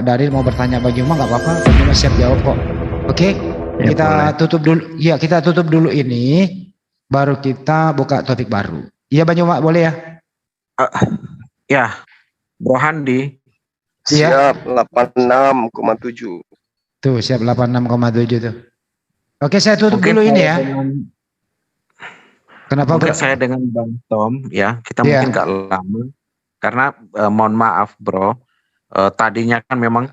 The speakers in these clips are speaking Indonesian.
Daril mau bertanya Bang Juma nggak apa-apa, Bang Juma siap jawab kok. Oke, Ya, kita boleh. tutup dulu. Ya, kita tutup dulu ini, baru kita buka topik baru. Iya Bang Juma, boleh ya? Ya, Bro Handi. Iya. Siap 86,7. Tuh, siap 86,7 tuh. Oke, saya tutup Mungkin dulu ini saya ya. Kenapa mungkin Bro? saya dengan Bang Tom ya, kita Iya. mungkin nggak lama karena mohon maaf Bro, tadinya kan memang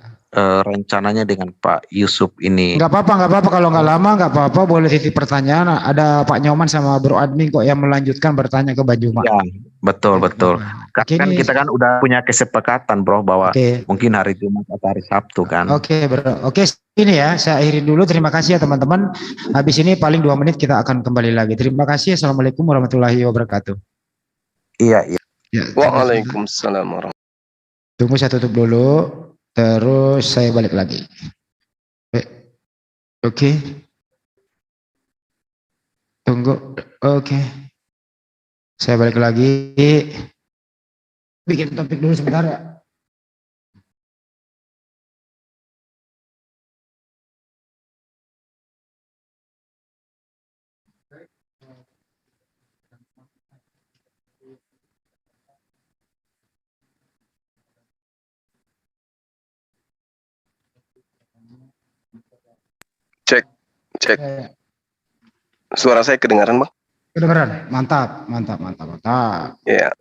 rencananya dengan Pak Yusuf ini. Nggak apa-apa kalau nggak lama nggak apa-apa, boleh titip pertanyaan. Ada Pak Nyoman sama Bro Admin kok yang melanjutkan bertanya ke Bang Juma. Ya, betul. Karena kan kita kan udah punya kesepakatan Bro bahwa mungkin hari Jumat atau hari Sabtu kan. Oke Bro. Oke, ini ya saya akhirin dulu. Terima kasih ya teman-teman. Habis ini paling 2 menit kita akan kembali lagi. Terima kasih. Assalamualaikum warahmatullahi wabarakatuh. Iya. Ya, Waalaikumsalam warahmatullahi. Tunggu saya tutup dulu. Terus saya balik lagi. Oke. Tunggu. Oke. Saya balik lagi. Bikin topik dulu sebentar ya. Cek. Suara saya kedengaran, Bang? Kedengaran? Mantap. Iya.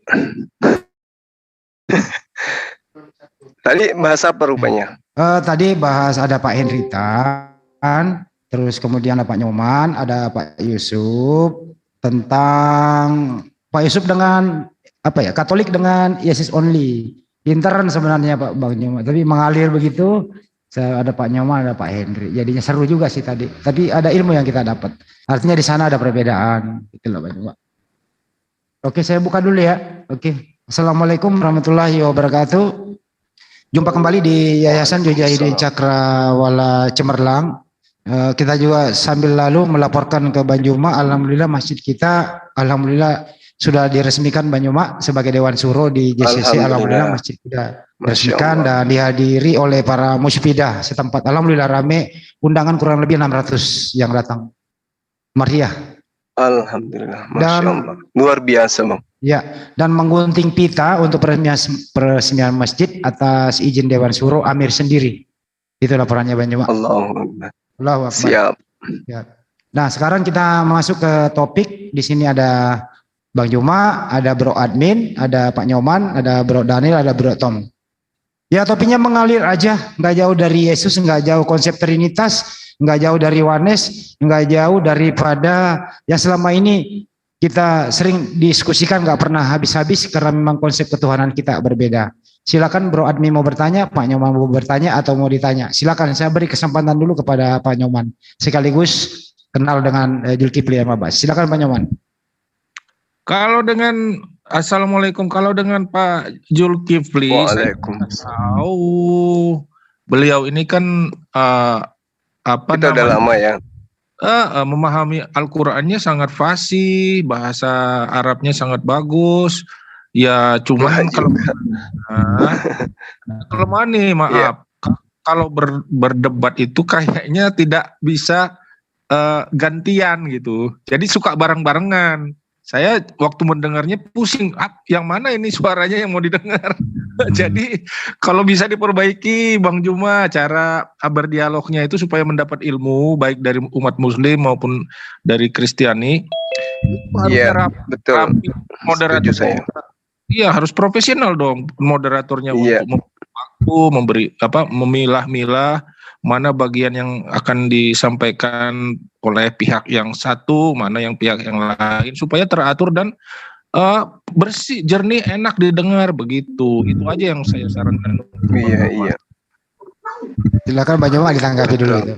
Tadi bahasa apa rupanya? Tadi bahas ada Pak Henritan, terus kemudian ada Pak Nyoman, ada Pak Yusuf, tentang Pak Yusuf dengan apa ya, Katolik dengan Yesus only. Intern sebenarnya Pak Bang Nyoman, tapi mengalir begitu. Ada Pak Nyoman, ada Pak Henry. Jadinya seru juga sih tadi. Tapi ada ilmu yang kita dapat. Artinya di sana ada perbedaan. Itulah Pak Nyoman. Oke, saya buka dulu ya. Oke. Assalamualaikum warahmatullahi wabarakatuh. Jumpa kembali di Yayasan Mujahidin Cakrawala Cemerlang. Kita juga sambil lalu melaporkan ke Bang Juma, alhamdulillah masjid kita, alhamdulillah sudah diresmikan Bang Juma sebagai Dewan Suro di JCC. Alhamdulillah masjid kita diresmikan dan dihadiri oleh para musyidah setempat. Alhamdulillah rame, undangan kurang lebih 600 yang datang. Meriah. Alhamdulillah, Masya Allah. Luar biasa Bang. Ya, dan menggunting pita untuk peresmian masjid atas izin Dewan Suro Amir sendiri. Itu laporannya Bang Juma. Allahu Akbar. Siap. Ya. Nah, sekarang kita masuk ke topik. Di sini ada Bang Juma, ada Bro Admin, ada Pak Nyoman, ada Bro Daniel, ada Bro Tom. Ya, topiknya mengalir aja, nggak jauh dari Yesus, nggak jauh konsep Trinitas, nggak jauh dari Yohanes, nggak jauh daripada yang selama ini kita sering diskusikan, nggak pernah habis-habis karena memang konsep ketuhanan kita berbeda. Silakan Bro Admin mau bertanya, Pak Nyoman mau bertanya atau mau ditanya. Silakan, saya beri kesempatan dulu kepada Pak Nyoman. Sekaligus kenal dengan Zulkifli Amabas. Silakan Pak Nyoman. Kalau dengan Assalamualaikum, kalau dengan Pak Zulkifli, tahu beliau ini kan kita udah lama ya. Memahami Al-Qurannya sangat fasih, bahasa Arabnya sangat bagus. Ya cuman kelemahan nih, maaf. Kalau berdebat itu kayaknya tidak bisa gantian gitu. Jadi suka bareng-barengan. Saya waktu mendengarnya pusing, yang mana ini suaranya yang mau didengar. Jadi kalau bisa diperbaiki Bang Juma cara berdialognya itu supaya mendapat ilmu baik dari umat muslim maupun dari Kristiani. Iya, betul. Moderator saya. Iya, harus profesional dong moderatornya untuk memberi memilah-milah mana bagian yang akan disampaikan oleh pihak yang satu, mana yang pihak yang lain, supaya teratur dan bersih, jernih, enak didengar begitu. Itu aja yang saya sarankan. Iya. Silakan Bang Juma ditanggapi dulu itu.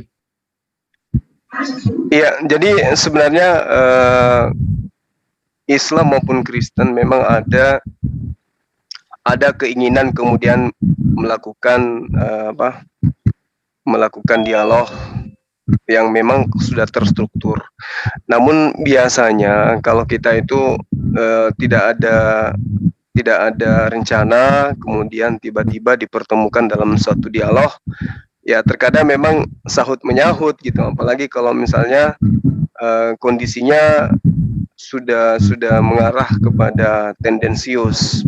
Iya, jadi sebenarnya Islam maupun Kristen memang ada keinginan kemudian melakukan melakukan dialog yang memang sudah terstruktur. Namun biasanya kalau kita itu tidak ada tidak ada rencana, kemudian tiba-tiba dipertemukan dalam suatu dialog, ya terkadang memang sahut menyahut gitu, apalagi kalau misalnya kondisinya sudah mengarah kepada tendensius,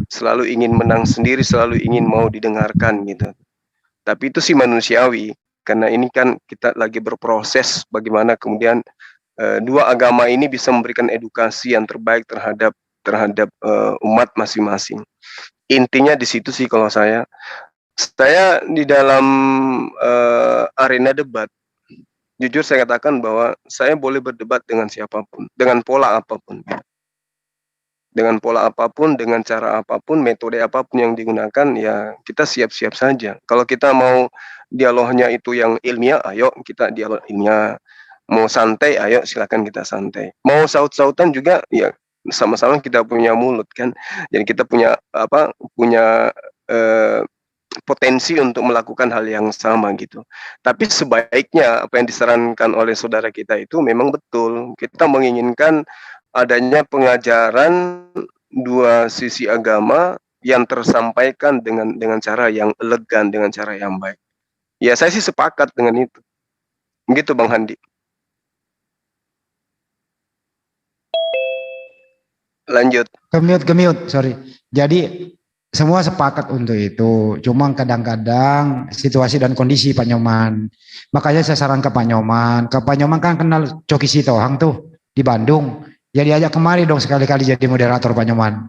selalu ingin menang sendiri, selalu ingin mau didengarkan gitu. Tapi itu sih manusiawi, karena ini kan kita lagi berproses bagaimana kemudian dua agama ini bisa memberikan edukasi yang terbaik terhadap umat masing-masing. Intinya di situ sih kalau saya di dalam arena debat, jujur saya katakan bahwa saya boleh berdebat dengan siapapun, dengan pola apapun. Dengan pola apapun, dengan cara apapun, metode apapun yang digunakan, ya kita siap-siap saja. Kalau kita mau dialognya itu yang ilmiah, ayo kita dialog ilmiah. Mau santai, ayo silakan kita santai. Mau saut-sautan juga, ya sama-sama kita punya mulut kan. Jadi kita punya potensi untuk melakukan hal yang sama gitu. Tapi sebaiknya apa yang disarankan oleh saudara kita itu memang betul. Kita menginginkan adanya pengajaran dua sisi agama yang tersampaikan dengan cara yang elegan, dengan cara yang baik. Ya saya sih sepakat dengan itu. Begitu Bang Handi. Lanjut. Kemiut, sorry. Jadi semua sepakat untuk itu. Cuma kadang-kadang situasi dan kondisi Pak Nyoman. Makanya saya saran ke Pak Nyoman. Pak Nyoman kan kenal Coki Sitohang tuh di Bandung. Ya diajak kemari dong sekali-kali jadi moderator Pak Nyoman.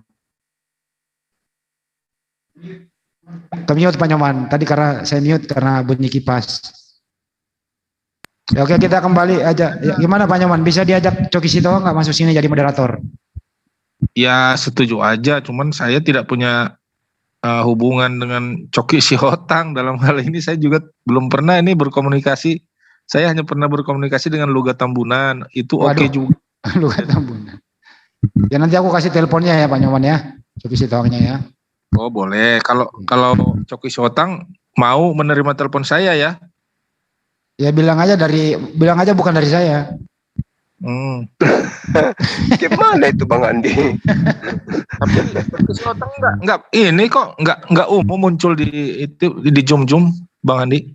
Kemiut Pak Nyoman. Tadi karena saya mute karena bunyi kipas. Ya, oke kita kembali aja. Ya, gimana Pak Nyoman? Bisa diajak Coki Sitohang nggak masuk sini jadi moderator? Ya setuju aja, cuman saya tidak punya hubungan dengan Coki Sihotang dalam hal ini. Saya juga belum pernah ini berkomunikasi. Saya hanya pernah berkomunikasi dengan Lugat Tambunan. Itu oke juga. Lugat Tambunan. Ya nanti aku kasih teleponnya ya Pak Nyoman ya. Coki Sitohangnya ya. Oh boleh. Kalau Coki Sihotang mau menerima telepon saya ya. Ya bilang aja bukan dari saya. Gimana itu Bang Andi? Tapi enggak umum muncul di Jum Bang Andi.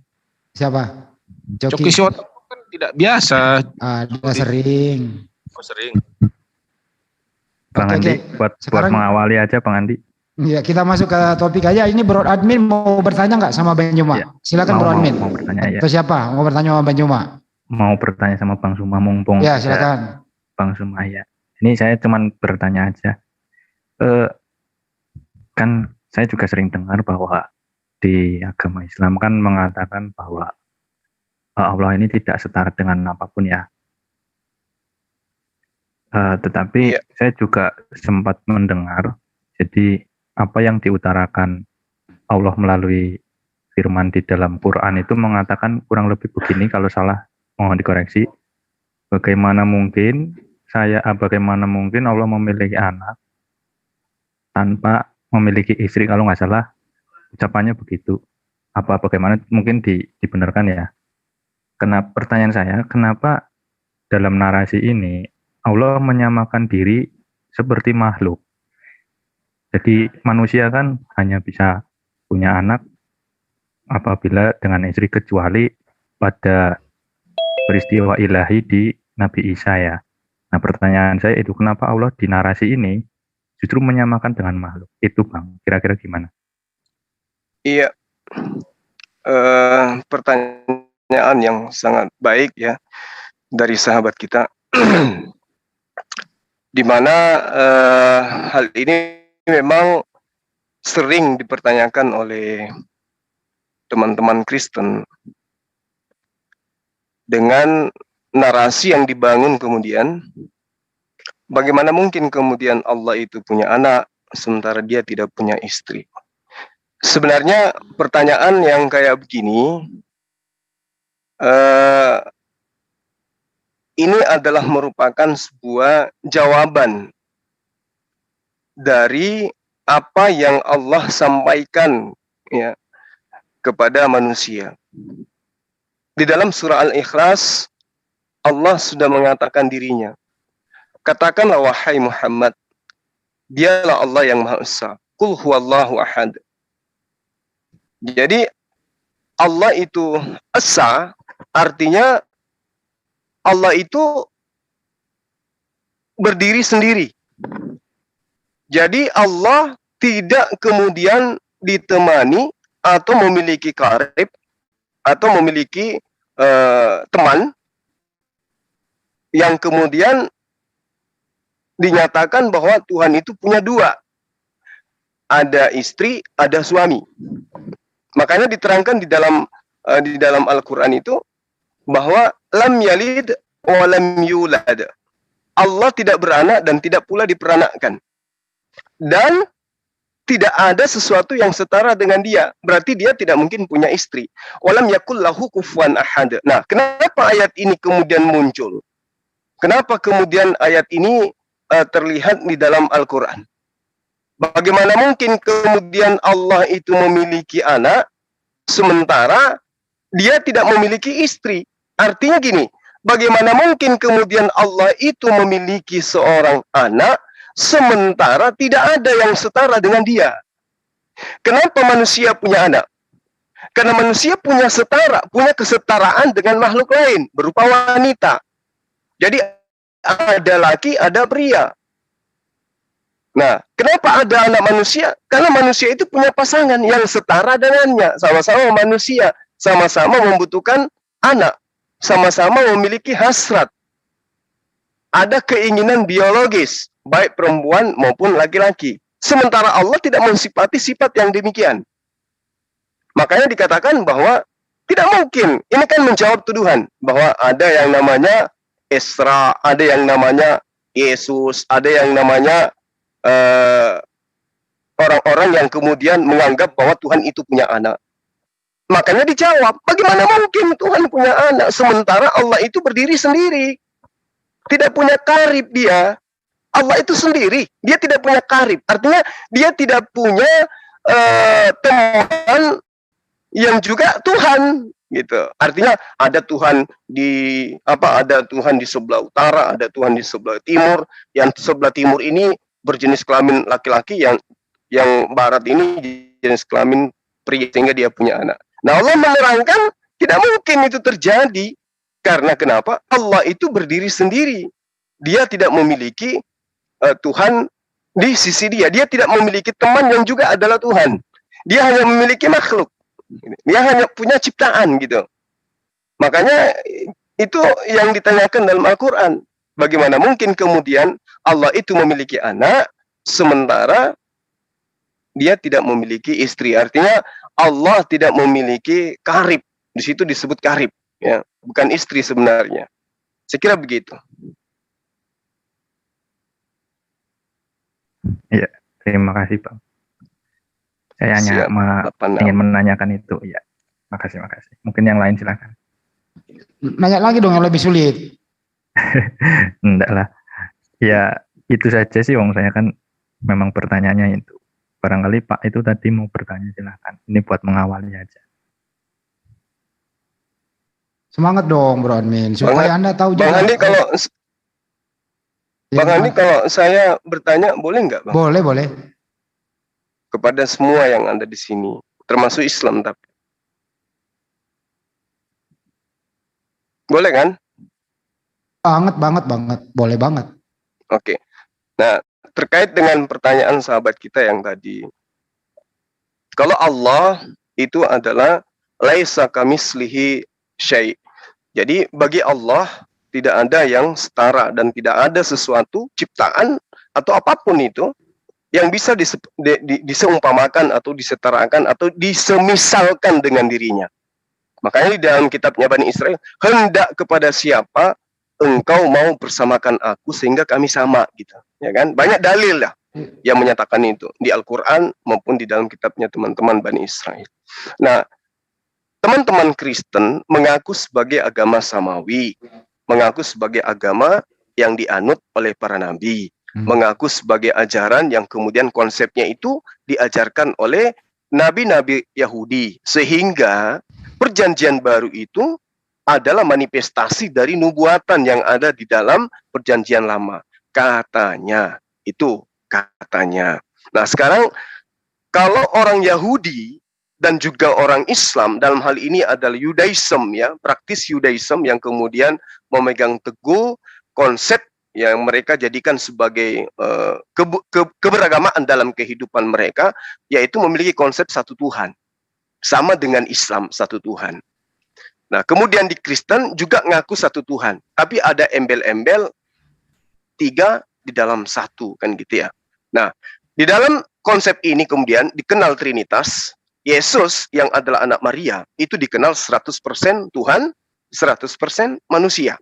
Siapa? Coki Sihotang kan tidak biasa. Dia sering. Oh, sering. Bang Andi buat mengawali aja Bang Andi. Ya kita masuk ke topik aja. Ini Bro Admin mau bertanya nggak sama Bang Juma? Ya, silakan Bro Admin. Mau bertanya ya. Atau siapa? Mau bertanya sama Bang Juma? Mau bertanya sama Bang Suma mumpung. Ya silakan. Bang Suma ya. Ini saya cuman bertanya aja. Kan saya juga sering dengar bahwa di agama Islam kan mengatakan bahwa Allah ini tidak setara dengan apapun ya. Tetapi saya juga sempat mendengar, jadi apa yang diutarakan Allah melalui firman di dalam Quran itu mengatakan kurang lebih begini, kalau salah mohon dikoreksi. Bagaimana mungkin Allah memiliki anak tanpa memiliki istri, kalau nggak salah ucapannya begitu. Bagaimana mungkin dibenarkan ya? Pertanyaan saya, kenapa dalam narasi ini Allah menyamakan diri seperti makhluk? Jadi manusia kan hanya bisa punya anak apabila dengan istri, kecuali pada peristiwa ilahi di Nabi Isa ya. Nah pertanyaan saya itu, kenapa Allah di narasi ini justru menyamakan dengan makhluk? Itu Bang, kira-kira gimana? Iya, pertanyaan yang sangat baik ya dari sahabat kita. Di mana hal ini memang sering dipertanyakan oleh teman-teman Kristen dengan narasi yang dibangun kemudian, bagaimana mungkin kemudian Allah itu punya anak sementara dia tidak punya istri? Sebenarnya pertanyaan yang kayak begini ini adalah merupakan sebuah jawaban dari apa yang Allah sampaikan ya kepada manusia. Di dalam surah Al-Ikhlas, Allah sudah mengatakan dirinya. Katakanlah wahai Muhammad, Dialah Allah yang Maha Esa. Qul huwallahu ahad. Jadi Allah itu esa, artinya Allah itu berdiri sendiri. Jadi Allah tidak kemudian ditemani atau memiliki karib atau memiliki teman yang kemudian dinyatakan bahwa Tuhan itu punya dua. Ada istri, ada suami. Makanya diterangkan di dalam Al-Qur'an itu bahwa lam yalid wa lam yulad. Allah tidak beranak dan tidak pula diperanakkan. Dan tidak ada sesuatu yang setara dengan dia. Berarti dia tidak mungkin punya istri. Walam yakul lahu kufuwan ahad. Nah, kenapa ayat ini kemudian muncul? Kenapa kemudian ayat ini terlihat di dalam Al-Quran? Bagaimana mungkin kemudian Allah itu memiliki anak, sementara dia tidak memiliki istri? Artinya gini, bagaimana mungkin kemudian Allah itu memiliki seorang anak, sementara tidak ada yang setara dengan dia? Kenapa manusia punya anak? Karena manusia punya kesetaraan dengan makhluk lain, berupa wanita. Jadi ada laki, ada pria. Nah, kenapa ada anak manusia? Karena manusia itu punya pasangan yang setara dengannya. Sama-sama manusia, sama-sama membutuhkan anak, sama-sama memiliki hasrat. Ada keinginan biologis, baik perempuan maupun laki-laki. Sementara Allah tidak mensifati sifat yang demikian. Makanya dikatakan bahwa tidak mungkin. Ini kan menjawab tuduhan bahwa ada yang namanya Isra, ada yang namanya Yesus, ada yang namanya orang-orang yang kemudian menganggap bahwa Tuhan itu punya anak. Makanya dijawab, bagaimana mungkin Tuhan punya anak sementara Allah itu berdiri sendiri? Tidak punya karib dia. Allah itu sendiri, dia tidak punya karib. Artinya dia tidak punya teman yang juga Tuhan, gitu. Artinya ada Tuhan ada Tuhan di sebelah utara, ada Tuhan di sebelah timur. Yang sebelah timur ini berjenis kelamin laki-laki, yang barat ini jenis kelamin pria, sehingga dia punya anak. Nah, Allah menerangkan tidak mungkin itu terjadi. Karena kenapa? Allah itu berdiri sendiri. Dia tidak memiliki Tuhan di sisi dia. Dia tidak memiliki teman yang juga adalah Tuhan. Dia hanya memiliki makhluk. Dia hanya punya ciptaan, gitu. Makanya itu yang ditanyakan dalam Al-Quran. Bagaimana mungkin kemudian Allah itu memiliki anak, sementara dia tidak memiliki istri. Artinya Allah tidak memiliki karib. Di situ disebut karib, ya, bukan istri sebenarnya. Saya kira begitu. Iya, terima kasih Bang. Saya hanya ingin menanyakan itu. Ya, makasih. Mungkin yang lain silakan. Nanya lagi dong yang lebih sulit. Enggak lah. Ya, itu saja sih Wong, saya kan memang pertanyaannya itu. Barangkali Pak itu tadi mau bertanya, silakan. Ini buat mengawali aja. Semangat dong Bro Admin, supaya Anda tahu juga. Bang Andi, kalau saya bertanya boleh nggak, Bang? Boleh. Kepada semua yang ada di sini, termasuk Islam, tapi boleh kan? Banget, boleh banget. Oke. Nah, terkait dengan pertanyaan sahabat kita yang tadi, kalau Allah itu adalah laisa kamislihi syai'. Jadi bagi Allah tidak ada yang setara dan tidak ada sesuatu ciptaan atau apapun itu yang bisa diseumpamakan atau disetarakan atau disemisalkan dengan dirinya. Makanya di dalam kitabnya Bani Israel, hendak kepada siapa engkau mau bersamakan aku sehingga kami sama, gitu. Ya kan? Banyak dalil lah yang menyatakan itu di Al-Qur'an maupun di dalam kitabnya teman-teman Bani Israel. Nah, teman-teman Kristen mengaku sebagai agama samawi, mengaku sebagai agama yang dianut oleh para nabi, mengaku sebagai ajaran yang kemudian konsepnya itu diajarkan oleh nabi-nabi Yahudi, sehingga perjanjian baru itu adalah manifestasi dari nubuatan yang ada di dalam perjanjian lama. Katanya itu katanya. Nah, sekarang kalau orang Yahudi dan juga orang Islam, dalam hal ini adalah Yudaism, ya, praktis Yudaism yang kemudian memegang teguh konsep yang mereka jadikan sebagai keberagamaan dalam kehidupan mereka, yaitu memiliki konsep satu Tuhan, sama dengan Islam satu Tuhan. Nah, kemudian di Kristen juga ngaku satu Tuhan, tapi ada embel-embel tiga di dalam satu, kan gitu ya. Nah, di dalam konsep ini kemudian dikenal Trinitas. Yesus yang adalah anak Maria itu dikenal 100% Tuhan, 100% manusia.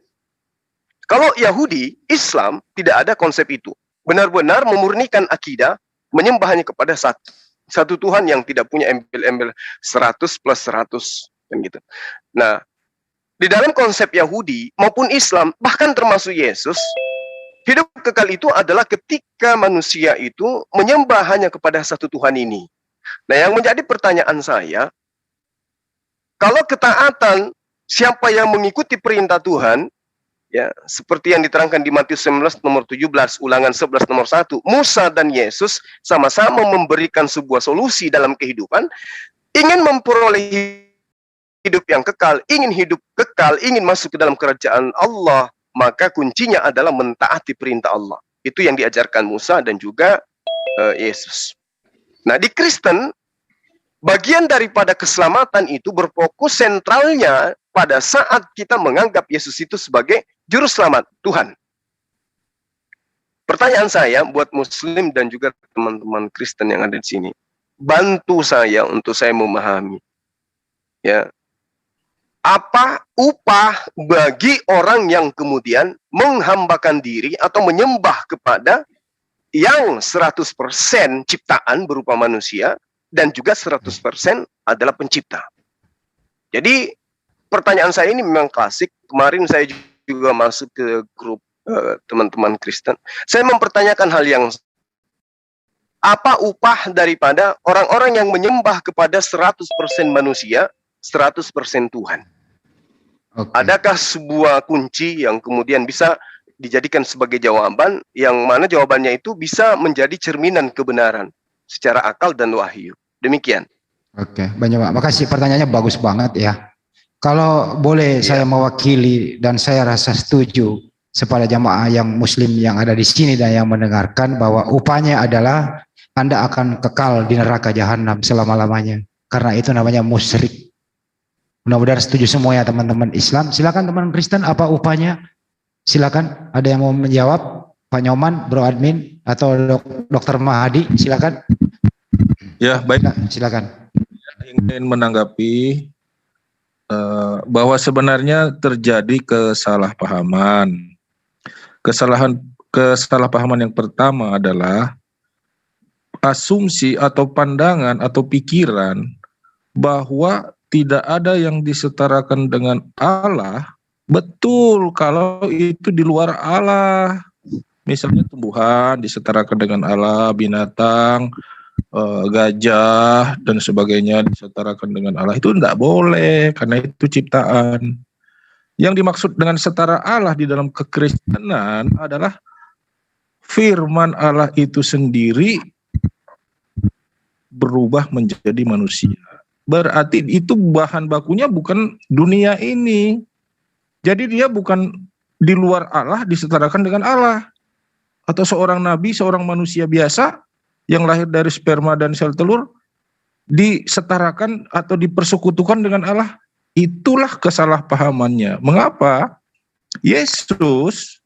Kalau Yahudi, Islam tidak ada konsep itu. Benar-benar memurnikan akidah, menyembah hanya kepada satu Tuhan yang tidak punya embel-embel 100 plus 100, kan gitu. Nah, di dalam konsep Yahudi maupun Islam, bahkan termasuk Yesus, hidup kekal itu adalah ketika manusia itu menyembah hanya kepada satu Tuhan ini. Nah, yang menjadi pertanyaan saya, kalau ketaatan siapa yang mengikuti perintah Tuhan, ya, seperti yang diterangkan di Matius 19 nomor 17, Ulangan 11 nomor 1, Musa dan Yesus sama-sama memberikan sebuah solusi dalam kehidupan, ingin memperoleh hidup yang kekal, ingin masuk ke dalam kerajaan Allah, maka kuncinya adalah mentaati perintah Allah. Itu yang diajarkan Musa dan juga Yesus. Nah, di Kristen, bagian daripada keselamatan itu berfokus sentralnya pada saat kita menganggap Yesus itu sebagai juru selamat Tuhan. Pertanyaan saya buat Muslim dan juga teman-teman Kristen yang ada di sini, bantu saya untuk saya memahami, ya, apa upah bagi orang yang kemudian menghambakan diri atau menyembah kepada yang 100% ciptaan berupa manusia dan juga 100% adalah pencipta. Jadi pertanyaan saya ini memang klasik. Kemarin saya juga masuk ke grup teman-teman Kristen. Saya mempertanyakan hal yang, apa upah daripada orang-orang yang menyembah kepada 100% manusia, 100% Tuhan? Okay. Adakah sebuah kunci yang kemudian bisa dijadikan sebagai jawaban, yang mana jawabannya itu bisa menjadi cerminan kebenaran secara akal dan wahyu? Demikian. Oke, banyak Pak. Makasih, pertanyaannya bagus banget ya. Kalau boleh saya mewakili dan saya rasa setuju kepada jamaah yang Muslim yang ada di sini dan yang mendengarkan, bahwa upahnya adalah Anda akan kekal di neraka jahanam selama-lamanya. Karena itu namanya musyrik. Mudah-mudahan setuju semua ya teman-teman Islam. Silakan teman Kristen, apa upahnya? Silakan, ada yang mau menjawab? Pak Nyoman, Bro Admin, atau Dr. Mahadi, silakan. Ya, baik. Silakan. Ingin menanggapi bahwa sebenarnya terjadi kesalahpahaman. Kesalahpahaman yang pertama adalah asumsi atau pandangan atau pikiran bahwa tidak ada yang disetarakan dengan Allah. Betul, kalau itu di luar Allah. Misalnya tumbuhan disetarakan dengan Allah, binatang, gajah, dan sebagainya disetarakan dengan Allah. Itu tidak boleh, karena itu ciptaan. Yang dimaksud dengan setara Allah di dalam kekristenan adalah firman Allah itu sendiri berubah menjadi manusia. Berarti itu bahan bakunya bukan dunia ini. Jadi dia bukan di luar Allah disetarakan dengan Allah. Atau seorang nabi, seorang manusia biasa yang lahir dari sperma dan sel telur disetarakan atau dipersekutukan dengan Allah. Itulah kesalahpahamannya. Mengapa? Yesus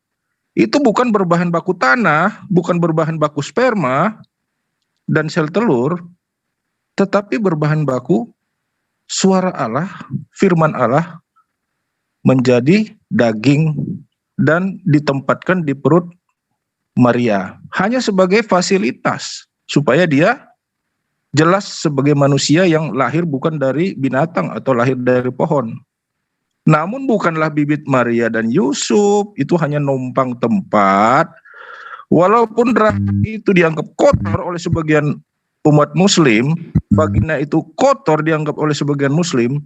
itu bukan berbahan baku tanah, bukan berbahan baku sperma dan sel telur, tetapi berbahan baku suara Allah, firman Allah, menjadi daging dan ditempatkan di perut Maria. Hanya sebagai fasilitas, supaya dia jelas sebagai manusia yang lahir bukan dari binatang atau lahir dari pohon. Namun bukanlah bibit Maria dan Yusuf, itu hanya numpang tempat. Walaupun rahim itu dianggap kotor oleh sebagian umat muslim, vagina itu kotor dianggap oleh sebagian muslim,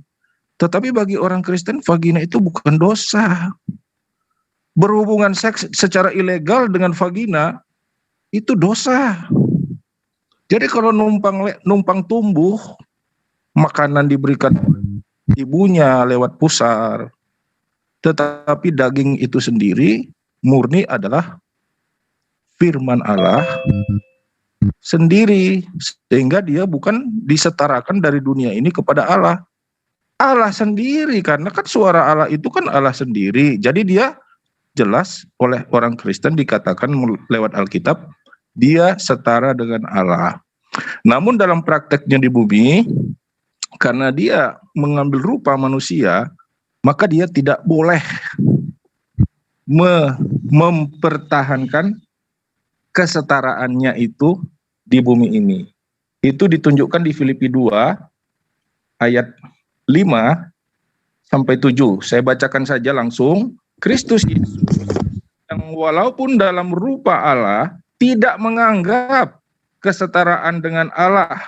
tetapi bagi orang Kristen vagina itu bukan dosa. Berhubungan seks secara ilegal dengan vagina itu dosa. Jadi kalau numpang tumbuh, makanan diberikan ibunya lewat pusar, tetapi daging itu sendiri murni adalah firman Allah sendiri, sehingga dia bukan disetarakan dari dunia ini kepada Allah. Allah sendiri, karena kan suara Allah itu kan Allah sendiri. Jadi dia jelas oleh orang Kristen dikatakan lewat Alkitab, dia setara dengan Allah. Namun dalam prakteknya di bumi, karena dia mengambil rupa manusia, maka dia tidak boleh mempertahankan kesetaraannya itu di bumi ini. Itu ditunjukkan di Filipi 2 ayat 5 sampai 7. Saya bacakan saja langsung. Kristus Yesus yang walaupun dalam rupa Allah tidak menganggap kesetaraan dengan Allah.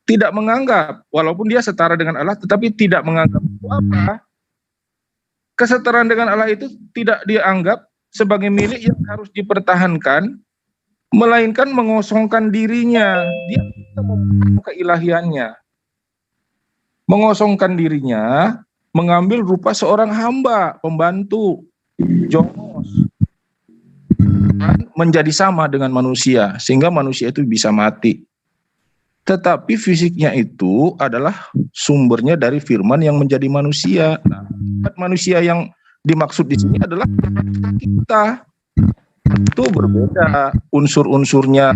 Tidak menganggap, walaupun dia setara dengan Allah, tetapi tidak menganggap itu apa? Kesetaraan dengan Allah itu tidak dianggap sebagai milik yang harus dipertahankan, melainkan mengosongkan dirinya. Dia mempertahankan keilahiannya. Mengosongkan dirinya, mengambil rupa seorang hamba, pembantu, jongos, menjadi sama dengan manusia, sehingga manusia itu bisa mati. Tetapi fisiknya itu adalah sumbernya dari firman yang menjadi manusia. Nah, manusia yang dimaksud di sini adalah kita. Itu berbeda unsur-unsurnya.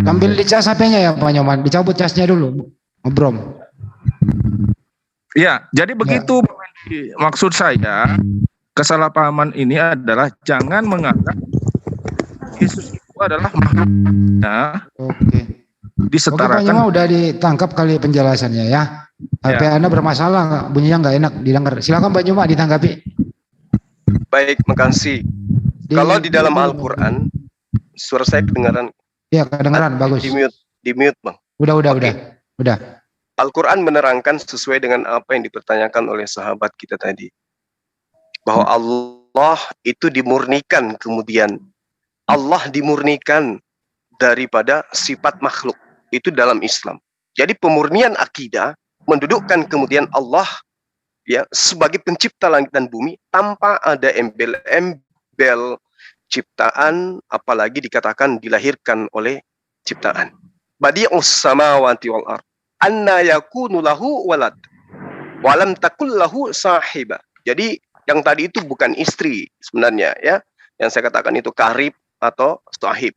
Ambil dicas HP-nya ya Pak Nyoman, dicabut casnya dulu, Bro. Ya, jadi begitu maksud saya. Kesalahpahaman ini adalah jangan menganggap Yesus itu adalah makhluknya. Oke. Disetarakan. Oke, Pak Nyoman udah ditangkap kali penjelasannya ya. HP Anda bermasalah, bunyinya nggak enak didengar. Silakan Pak Nyoman ditanggapi. Baik, makasih. Kalau di dalam Al-Quran, suara saya kedengaran? Iya, kedengaran, bagus. Di mute, Bang. Udah. Al-Quran menerangkan sesuai dengan apa yang dipertanyakan oleh sahabat kita tadi. Bahwa Allah itu dimurnikan kemudian. Allah dimurnikan daripada sifat makhluk. Itu dalam Islam. Jadi pemurnian akidah mendudukkan kemudian Allah ya sebagai pencipta langit dan bumi tanpa ada embel-embel ciptaan, apalagi dikatakan dilahirkan oleh ciptaan. Badi'us samawati wal ard. Anna yakunu lahu walad. Walam takul lahu sahiba. Jadi yang tadi itu bukan istri sebenarnya ya. Yang saya katakan itu karib atau sahib.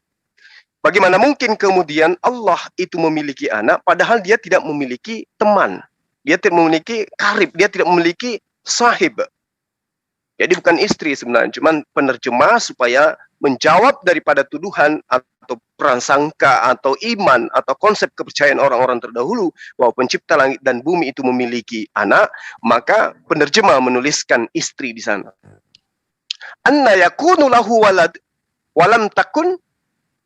Bagaimana mungkin kemudian Allah itu memiliki anak padahal dia tidak memiliki teman. Dia tidak memiliki karib, dia tidak memiliki sahib. Jadi bukan istri sebenarnya, cuman penerjemah supaya menjawab daripada tuduhan atau prasangka atau iman atau konsep kepercayaan orang-orang terdahulu bahwa pencipta langit dan bumi itu memiliki anak, maka penerjemah menuliskan istri di sana. Anna yakunu lahu walad walam takun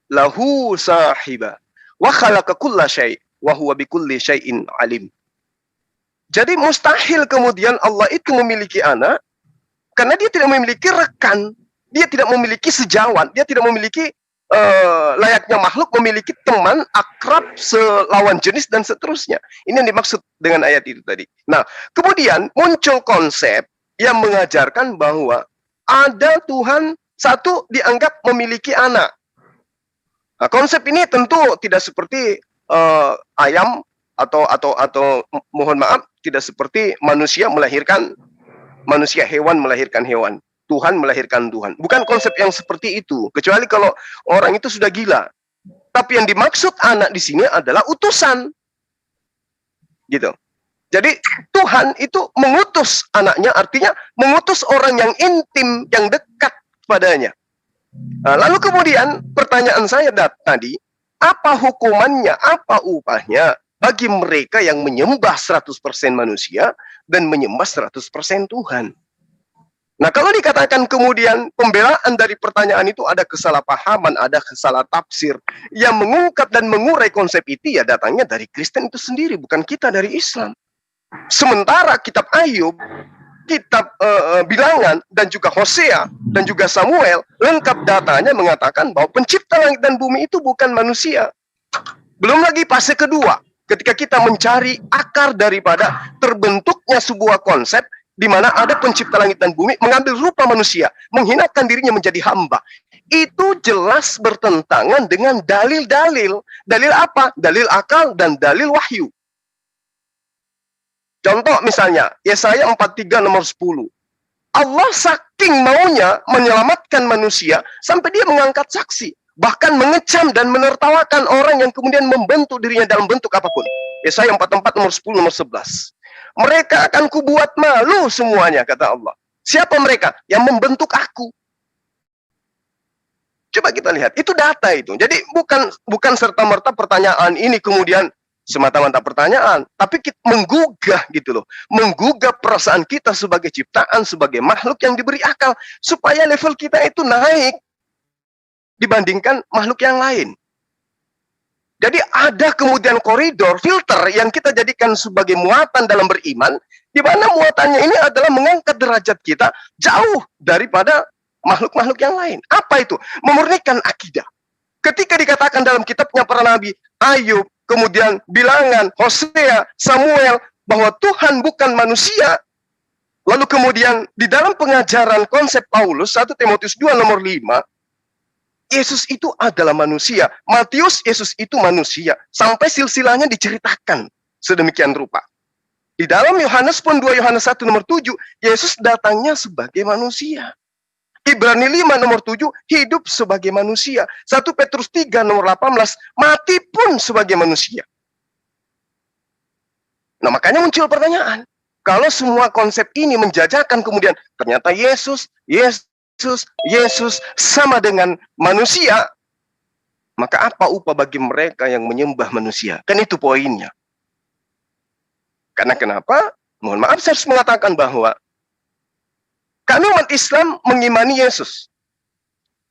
lahu sahiba wa khalaqa kulla syai' wa huwa bikulli syai'in alim. Jadi mustahil kemudian Allah itu memiliki anak karena dia tidak memiliki rekan, dia tidak memiliki sejawat, dia tidak memiliki layaknya makhluk memiliki teman akrab selawan jenis dan seterusnya. Ini yang dimaksud dengan ayat itu tadi. Nah, kemudian muncul konsep yang mengajarkan bahwa ada Tuhan satu dianggap memiliki anak. Nah, konsep ini tentu tidak seperti ayam atau mohon maaf tidak seperti manusia melahirkan manusia, hewan melahirkan hewan, Tuhan melahirkan Tuhan. Bukan konsep yang seperti itu, kecuali kalau orang itu sudah gila. Tapi yang dimaksud anak di sini adalah utusan. Gitu. Jadi Tuhan itu mengutus anaknya, artinya mengutus orang yang intim, yang dekat padanya. Nah, lalu kemudian pertanyaan saya tadi, apa hukumannya, apa upahnya bagi mereka yang menyembah 100% manusia dan menyembah 100% Tuhan? Nah, kalau dikatakan kemudian pembelaan dari pertanyaan itu ada kesalahpahaman, ada kesalah tafsir, yang mengungkap dan mengurai konsep itu ya datangnya dari Kristen itu sendiri, bukan kita dari Islam. Sementara kitab Ayub kitab Bilangan dan juga Hosea dan juga Samuel, lengkap datanya mengatakan bahwa pencipta langit dan bumi itu bukan manusia. Belum lagi fase kedua, ketika kita mencari akar daripada terbentuknya sebuah konsep di mana ada pencipta langit dan bumi mengambil rupa manusia, menghinakan dirinya menjadi hamba. Itu jelas bertentangan dengan dalil-dalil. Dalil apa? Dalil akal dan dalil wahyu. Contoh misalnya, Yesaya 43 nomor 10. Allah saking maunya menyelamatkan manusia, sampai dia mengangkat saksi. Bahkan mengecam dan menertawakan orang yang kemudian membentuk dirinya dalam bentuk apapun. Yesaya 44 nomor 10, nomor 11. Mereka akan kubuat malu semuanya, kata Allah. Siapa mereka? Yang membentuk aku. Coba kita lihat, itu data itu. Jadi bukan serta-merta pertanyaan ini kemudian semata-mata pertanyaan, tapi kita menggugah gitu loh, menggugah perasaan kita sebagai ciptaan, sebagai makhluk yang diberi akal, supaya level kita itu naik dibandingkan makhluk yang lain. Jadi ada kemudian koridor, filter yang kita jadikan sebagai muatan dalam beriman, di mana muatannya ini adalah mengangkat derajat kita jauh daripada makhluk-makhluk yang lain. Apa itu? Memurnikan akidah. Ketika dikatakan dalam kitabnya para nabi, Ayub, kemudian Bilangan, Hosea, Samuel, bahwa Tuhan bukan manusia. Lalu kemudian di dalam pengajaran konsep Paulus, 1 Timotius 2 nomor 5, Yesus itu adalah manusia. Matius, Yesus itu manusia. Sampai silsilahnya diceritakan sedemikian rupa. Di dalam Yohanes pun 2 Yohanes 1 nomor 7, Yesus datangnya sebagai manusia. Ibrani 5 nomor 7, hidup sebagai manusia. 1 Petrus 3 nomor 18, mati pun sebagai manusia. Nah, makanya muncul pertanyaan. Kalau semua konsep ini menjajakan kemudian ternyata Yesus sama dengan manusia, maka apa upah bagi mereka yang menyembah manusia? Kan itu poinnya. Karena kenapa? Mohon maaf, saya harus mengatakan bahwa kami umat Islam mengimani Yesus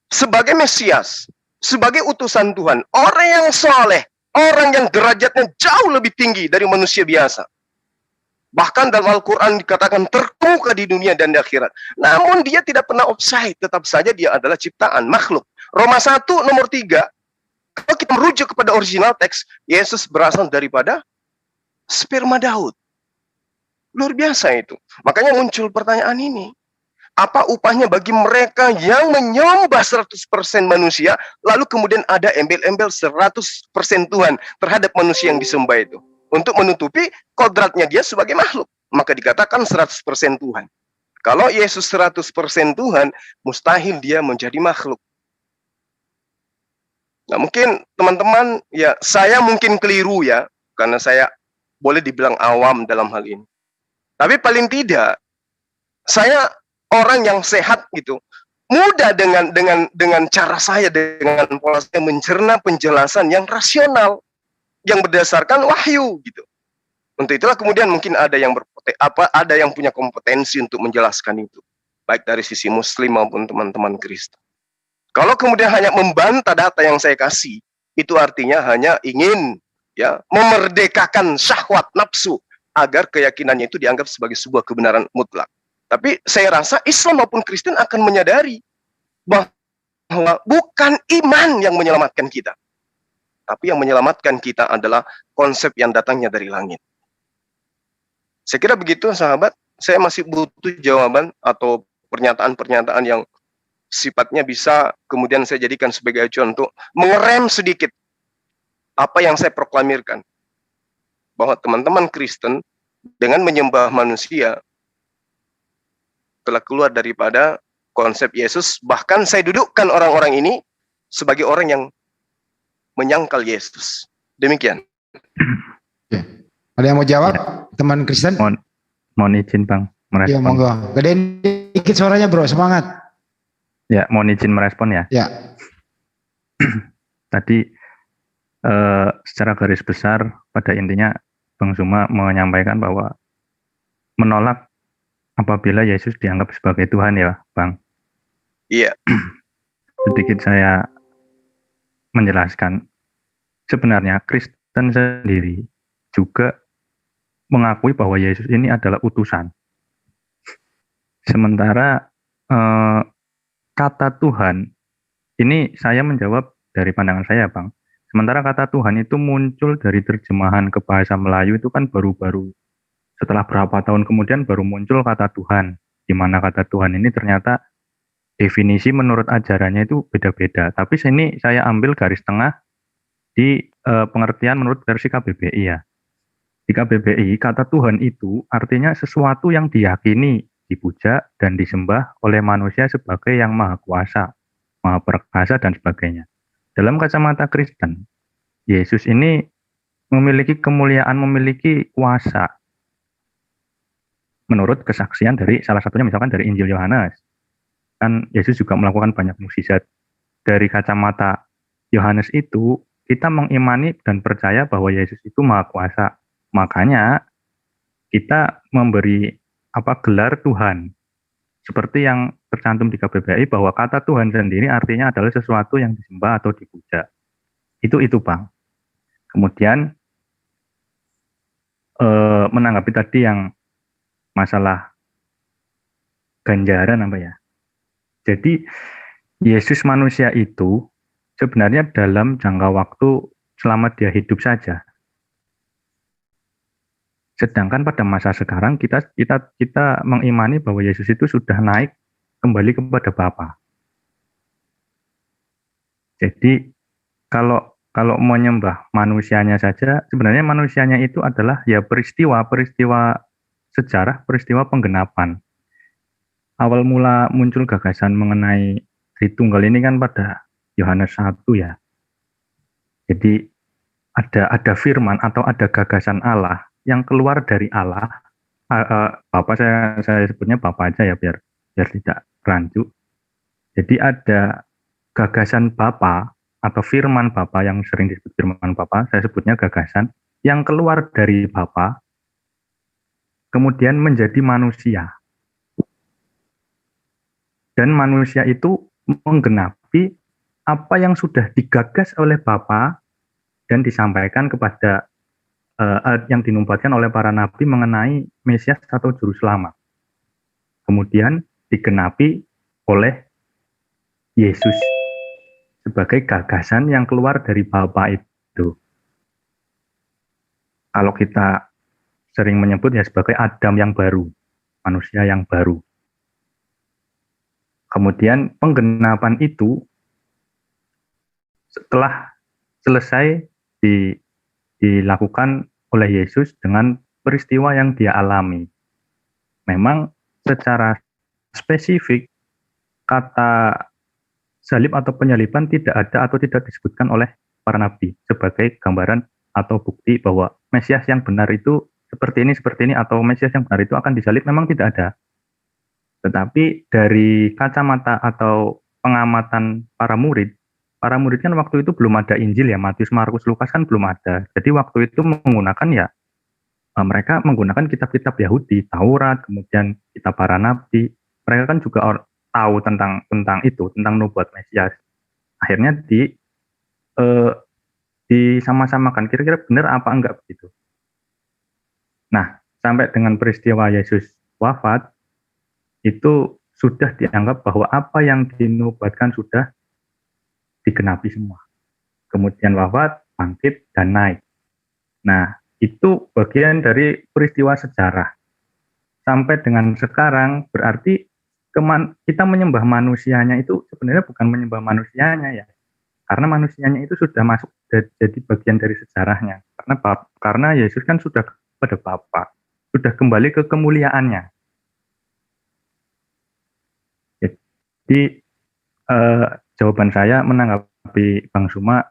sebagai Mesias, sebagai utusan Tuhan, orang yang soleh, orang yang derajatnya jauh lebih tinggi dari manusia biasa. Bahkan dalam Al-Quran dikatakan terkemuka di dunia dan di akhirat. Namun dia tidak pernah offside, tetap saja dia adalah ciptaan, makhluk. Roma 1 nomor 3, kalau kita merujuk kepada original teks, Yesus berasal daripada sperma Daud. Luar biasa itu. Makanya muncul pertanyaan ini. Apa upahnya bagi mereka yang menyembah 100% manusia, lalu kemudian ada embel-embel 100% Tuhan terhadap manusia yang disembah itu. Untuk menutupi kodratnya dia sebagai makhluk. Maka dikatakan 100% Tuhan. Kalau Yesus 100% Tuhan, mustahil dia menjadi makhluk. Nah, mungkin teman-teman, ya saya mungkin keliru ya, karena saya boleh dibilang awam dalam hal ini. Tapi paling tidak, saya orang yang sehat gitu, mudah dengan cara saya, dengan pola saya mencerna penjelasan yang rasional, yang berdasarkan wahyu gitu. Untuk itulah kemudian mungkin ada yang ada yang punya kompetensi untuk menjelaskan itu, baik dari sisi Muslim maupun teman-teman Kristen. Kalau kemudian hanya membantah data yang saya kasih, itu artinya hanya ingin ya memerdekakan syahwat nafsu agar keyakinannya itu dianggap sebagai sebuah kebenaran mutlak. Tapi saya rasa Islam maupun Kristen akan menyadari bahwa bukan iman yang menyelamatkan kita. Tapi yang menyelamatkan kita adalah konsep yang datangnya dari langit. Saya kira begitu sahabat, saya masih butuh jawaban atau pernyataan-pernyataan yang sifatnya bisa kemudian saya jadikan sebagai acuan untuk mengerem sedikit apa yang saya proklamirkan. Bahwa teman-teman Kristen dengan menyembah manusia telah keluar daripada konsep Yesus. Bahkan saya dudukkan orang-orang ini sebagai orang yang menyangkal Yesus. Demikian. Oke. Ada yang mau jawab, teman Kristen? Mohon izin Bang merespon. Ya monggo. Gedein dikit suaranya bro, semangat. Ya, mohon izin merespon ya. Ya. Tadi secara garis besar pada intinya Bang Zuma menyampaikan bahwa menolak apabila Yesus dianggap sebagai Tuhan ya Bang. Iya. Sedikit saya menjelaskan, sebenarnya Kristen sendiri juga mengakui bahwa Yesus ini adalah utusan. Sementara kata Tuhan, ini saya menjawab dari pandangan saya, Bang. Sementara kata Tuhan itu muncul dari terjemahan ke bahasa Melayu itu kan baru-baru setelah berapa tahun kemudian baru muncul kata Tuhan, di mana kata Tuhan ini ternyata definisi menurut ajarannya itu beda-beda. Tapi sini saya ambil garis tengah di pengertian menurut versi KBBI ya. Di KBBI, kata Tuhan itu artinya sesuatu yang diyakini, dipuja, dan disembah oleh manusia sebagai yang maha kuasa, maha perkasa, dan sebagainya. Dalam kacamata Kristen, Yesus ini memiliki kemuliaan, memiliki kuasa. Menurut kesaksian dari salah satunya misalkan dari Injil Yohanes. Kan Yesus juga melakukan banyak mukjizat. Dari kacamata Yohanes itu, kita mengimani dan percaya bahwa Yesus itu maha kuasa. Makanya kita memberi gelar Tuhan. Seperti yang tercantum di KBBI bahwa kata Tuhan sendiri artinya adalah sesuatu yang disembah atau dipuja. Itu Bang. Kemudian menanggapi tadi yang masalah ganjaran apa ya. Jadi Yesus manusia itu sebenarnya dalam jangka waktu selama dia hidup saja. Sedangkan pada masa sekarang kita mengimani bahwa Yesus itu sudah naik kembali kepada Bapa. Jadi kalau menyembah manusianya saja, sebenarnya manusianya itu adalah ya peristiwa sejarah, peristiwa penggenapan. Awal mula muncul gagasan mengenai Tritunggal ini kan pada Yohanes 1 ya. Jadi ada firman atau ada gagasan Allah yang keluar dari Allah. Bapa saya sebutnya Bapa aja ya biar tidak rancu. Jadi ada gagasan Bapa atau firman Bapa yang sering disebut firman Bapa, saya sebutnya gagasan yang keluar dari Bapa kemudian menjadi manusia. Dan manusia itu menggenapi apa yang sudah digagas oleh Bapa dan disampaikan kepada yang dinubuatkan oleh para nabi mengenai Mesias atau Juru Selamat. Kemudian digenapi oleh Yesus sebagai gagasan yang keluar dari Bapa itu. Kalau kita sering menyebut ya sebagai Adam yang baru, manusia yang baru. Kemudian penggenapan itu setelah selesai dilakukan oleh Yesus dengan peristiwa yang dia alami. Memang secara spesifik kata salib atau penyaliban tidak ada atau tidak disebutkan oleh para nabi sebagai gambaran atau bukti bahwa Mesias yang benar itu seperti ini atau Mesias yang benar itu akan disalib, memang tidak ada. Tetapi dari kacamata atau pengamatan para murid kan waktu itu belum ada Injil ya, Matius, Markus, Lukas kan belum ada. Jadi waktu itu menggunakan ya mereka menggunakan kitab-kitab Yahudi, Taurat, kemudian kitab para nabi. Mereka kan juga tahu tentang itu, tentang nubuat Mesias. Akhirnya disama-samakan, kira-kira benar apa enggak begitu. Nah, sampai dengan peristiwa Yesus wafat, itu sudah dianggap bahwa apa yang dinubuatkan sudah digenapi semua. Kemudian wafat, bangkit, dan naik. Nah, itu bagian dari peristiwa sejarah. Sampai dengan sekarang berarti kita menyembah manusianya itu sebenarnya bukan menyembah manusianya ya. Karena manusianya itu sudah masuk jadi bagian dari sejarahnya. Karena Yesus kan sudah kepada Bapa, sudah kembali ke kemuliaannya. Jadi jawaban saya menanggapi Bang Suma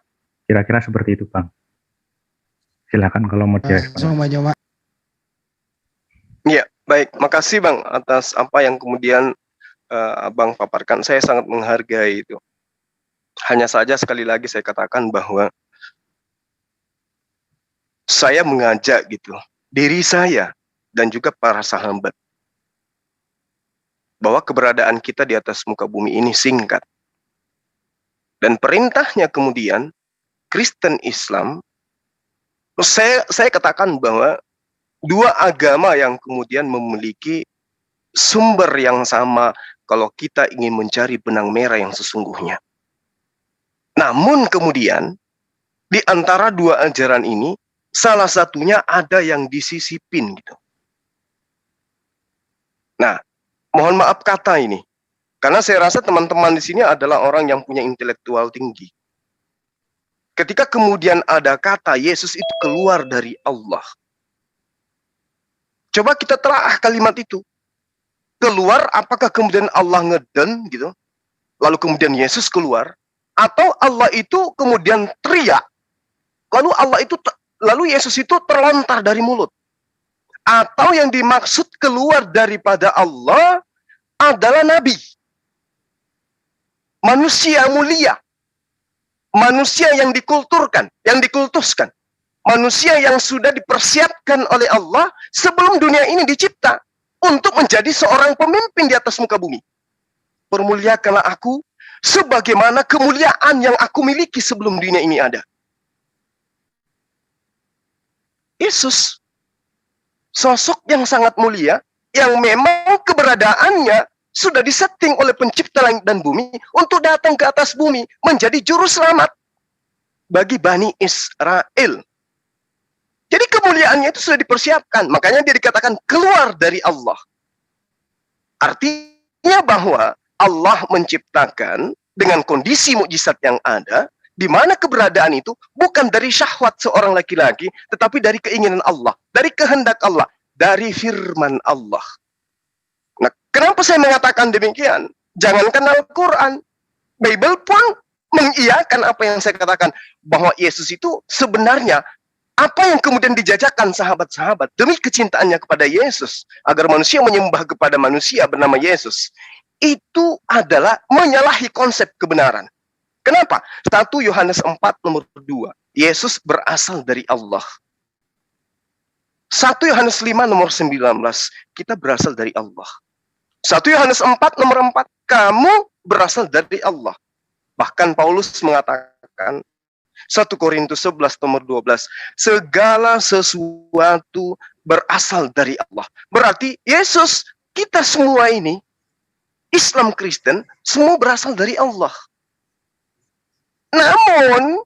kira-kira seperti itu, Bang. Silakan kalau mau direspon. Ya, baik. Makasih Bang atas apa yang kemudian Abang paparkan. Saya sangat menghargai itu. Hanya saja sekali lagi saya katakan bahwa saya mengajak gitu diri saya dan juga para sahabat bahwa keberadaan kita di atas muka bumi ini singkat. Dan perintahnya kemudian Kristen Islam, saya katakan bahwa dua agama yang kemudian memiliki sumber yang sama kalau kita ingin mencari benang merah yang sesungguhnya. Namun kemudian di antara dua ajaran ini salah satunya ada yang disisipin gitu. Nah, mohon maaf kata ini, karena saya rasa teman-teman di sini adalah orang yang punya intelektual tinggi. Ketika kemudian ada kata Yesus itu keluar dari Allah. Coba kita telaah kalimat itu. Keluar, apakah kemudian Allah ngeden gitu? Lalu kemudian Yesus keluar, atau Allah itu kemudian teriak. Lalu Yesus itu terlontar dari mulut. Atau yang dimaksud keluar daripada Allah adalah nabi. Manusia mulia. Manusia yang dikulturkan, yang dikultuskan. Manusia yang sudah dipersiapkan oleh Allah sebelum dunia ini dicipta untuk menjadi seorang pemimpin di atas muka bumi. Permuliakanlah aku sebagaimana kemuliaan yang aku miliki sebelum dunia ini ada. Yesus, sosok yang sangat mulia, yang memang keberadaannya sudah disetting oleh pencipta langit dan bumi untuk datang ke atas bumi menjadi juru selamat bagi Bani Israel. Jadi kemuliaannya itu sudah dipersiapkan, makanya dia dikatakan keluar dari Allah. Artinya bahwa Allah menciptakan dengan kondisi mukjizat yang ada, di mana keberadaan itu bukan dari syahwat seorang laki-laki, tetapi dari keinginan Allah, dari kehendak Allah, dari firman Allah. Nah, kenapa saya mengatakan demikian? Jangankan Al-Quran, Bible pun mengiyakan apa yang saya katakan, bahwa Yesus itu sebenarnya apa yang kemudian dijajakan sahabat-sahabat demi kecintaannya kepada Yesus, agar manusia menyembah kepada manusia bernama Yesus, itu adalah menyalahi konsep kebenaran. Kenapa? 1 Yohanes 4 nomor 2. Yesus berasal dari Allah. 1 Yohanes 5 nomor 19. Kita berasal dari Allah. 1 Yohanes 4 nomor 4. Kamu berasal dari Allah. Bahkan Paulus mengatakan 1 Korintus 11 nomor 12. Segala sesuatu berasal dari Allah. Berarti Yesus, kita semua ini, Islam Kristen, semua berasal dari Allah. Namun,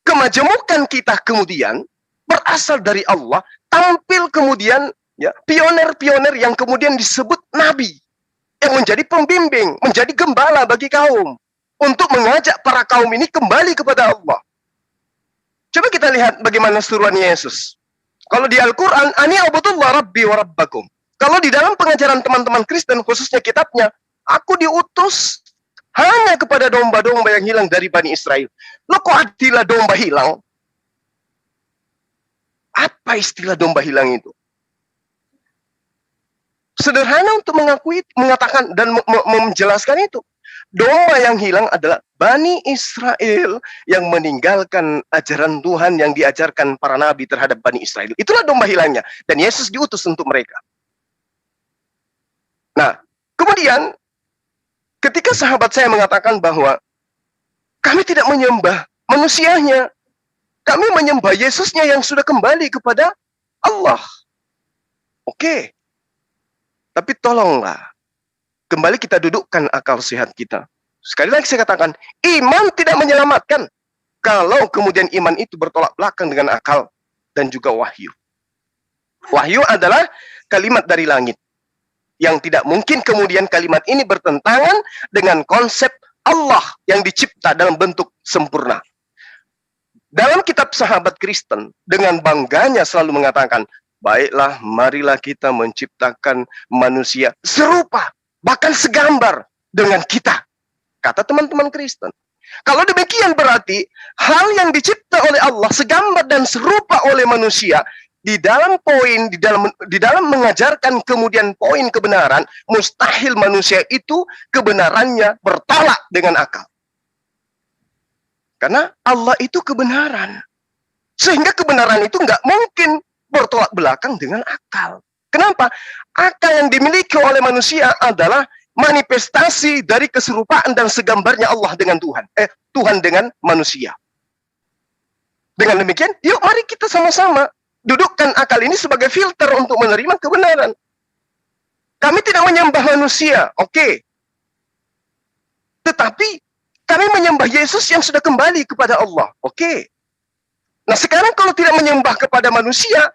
kemajemukan kita kemudian berasal dari Allah, tampil kemudian ya pioner-pioner yang kemudian disebut nabi, yang menjadi pembimbing, menjadi gembala bagi kaum, untuk mengajak para kaum ini kembali kepada Allah. Coba kita lihat bagaimana seruan Yesus. Kalau di Al-Quran, Ani abudullah rabbi wa rabbakum. Kalau di dalam pengajaran teman-teman Kristen, khususnya kitabnya, aku diutus hanya kepada domba-domba yang hilang dari Bani Israel. Loh, kok istilah domba hilang? Apa istilah domba hilang itu? Sederhana untuk mengatakan dan menjelaskan itu. Domba yang hilang adalah Bani Israel yang meninggalkan ajaran Tuhan yang diajarkan para nabi terhadap Bani Israel. Itulah domba hilangnya. Dan Yesus diutus untuk mereka. Nah, kemudian ketika sahabat saya mengatakan bahwa kami tidak menyembah manusianya, kami menyembah Yesusnya yang sudah kembali kepada Allah. Oke. Tapi tolonglah, kembali kita dudukkan akal sehat kita. Sekali lagi saya katakan, iman tidak menyelamatkan kalau kemudian iman itu bertolak belakang dengan akal dan juga wahyu. Wahyu adalah kalimat dari langit, yang tidak mungkin kemudian kalimat ini bertentangan dengan konsep Allah yang dicipta dalam bentuk sempurna. Dalam kitab Sahabat Kristen, dengan bangganya selalu mengatakan, baiklah, marilah kita menciptakan manusia serupa, bahkan segambar dengan kita. Kata teman-teman Kristen. Kalau demikian berarti, hal yang dicipta oleh Allah segambar dan serupa oleh manusia, di dalam mengajarkan kemudian poin kebenaran, mustahil manusia itu kebenarannya bertolak dengan akal. Karena Allah itu kebenaran. Sehingga kebenaran itu nggak mungkin bertolak belakang dengan akal. Kenapa? Akal yang dimiliki oleh manusia adalah manifestasi dari keserupaan dan segambarnya Allah dengan Tuhan. Tuhan dengan manusia. Dengan demikian, yuk mari kita sama-sama dudukkan akal ini sebagai filter untuk menerima kebenaran. Kami tidak menyembah manusia, oke. Tetapi kami menyembah Yesus yang sudah kembali kepada Allah, oke. Nah sekarang kalau tidak menyembah kepada manusia,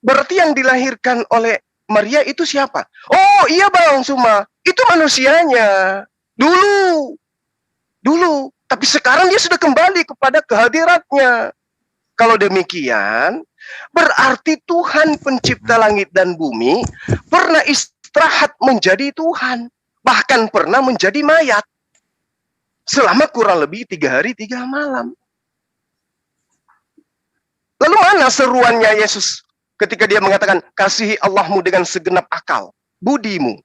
berarti yang dilahirkan oleh Maria itu siapa? Oh iya Bang Suma, itu manusianya. Dulu. Tapi sekarang dia sudah kembali kepada kehadiratnya. Kalau demikian, berarti Tuhan pencipta langit dan bumi pernah istirahat menjadi Tuhan. Bahkan pernah menjadi mayat. Selama kurang lebih 3 hari 3 malam. Lalu mana seruannya Yesus ketika dia mengatakan, kasihi Allahmu dengan segenap akal, budimu.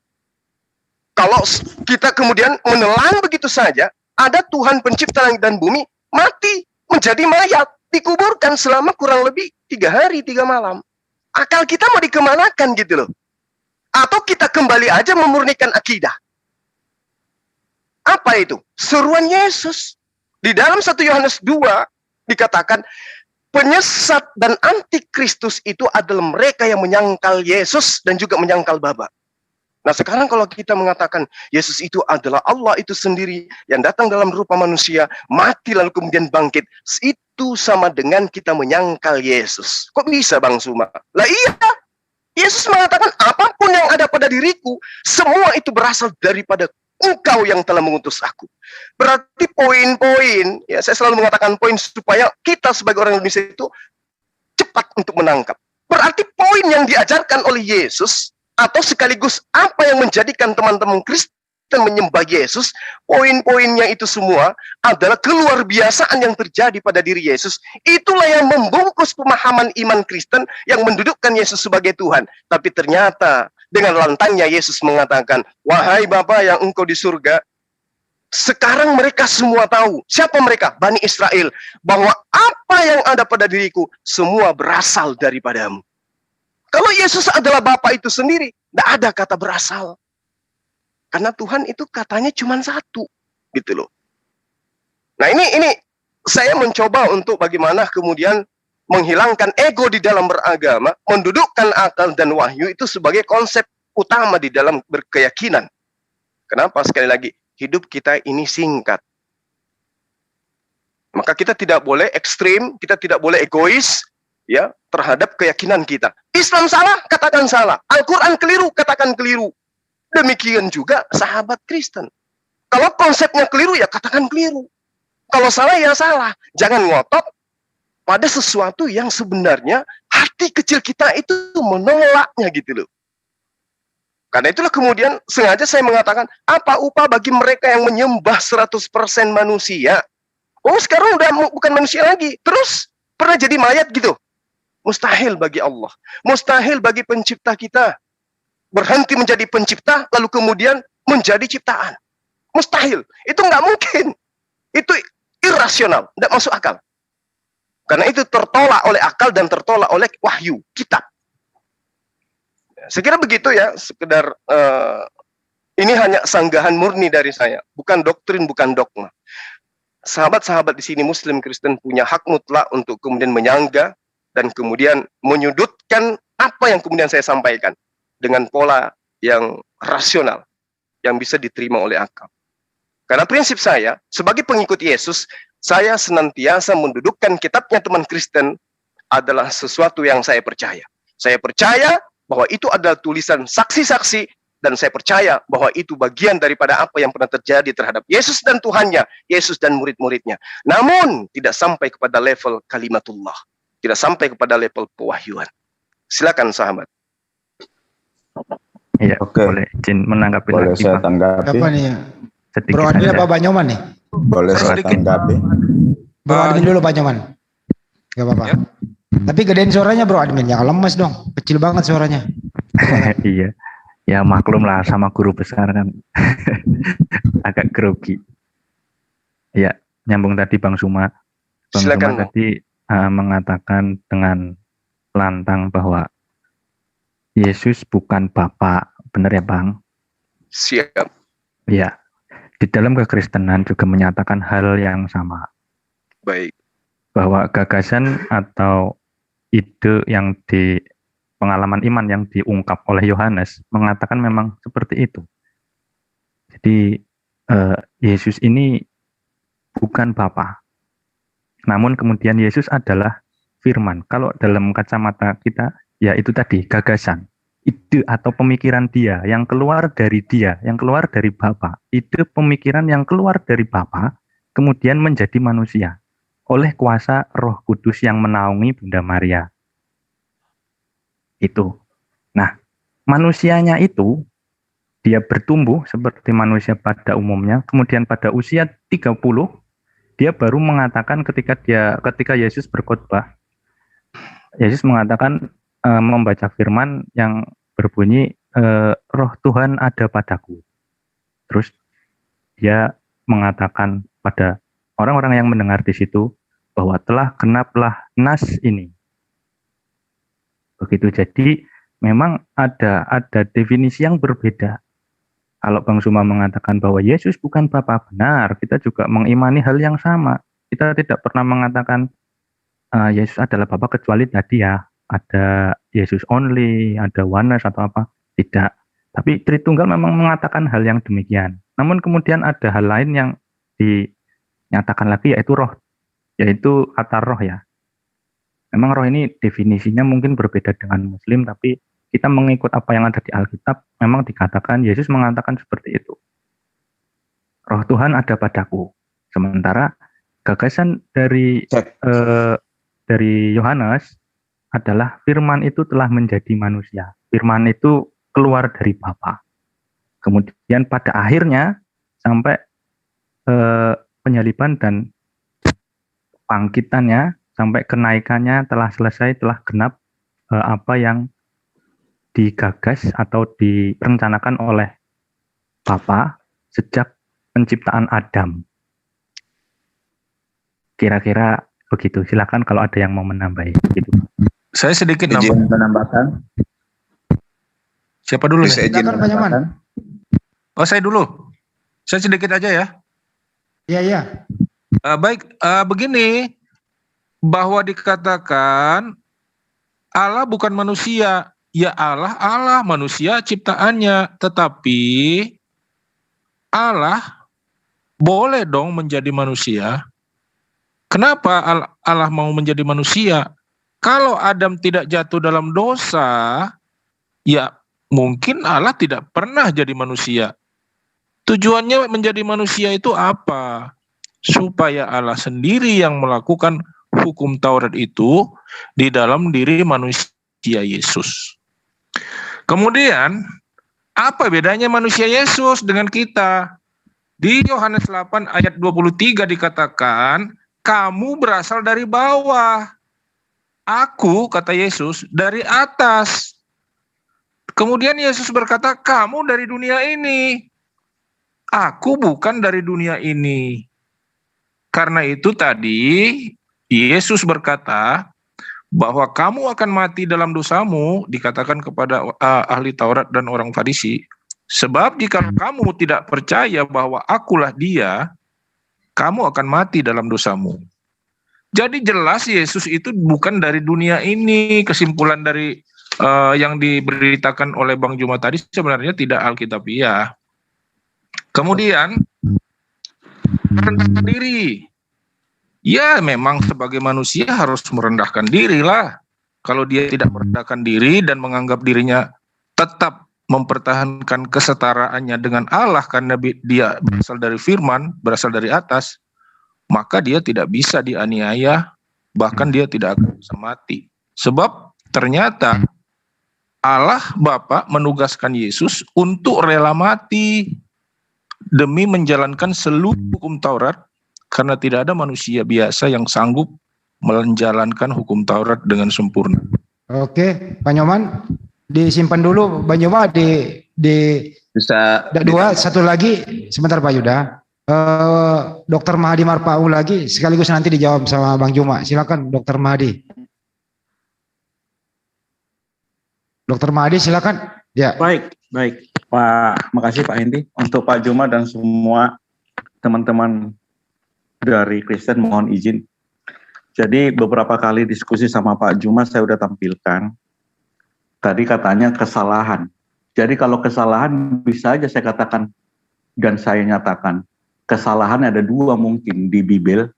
Kalau kita kemudian menelan begitu saja, ada Tuhan pencipta langit dan bumi, mati, menjadi mayat, dikuburkan selama kurang lebih 3 hari 3 malam. Akal kita mau dikemanakan gitu loh. Atau kita kembali aja memurnikan akidah. Apa itu? Seruan Yesus. Di dalam 1 Yohanes 2 dikatakan, penyesat dan antikristus itu adalah mereka yang menyangkal Yesus dan juga menyangkal Bapa. Nah sekarang kalau kita mengatakan Yesus itu adalah Allah itu sendiri yang datang dalam rupa manusia, mati lalu kemudian bangkit, itu sama dengan kita menyangkal Yesus. Kok bisa Bang Suma? Lah iya, Yesus mengatakan apapun yang ada pada diriku, semua itu berasal daripada Engkau yang telah mengutus aku. Berarti poin-poin, ya saya selalu mengatakan poin supaya kita sebagai orang Indonesia itu cepat untuk menangkap. Berarti poin yang diajarkan oleh Yesus, atau sekaligus apa yang menjadikan teman-teman Kristen menyembah Yesus, poin-poinnya itu semua adalah keluar biasaan yang terjadi pada diri Yesus. Itulah yang membungkus pemahaman iman Kristen yang mendudukkan Yesus sebagai Tuhan. Tapi ternyata dengan lantangnya Yesus mengatakan, wahai Bapa yang engkau di surga, sekarang mereka semua tahu. Siapa mereka? Bani Israel. Bahwa apa yang ada pada diriku, semua berasal daripadamu. Kalau Yesus adalah Bapa itu sendiri, tidak ada kata berasal. Karena Tuhan itu katanya cuma satu. Gitu loh. Nah ini saya mencoba untuk bagaimana kemudian menghilangkan ego di dalam beragama, mendudukkan akal dan wahyu itu sebagai konsep utama di dalam berkeyakinan. Kenapa? Sekali lagi, hidup kita ini singkat. Maka kita tidak boleh ekstrim, kita tidak boleh egois ya terhadap keyakinan kita. Islam salah, katakan salah. Al-Quran keliru, katakan keliru. Demikian juga sahabat Kristen. Kalau konsepnya keliru, ya katakan keliru. Kalau salah, ya salah. Jangan ngotot pada sesuatu yang sebenarnya hati kecil kita itu menolaknya gitu loh. Karena itulah kemudian sengaja saya mengatakan, apa upah bagi mereka yang menyembah 100% manusia? Oh sekarang udah bukan manusia lagi. Terus pernah jadi mayat gitu. Mustahil bagi Allah. Mustahil bagi pencipta kita. Berhenti menjadi pencipta, lalu kemudian menjadi ciptaan. Mustahil. Itu nggak mungkin. Itu irasional. Nggak masuk akal. Karena itu tertolak oleh akal dan tertolak oleh wahyu, kitab. Saya kira begitu ya, sekedar ini hanya sanggahan murni dari saya. Bukan doktrin, bukan dogma. Sahabat-sahabat di sini Muslim Kristen punya hak mutlak untuk kemudian menyangga dan kemudian menyudutkan apa yang kemudian saya sampaikan dengan pola yang rasional, yang bisa diterima oleh akal. Karena prinsip saya, sebagai pengikut Yesus, saya senantiasa mendudukkan kitabnya teman Kristen adalah sesuatu yang saya percaya. Saya percaya bahwa itu adalah tulisan saksi-saksi, dan saya percaya bahwa itu bagian daripada apa yang pernah terjadi terhadap Yesus dan Tuhannya, Yesus dan murid-muridnya. Namun, tidak sampai kepada level kalimatullah. Tidak sampai kepada level pewahyuan. Silakan sahabat. Iya, oke. Boleh izin menanggapi boleh lagi, saya Pak. tanggapi. Apa nih? Sedikit Bro Admin saja. apa Pak Nyoman nih? Boleh saya tanggapi. Bro Admin dulu Pak Nyoman. Gak apa-apa. Ya. Tapi gedein suaranya Bro Admin, jangan lemes dong. Kecil banget suaranya. Iya. Ya maklum lah sama guru besar kan. Agak grogi. Ya, nyambung tadi Bang Suma. Bang Silakan. Suma tadi mengatakan dengan lantang bahwa Yesus bukan Bapa. Benar ya Bang? Siap. Ya. Di dalam kekristenan juga menyatakan hal yang sama. Baik. Bahwa gagasan atau ide yang pengalaman iman yang diungkap oleh Yohanes mengatakan memang seperti itu. Jadi Yesus ini bukan Bapa, namun kemudian Yesus adalah firman. Kalau dalam kacamata kita, ya itu tadi gagasan, ide atau pemikiran dia yang keluar dari dia, yang keluar dari Bapa. Ide pemikiran yang keluar dari Bapa kemudian menjadi manusia oleh kuasa Roh Kudus yang menaungi Bunda Maria. Itu. Nah, manusianya itu dia bertumbuh seperti manusia pada umumnya, kemudian pada usia 30 dia baru mengatakan ketika Yesus berkhotbah, Yesus mengatakan membaca firman yang berbunyi Roh Tuhan ada padaku. Terus dia mengatakan pada orang-orang yang mendengar di situ bahwa telah genaplah nas ini. Begitu. Jadi memang ada definisi yang berbeda. Kalau Bang Zuma mengatakan bahwa Yesus bukan Bapa, benar, kita juga mengimani hal yang sama. Kita tidak pernah mengatakan Yesus adalah Bapa kecuali tadi ya, ada Yesus only, ada oneness atau apa. Tidak. Tapi Tritunggal memang mengatakan hal yang demikian. Namun kemudian ada hal lain yang dinyatakan lagi, yaitu roh. Yaitu kata roh ya. Memang roh ini definisinya mungkin berbeda dengan Muslim, tapi kita mengikut apa yang ada di Alkitab, memang dikatakan, Yesus mengatakan seperti itu. Roh Tuhan ada padaku. Sementara gagasan dari Yohanes adalah firman itu telah menjadi manusia. Firman itu keluar dari Bapa. Kemudian pada akhirnya sampai penyaliban dan bangkitannya, sampai kenaikannya telah selesai, telah genap apa yang digagas atau direncanakan oleh Bapa sejak penciptaan Adam. Kira-kira begitu. Silakan kalau ada yang mau menambahi. Gitu. Saya sedikit menambahkan. Siapa dulu Bisa nih? izin Panyaman. Oh, saya dulu. Saya sedikit aja ya. Iya. Baik, begini, bahwa dikatakan Allah bukan manusia. Ya Allah manusia ciptaannya, tetapi Allah boleh dong menjadi manusia. Kenapa Allah mau menjadi manusia? Kalau Adam tidak jatuh dalam dosa, ya mungkin Allah tidak pernah jadi manusia. Tujuannya menjadi manusia itu apa? Supaya Allah sendiri yang melakukan hukum Taurat itu di dalam diri manusia Yesus. Kemudian, apa bedanya manusia Yesus dengan kita? Di Yohanes 8 ayat 23 dikatakan, kamu berasal dari bawah. Aku, kata Yesus, dari atas. Kemudian Yesus berkata, kamu dari dunia ini. Aku bukan dari dunia ini. Karena itu tadi, Yesus berkata, bahwa kamu akan mati dalam dosamu, dikatakan kepada ahli Taurat dan orang Farisi. Sebab jika kamu tidak percaya bahwa akulah dia, kamu akan mati dalam dosamu. Jadi jelas Yesus itu bukan dari dunia ini. Kesimpulan dari yang diberitakan oleh Bang Juma tadi sebenarnya tidak alkitabiah. Kemudian merendahkan diri. Ya memang sebagai manusia harus merendahkan diri lah. Kalau dia tidak merendahkan diri dan menganggap dirinya tetap mempertahankan kesetaraannya dengan Allah karena dia berasal dari firman, berasal dari atas, maka dia tidak bisa dianiaya, bahkan dia tidak akan bisa mati. Sebab ternyata Allah Bapa menugaskan Yesus untuk rela mati demi menjalankan seluruh hukum Taurat, karena tidak ada manusia biasa yang sanggup menjalankan hukum Taurat dengan sempurna. Oke, Pak Nyoman, disimpan dulu. Pak Nyoman Bisa satu lagi, sebentar Pak Yuda. Dr. Mahdi Marpaung lagi, sekaligus nanti dijawab sama Bang Juma. Silakan Dr. Mahdi. Dr. Mahdi, silakan. Ya. baik Pak, makasih Pak Hendi. Untuk Pak Juma dan semua teman-teman dari Kristen mohon izin. Jadi beberapa kali diskusi sama Pak Juma saya udah tampilkan Tadi katanya kesalahan. Jadi kalau kesalahan bisa aja saya katakan dan saya nyatakan. Kesalahan ada dua mungkin di Bible,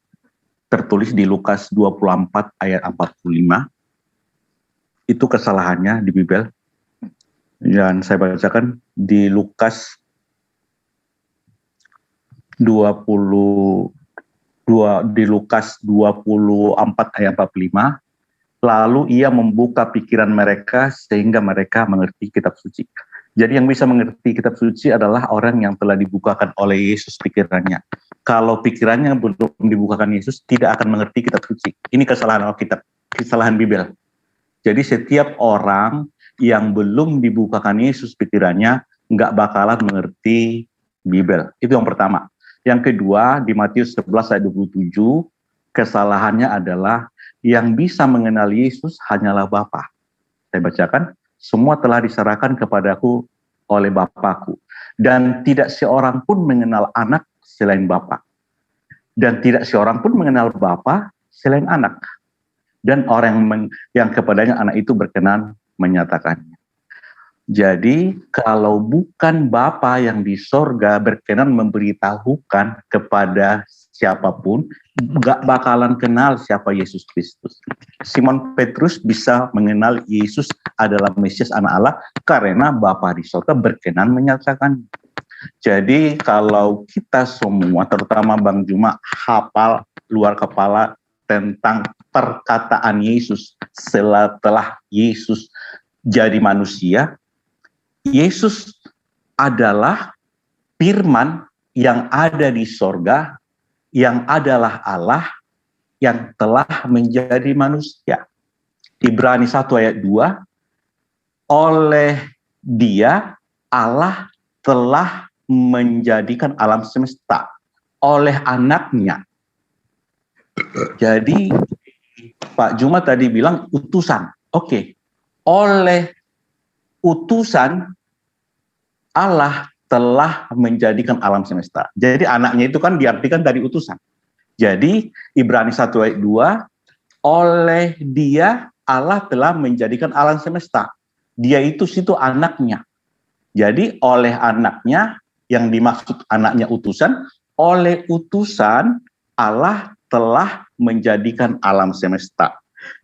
tertulis di Lukas 24 ayat 45. Itu kesalahannya di Bible. Dan saya bacakan di Lukas 24 ayat 45. Lalu ia membuka pikiran mereka sehingga mereka mengerti kitab suci. Jadi yang bisa mengerti kitab suci adalah orang yang telah dibukakan oleh Yesus pikirannya. Kalau pikirannya belum dibukakan Yesus, tidak akan mengerti kitab suci. Ini kesalahan Alkitab, kesalahan Bible. Jadi setiap orang yang belum dibukakan Yesus pikirannya, nggak bakalan mengerti Bible. Itu yang pertama. Yang kedua, di Matius 11 ayat 27, kesalahannya adalah yang bisa mengenal Yesus hanyalah Bapa. Saya bacakan, semua telah diserahkan kepadaku oleh Bapakku. Dan tidak seorang pun mengenal anak selain Bapa. Dan tidak seorang pun mengenal Bapa selain anak. Dan orang yang kepadanya anak itu berkenan menyatakannya. Jadi kalau bukan Bapa yang di sorga berkenan memberitahukan kepada siapapun, gak bakalan kenal siapa Yesus Kristus. Simon Petrus bisa mengenal Yesus adalah Mesias anak Allah karena Bapa di sorga berkenan menyatakan. Jadi kalau kita semua, terutama Bang Juma, hafal luar kepala tentang perkataan Yesus setelah Yesus jadi manusia, Yesus adalah firman yang ada di sorga, yang adalah Allah, yang telah menjadi manusia. Ibrani 1 ayat 2, oleh Dia Allah telah menjadikan alam semesta, oleh anaknya. Jadi Pak Juma tadi bilang utusan. Oke. Oleh utusan Allah telah menjadikan alam semesta. Jadi anaknya itu kan diartikan dari utusan. Jadi Ibrani 1 ayat 2, oleh Dia Allah telah menjadikan alam semesta. Dia itu situ anaknya. Jadi oleh anaknya, yang dimaksud anaknya utusan, oleh utusan Allah telah menjadikan alam semesta.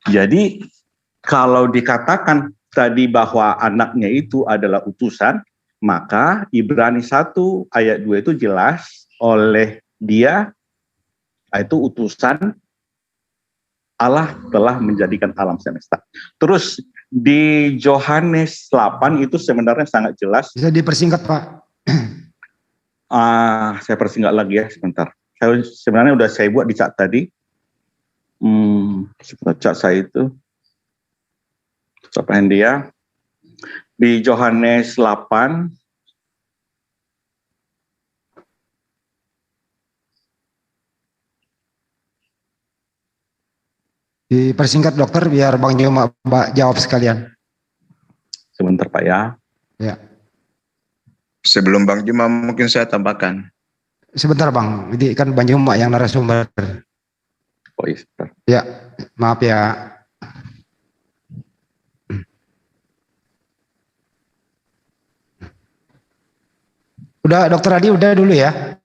Jadi kalau dikatakan tadi bahwa anaknya itu adalah utusan, maka Ibrani 1 ayat 2 itu jelas oleh Dia, itu utusan Allah telah menjadikan alam semesta. Terus di Yohanes 8 itu sebenarnya sangat jelas. Bisa dipersingkat Pak? Saya persingkat lagi ya sebentar. Sebenarnya udah saya buat di chat tadi. Sebentar, chat saya itu. Siapa dia? Di Yohanes 8 dipersingkat dokter biar Bang Juma jawab sekalian. Sebentar Pak ya. Ya. Sebelum Bang Juma mungkin saya tambahkan. Sebentar Bang, ini kan Bang Juma yang narasumber. Oh iya sebentar. Ya, maaf ya. Udah Dokter Adi udah dulu ya.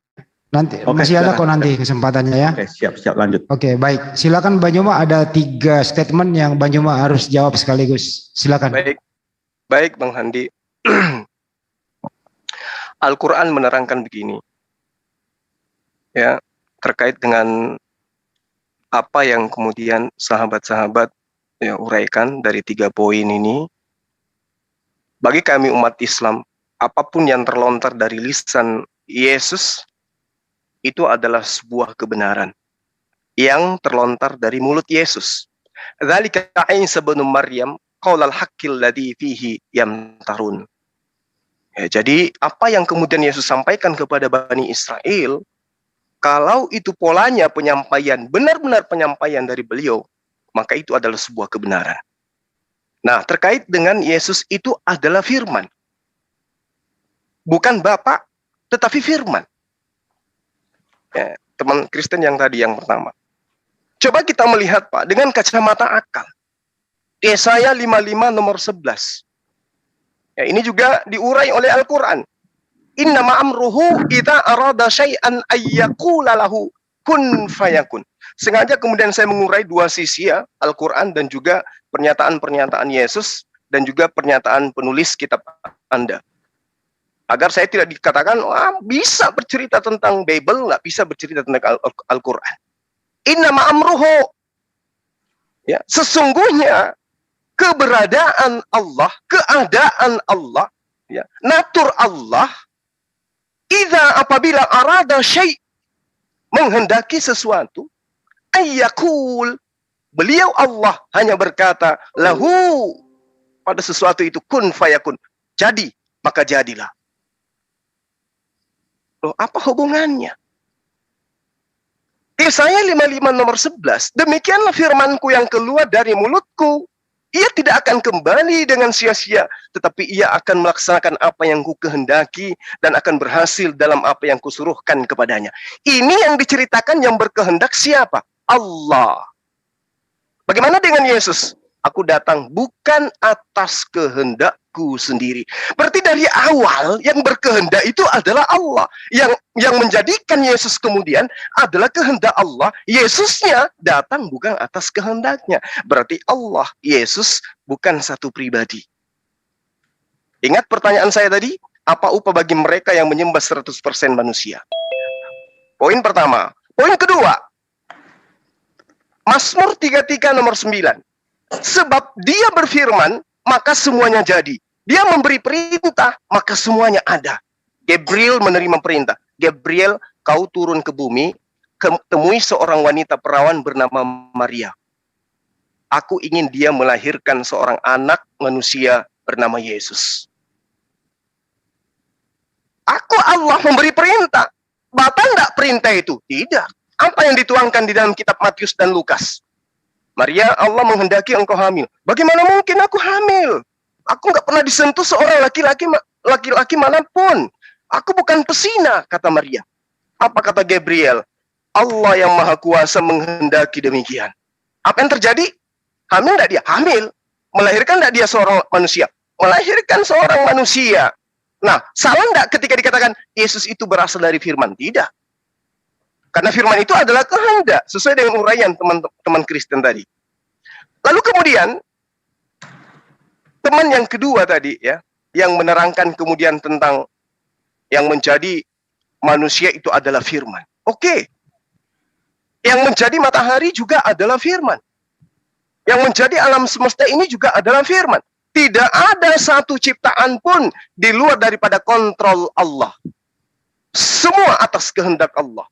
Nanti masih ada kok nanti kesempatannya ya. Oke, siap lanjut. Oke, baik. Silakan Bang Juma, ada 3 statement yang Bang Juma harus jawab sekaligus. Silakan. Baik Bang Handi. Al-Quran menerangkan begini. Ya, terkait dengan apa yang kemudian sahabat-sahabat ya uraikan dari 3 poin ini. Bagi kami umat Islam, apapun yang terlontar dari lisan Yesus itu adalah sebuah kebenaran yang terlontar dari mulut Yesus. Dzalika Isa bin Maryam qaulal haqqil ladzi fihi yamtarun. Ya, jadi apa yang kemudian Yesus sampaikan kepada Bani Israel, kalau itu polanya penyampaian, benar-benar penyampaian dari beliau, maka itu adalah sebuah kebenaran. Nah, terkait dengan Yesus itu adalah firman. Bukan Bapa, tetapi firman. Ya, teman Kristen yang tadi yang pertama. Coba kita melihat Pak, dengan kacamata akal. Yesaya 55 nomor 11. Ya, ini juga diurai oleh Al-Quran. Innama amruhu idza arada syai'an ayyaqula lahu kun fayakun. Sengaja kemudian saya mengurai dua sisi ya, Al-Quran dan juga pernyataan-pernyataan Yesus dan juga pernyataan penulis kitab Anda. Agar saya tidak dikatakan, wah bisa bercerita tentang Bible, nggak bisa bercerita tentang Al-Quran. Innama amruhu. Ya, sesungguhnya keberadaan Allah, keadaan Allah, ya, natur Allah, apabila arada syai' menghendaki sesuatu, ayyakul, beliau Allah hanya berkata, lahu, pada sesuatu itu, kun fayakun, jadi, maka jadilah. Loh, apa hubungannya? Yesaya 55 nomor 11, demikianlah firmanku yang keluar dari mulutku. Ia tidak akan kembali dengan sia-sia, tetapi ia akan melaksanakan apa yang ku kehendaki dan akan berhasil dalam apa yang kusuruhkan kepadanya. Ini yang diceritakan yang berkehendak siapa? Allah. Bagaimana dengan Yesus? Aku datang bukan atas kehendakku sendiri. Berarti dari awal yang berkehendak itu adalah Allah. Yang menjadikan Yesus kemudian adalah kehendak Allah. Yesusnya datang bukan atas kehendaknya. Berarti Allah, Yesus bukan satu pribadi. Ingat pertanyaan saya tadi? Apa upah bagi mereka yang menyembah 100% manusia? Poin pertama. Poin kedua. Mazmur 33 nomor 9. Sebab dia berfirman, maka semuanya jadi. Dia memberi perintah, maka semuanya ada. Gabriel menerima perintah. Gabriel, kau turun ke bumi, temui seorang wanita perawan bernama Maria. Aku ingin dia melahirkan seorang anak manusia bernama Yesus. Aku Allah memberi perintah. Bapak enggak perintah itu? Tidak. Apa yang dituangkan di dalam kitab Matius dan Lukas? Maria, Allah menghendaki engkau hamil. Bagaimana mungkin aku hamil? Aku nggak pernah disentuh seorang laki-laki manapun. Aku bukan pesina, kata Maria. Apa kata Gabriel? Allah yang Maha Kuasa menghendaki demikian. Apa yang terjadi? Hamil nggak dia? Hamil. Melahirkan nggak dia seorang manusia? Melahirkan seorang manusia. Nah, salah nggak ketika dikatakan Yesus itu berasal dari firman? Tidak. Karena firman itu adalah kehendak, sesuai dengan uraian teman-teman Kristen tadi. Lalu kemudian, teman yang kedua tadi, ya, yang menerangkan kemudian tentang yang menjadi manusia itu adalah firman. Oke. Yang menjadi matahari juga adalah firman. Yang menjadi alam semesta ini juga adalah firman. Tidak ada satu ciptaan pun di luar daripada kontrol Allah. Semua atas kehendak Allah.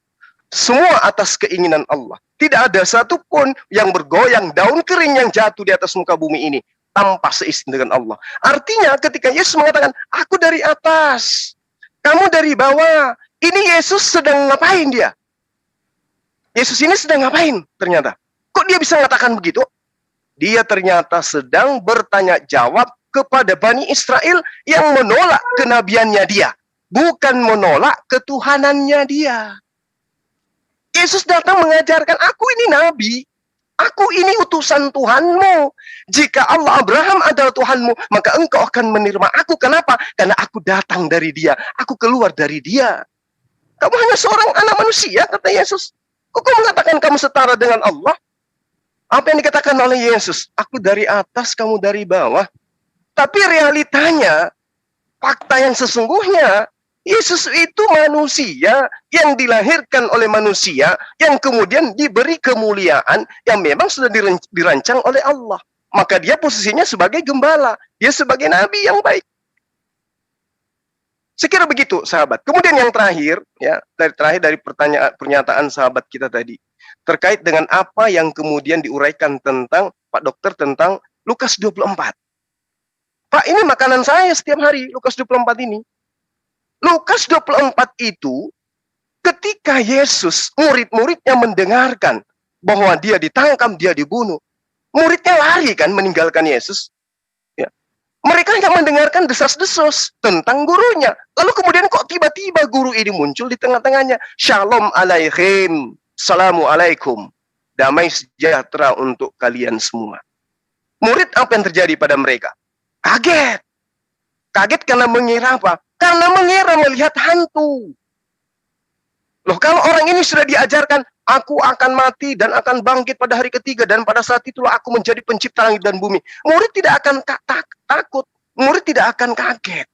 Semua atas keinginan Allah. Tidak ada satupun yang bergoyang, daun kering yang jatuh di atas muka bumi ini tanpa seizin dengan Allah. Artinya ketika Yesus mengatakan, aku dari atas, kamu dari bawah. Ini Yesus sedang ngapain dia? Yesus ini sedang ngapain ternyata? Kok dia bisa mengatakan begitu? Dia ternyata sedang bertanya jawab kepada Bani Israel yang menolak kenabiannya dia. Bukan menolak ketuhanannya dia. Yesus datang mengajarkan, aku ini nabi, aku ini utusan Tuhanmu. Jika Allah Abraham adalah Tuhanmu, maka engkau akan menerima aku. Kenapa? Karena aku datang dari dia, aku keluar dari dia. Kamu hanya seorang anak manusia, kata Yesus. Kok kau mengatakan kamu setara dengan Allah? Apa yang dikatakan oleh Yesus? Aku dari atas, kamu dari bawah. Tapi realitanya, fakta yang sesungguhnya, Yesus itu manusia yang dilahirkan oleh manusia yang kemudian diberi kemuliaan yang memang sudah dirancang oleh Allah. Maka dia posisinya sebagai gembala, dia sebagai nabi yang baik. Sekira begitu, sahabat. Kemudian yang terakhir, ya, dari pernyataan sahabat kita tadi terkait dengan apa yang kemudian diuraikan tentang Pak Dokter tentang Lukas 24. Pak, ini makanan saya setiap hari, Lukas 24 ini. Lukas 24 itu ketika Yesus, murid-muridnya mendengarkan bahwa dia ditangkap, dia dibunuh. Muridnya lari kan meninggalkan Yesus. Ya. Mereka hanya mendengarkan desas-desus tentang gurunya. Lalu kemudian kok tiba-tiba guru ini muncul di tengah-tengahnya. Shalom alaikum, assalamualaikum. Damai sejahtera untuk kalian semua. Murid apa yang terjadi pada mereka? Kaget. Kaget karena mengira apa? Karena mengira melihat hantu. Loh, kalau orang ini sudah diajarkan, aku akan mati dan akan bangkit pada hari ketiga, dan pada saat itulah aku menjadi pencipta langit dan bumi. Murid tidak akan takut, murid tidak akan kaget.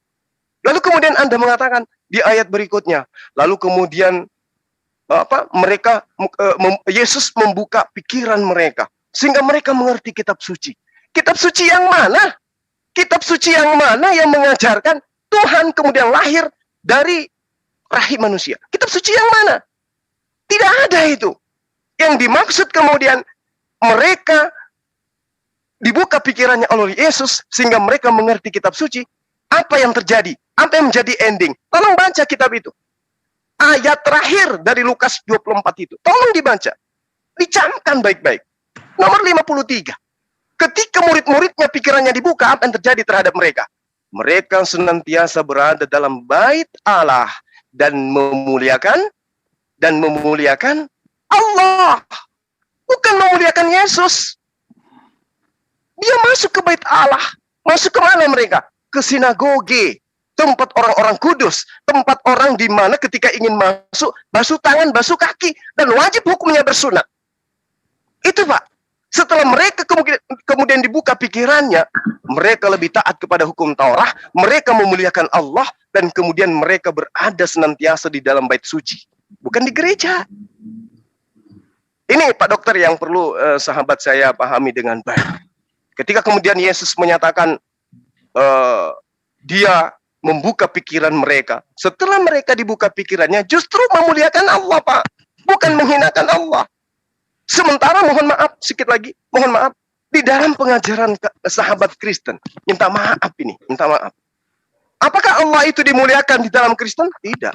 Lalu kemudian Anda mengatakan di ayat berikutnya, lalu kemudian Yesus membuka pikiran mereka sehingga mereka mengerti kitab suci. Kitab suci yang mana? Kitab suci yang mana yang mengajarkan Tuhan kemudian lahir dari rahim manusia? Kitab suci yang mana? Tidak ada itu. Yang dimaksud kemudian mereka dibuka pikirannya oleh Yesus sehingga mereka mengerti kitab suci. Apa yang terjadi? Apa yang menjadi ending? Tolong baca kitab itu. Ayat terakhir dari Lukas 24 itu. Tolong dibaca. Dicamkan baik-baik. Nomor 53. Ketika murid-muridnya pikirannya dibuka, apa yang terjadi terhadap mereka? Mereka senantiasa berada dalam bait Allah dan memuliakan Allah. Bukan memuliakan Yesus. Dia masuk ke bait Allah. Masuk ke mana mereka? Ke sinagoge. Tempat orang-orang kudus. Tempat orang di mana ketika ingin masuk, basuh tangan, basuh kaki. Dan wajib hukumnya bersunat. Itu Pak. Setelah mereka kemudian dibuka pikirannya, mereka lebih taat kepada hukum Taurat, mereka memuliakan Allah, dan kemudian mereka berada senantiasa di dalam bait suci. Bukan di gereja. Ini Pak Dokter yang perlu sahabat saya pahami dengan baik. Ketika kemudian Yesus menyatakan dia membuka pikiran mereka. Setelah mereka dibuka pikirannya, justru memuliakan Allah, Pak. Bukan menghinakan Allah. Sementara mohon maaf, sedikit lagi, mohon maaf. Di dalam pengajaran sahabat Kristen, minta maaf ini, minta maaf. Apakah Allah itu dimuliakan di dalam Kristen? Tidak.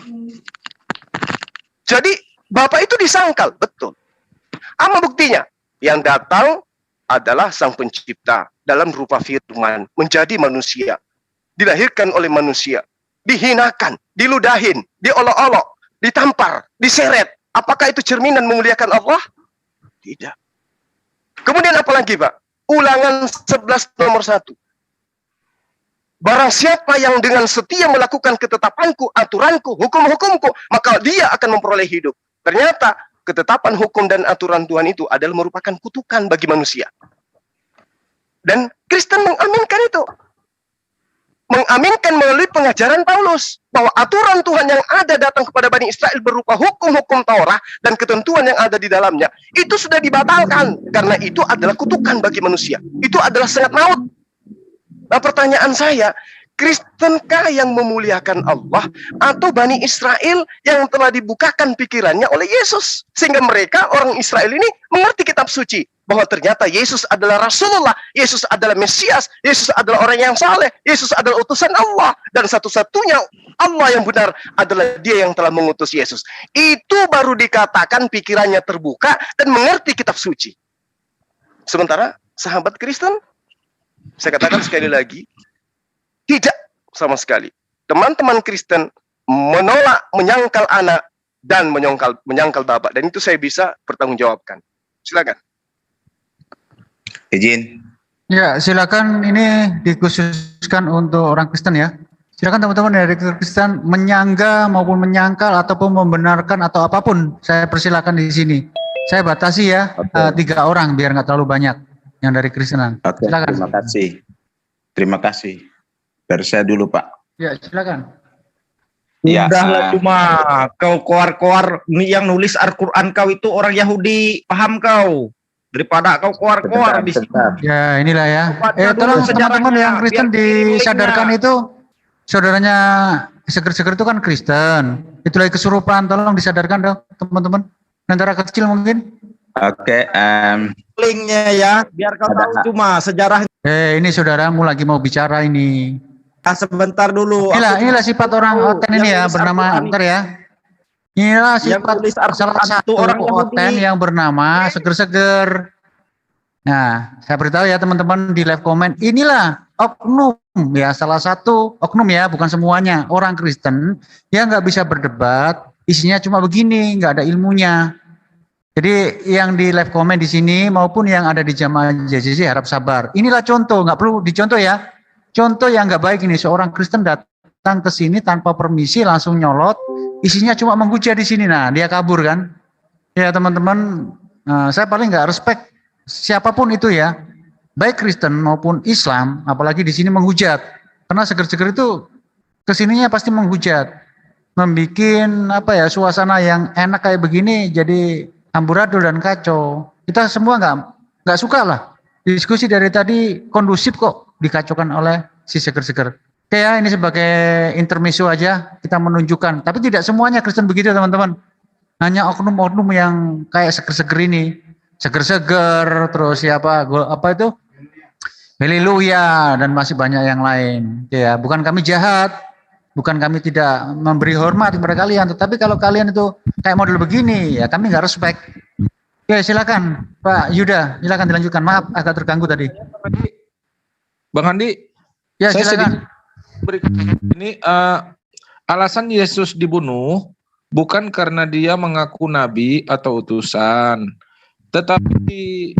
Jadi, Bapak itu disangkal, betul. Apa buktinya? Yang datang adalah Sang Pencipta dalam rupa firman, menjadi manusia. Dilahirkan oleh manusia, dihinakan, diludahin, diolok-olok, ditampar, diseret. Apakah itu cerminan memuliakan Allah? Tidak. Kemudian apalagi Pak? Ulangan 11 nomor 1. Barang siapa yang dengan setia melakukan ketetapanku, aturanku, hukum-hukumku, maka dia akan memperoleh hidup. Ternyata ketetapan hukum dan aturan Tuhan itu adalah merupakan kutukan bagi manusia. Dan Kristen mengaminkan itu. Mengaminkan melalui pengajaran Paulus bahwa aturan Tuhan yang ada datang kepada Bani Israel berupa hukum-hukum Taurat dan ketentuan yang ada di dalamnya itu sudah dibatalkan karena itu adalah kutukan bagi manusia. Itu adalah sangat maut. Nah, pertanyaan saya, Kristenkah yang memuliakan Allah atau Bani Israel yang telah dibukakan pikirannya oleh Yesus sehingga mereka orang Israel ini mengerti kitab suci? Bahwa ternyata Yesus adalah Rasulullah, Yesus adalah Mesias, Yesus adalah orang yang saleh, Yesus adalah utusan Allah, dan satu-satunya Allah yang benar adalah Dia yang telah mengutus Yesus. Itu baru dikatakan pikirannya terbuka dan mengerti kitab suci. Sementara sahabat Kristen, saya katakan sekali lagi, tidak sama sekali. Teman-teman Kristen menolak, menyangkal anak dan menyangkal bapak, dan itu saya bisa pertanggungjawabkan. Silakan. Izin. Ya, silakan, ini dikhususkan untuk orang Kristen ya. Silakan teman-teman dari Kristen menyangga maupun menyangkal ataupun membenarkan atau apapun, saya persilakan di sini. Saya batasi ya, 3 orang biar nggak terlalu banyak yang dari Kristenan. Silakan. Terima kasih. Terima kasih. Dari saya dulu, Pak. Ya, silakan. Ya, Udahlah cuma kau koar-koar yang nulis Al-Quran kau itu orang Yahudi, paham kau? Daripada kau koar-koar di sini. Ya, inilah ya. Tolong teman-teman yang Kristen disadarkan itu, saudaranya seger-seger itu kan Kristen. Itu lagi kesurupan, tolong disadarkan dong teman-teman. Antara kecil mungkin. Oke, linknya ya, biar kau tahu cuma sejarahnya. Ini saudaramu lagi mau bicara ini. Sebentar dulu. Inilah sifat orang Oten ini ya, bernama ntar ya. Inilah sifat salah satu orang Oten yang bernama seger-seger. Nah, saya beritahu ya teman-teman di live comment, inilah oknum ya, salah satu oknum ya, bukan semuanya, orang Kristen yang nggak bisa berdebat, isinya cuma begini, nggak ada ilmunya. Jadi yang di live comment di sini maupun yang ada di jamaah JCC harap sabar. Inilah contoh, nggak perlu dicontoh ya. Contoh yang nggak baik ini, seorang Kristen datang ke sini tanpa permisi langsung nyolot, isinya cuma menghujat di sini. Nah, dia kabur kan? Ya teman-teman, saya paling nggak respect siapapun itu ya, baik Kristen maupun Islam, apalagi di sini menghujat. Karena seger-seger itu kesininya pasti menghujat, membuat suasana yang enak kayak begini jadi amburadul dan kacau. Kita semua nggak suka lah. Diskusi dari tadi kondusif kok dikacaukan oleh si seger-seger. Kayak ini sebagai intermezzo aja kita menunjukkan. Tapi tidak semuanya Kristen begitu teman-teman. Hanya oknum-oknum yang kayak seger-seger ini. Seger-seger, terus siapa itu? Haleluya dan masih banyak yang lain. Ya, bukan kami jahat, bukan kami tidak memberi hormat kepada kalian, tetapi kalau kalian itu kayak model begini, ya kami nggak respect. Ya silakan Pak Yuda, silakan dilanjutkan. Maaf agak terganggu tadi. Bang Andi, ya saya silakan. Ini alasan Yesus dibunuh bukan karena dia mengaku nabi atau utusan, tetapi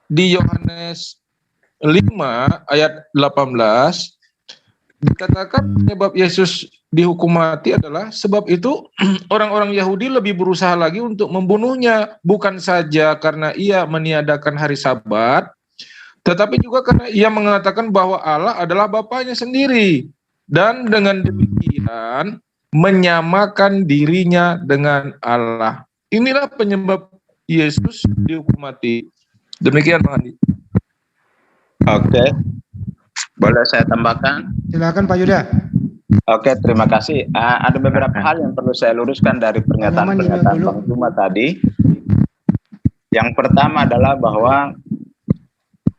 di Yohanes 5 ayat 18 dikatakan penyebab Yesus dihukum mati adalah sebab itu orang-orang Yahudi lebih berusaha lagi untuk membunuhnya, bukan saja karena ia meniadakan hari Sabat, tetapi juga karena ia mengatakan bahwa Allah adalah Bapanya sendiri dan dengan demikian menyamakan dirinya dengan Allah. Inilah penyebab Yesus dihukum mati. Demikian Bang Andi. Oke. Boleh saya tambahkan? Silakan Pak Yuda. Oke, terima kasih. Ada beberapa hal yang perlu saya luruskan dari pernyataan Bang Juma tadi. Yang pertama adalah bahwa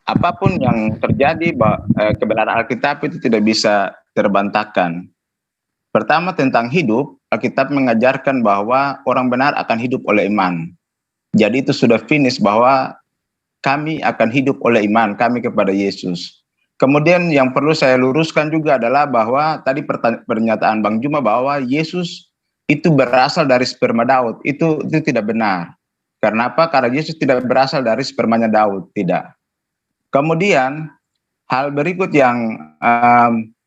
apapun yang terjadi, kebenaran Alkitab itu tidak bisa terbantahkan. Pertama tentang hidup, Alkitab mengajarkan bahwa orang benar akan hidup oleh iman. Jadi itu sudah finish bahwa kami akan hidup oleh iman kami kepada Yesus. Kemudian yang perlu saya luruskan juga adalah bahwa tadi pernyataan Bang Juma bahwa Yesus itu berasal dari sperma Daud. Itu tidak benar. Karena apa? Karena Yesus tidak berasal dari spermanya Daud, tidak. Kemudian hal berikut yang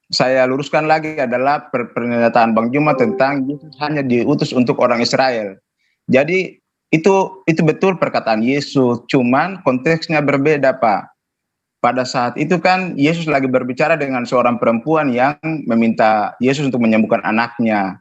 saya luruskan lagi adalah pernyataan Bang Juma tentang Yesus hanya diutus untuk orang Israel. Jadi itu betul perkataan Yesus, cuman konteksnya berbeda, Pak. Pada saat itu kan Yesus lagi berbicara dengan seorang perempuan yang meminta Yesus untuk menyembuhkan anaknya.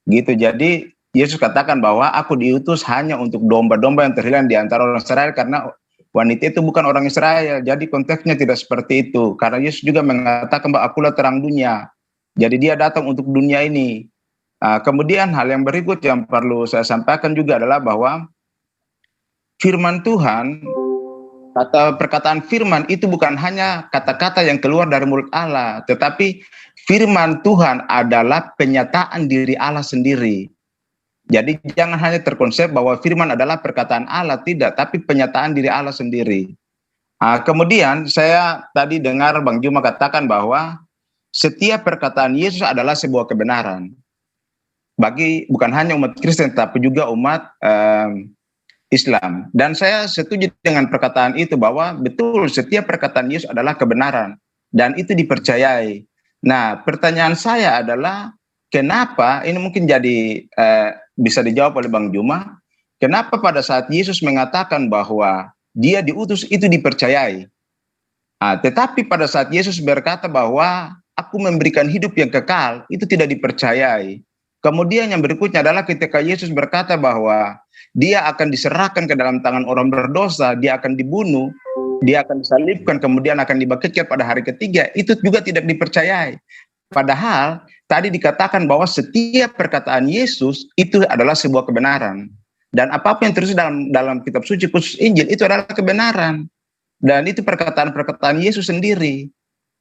Gitu. Jadi Yesus katakan bahwa aku diutus hanya untuk domba-domba yang terhilang di antara orang Israel karena wanita itu bukan orang Israel. Jadi konteksnya tidak seperti itu. Karena Yesus juga mengatakan bahwa akulah terang dunia. Jadi dia datang untuk dunia ini. Kemudian hal yang berikut yang perlu saya sampaikan juga adalah bahwa firman Tuhan atau perkataan firman itu bukan hanya kata-kata yang keluar dari mulut Allah, tetapi firman Tuhan adalah penyataan diri Allah sendiri. Jadi jangan hanya terkonsep bahwa firman adalah perkataan Allah, tidak, tapi penyataan diri Allah sendiri. Kemudian saya tadi dengar Bang Juma katakan bahwa setiap perkataan Yesus adalah sebuah kebenaran. Bagi bukan hanya umat Kristen, tapi juga umat Islam. Dan saya setuju dengan perkataan itu bahwa betul setiap perkataan Yesus adalah kebenaran dan itu dipercayai. Nah, pertanyaan saya adalah kenapa ini mungkin jadi bisa dijawab oleh Bang Juma, kenapa pada saat Yesus mengatakan bahwa dia diutus itu dipercayai. Tetapi pada saat Yesus berkata bahwa aku memberikan hidup yang kekal, itu tidak dipercayai. Kemudian yang berikutnya adalah ketika Yesus berkata bahwa dia akan diserahkan ke dalam tangan orang berdosa, dia akan dibunuh, dia akan disalibkan, kemudian akan dibangkitkan pada hari ketiga, itu juga tidak dipercayai. Padahal tadi dikatakan bahwa setiap perkataan Yesus itu adalah sebuah kebenaran. Dan apapun yang terjadi dalam kitab suci khusus Injil itu adalah kebenaran. Dan itu perkataan-perkataan Yesus sendiri.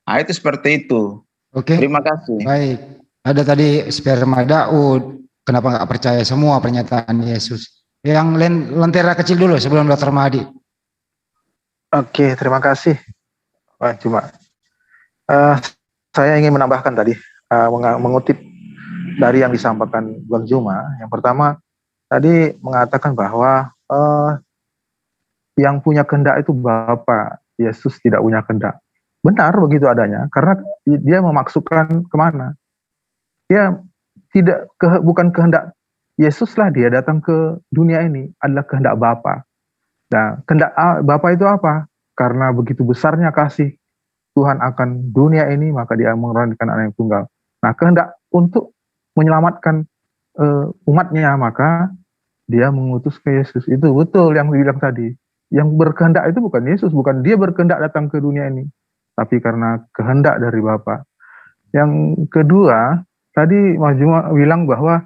Itu seperti itu. Oke. Terima kasih. Baik. Ada tadi sperma Daud. Kenapa nggak percaya semua pernyataan Yesus? Yang lentera kecil dulu sebelum Dr. Mahdi. Oke, terima kasih Pak Juma. Saya ingin menambahkan tadi, mengutip dari yang disampaikan Bang Juma. Yang pertama, tadi mengatakan bahwa yang punya kehendak itu Bapa, Yesus tidak punya kehendak. benar begitu adanya, karena dia memaksudkan kemana? Dia tidak bukan kehendak Yesuslah dia datang ke dunia ini, adalah kehendak Bapa. Nah, kehendak Bapa itu apa? Karena begitu besarnya kasih Tuhan akan dunia ini, maka dia menurunkan anak yang tunggal. Nah, kehendak untuk menyelamatkan umatnya, maka dia mengutus ke Yesus. Itu betul yang dibilang tadi. Yang berkehendak itu bukan Yesus, bukan dia berkehendak datang ke dunia ini, tapi karena kehendak dari Bapa. Yang kedua, tadi Mas Juma bilang bahwa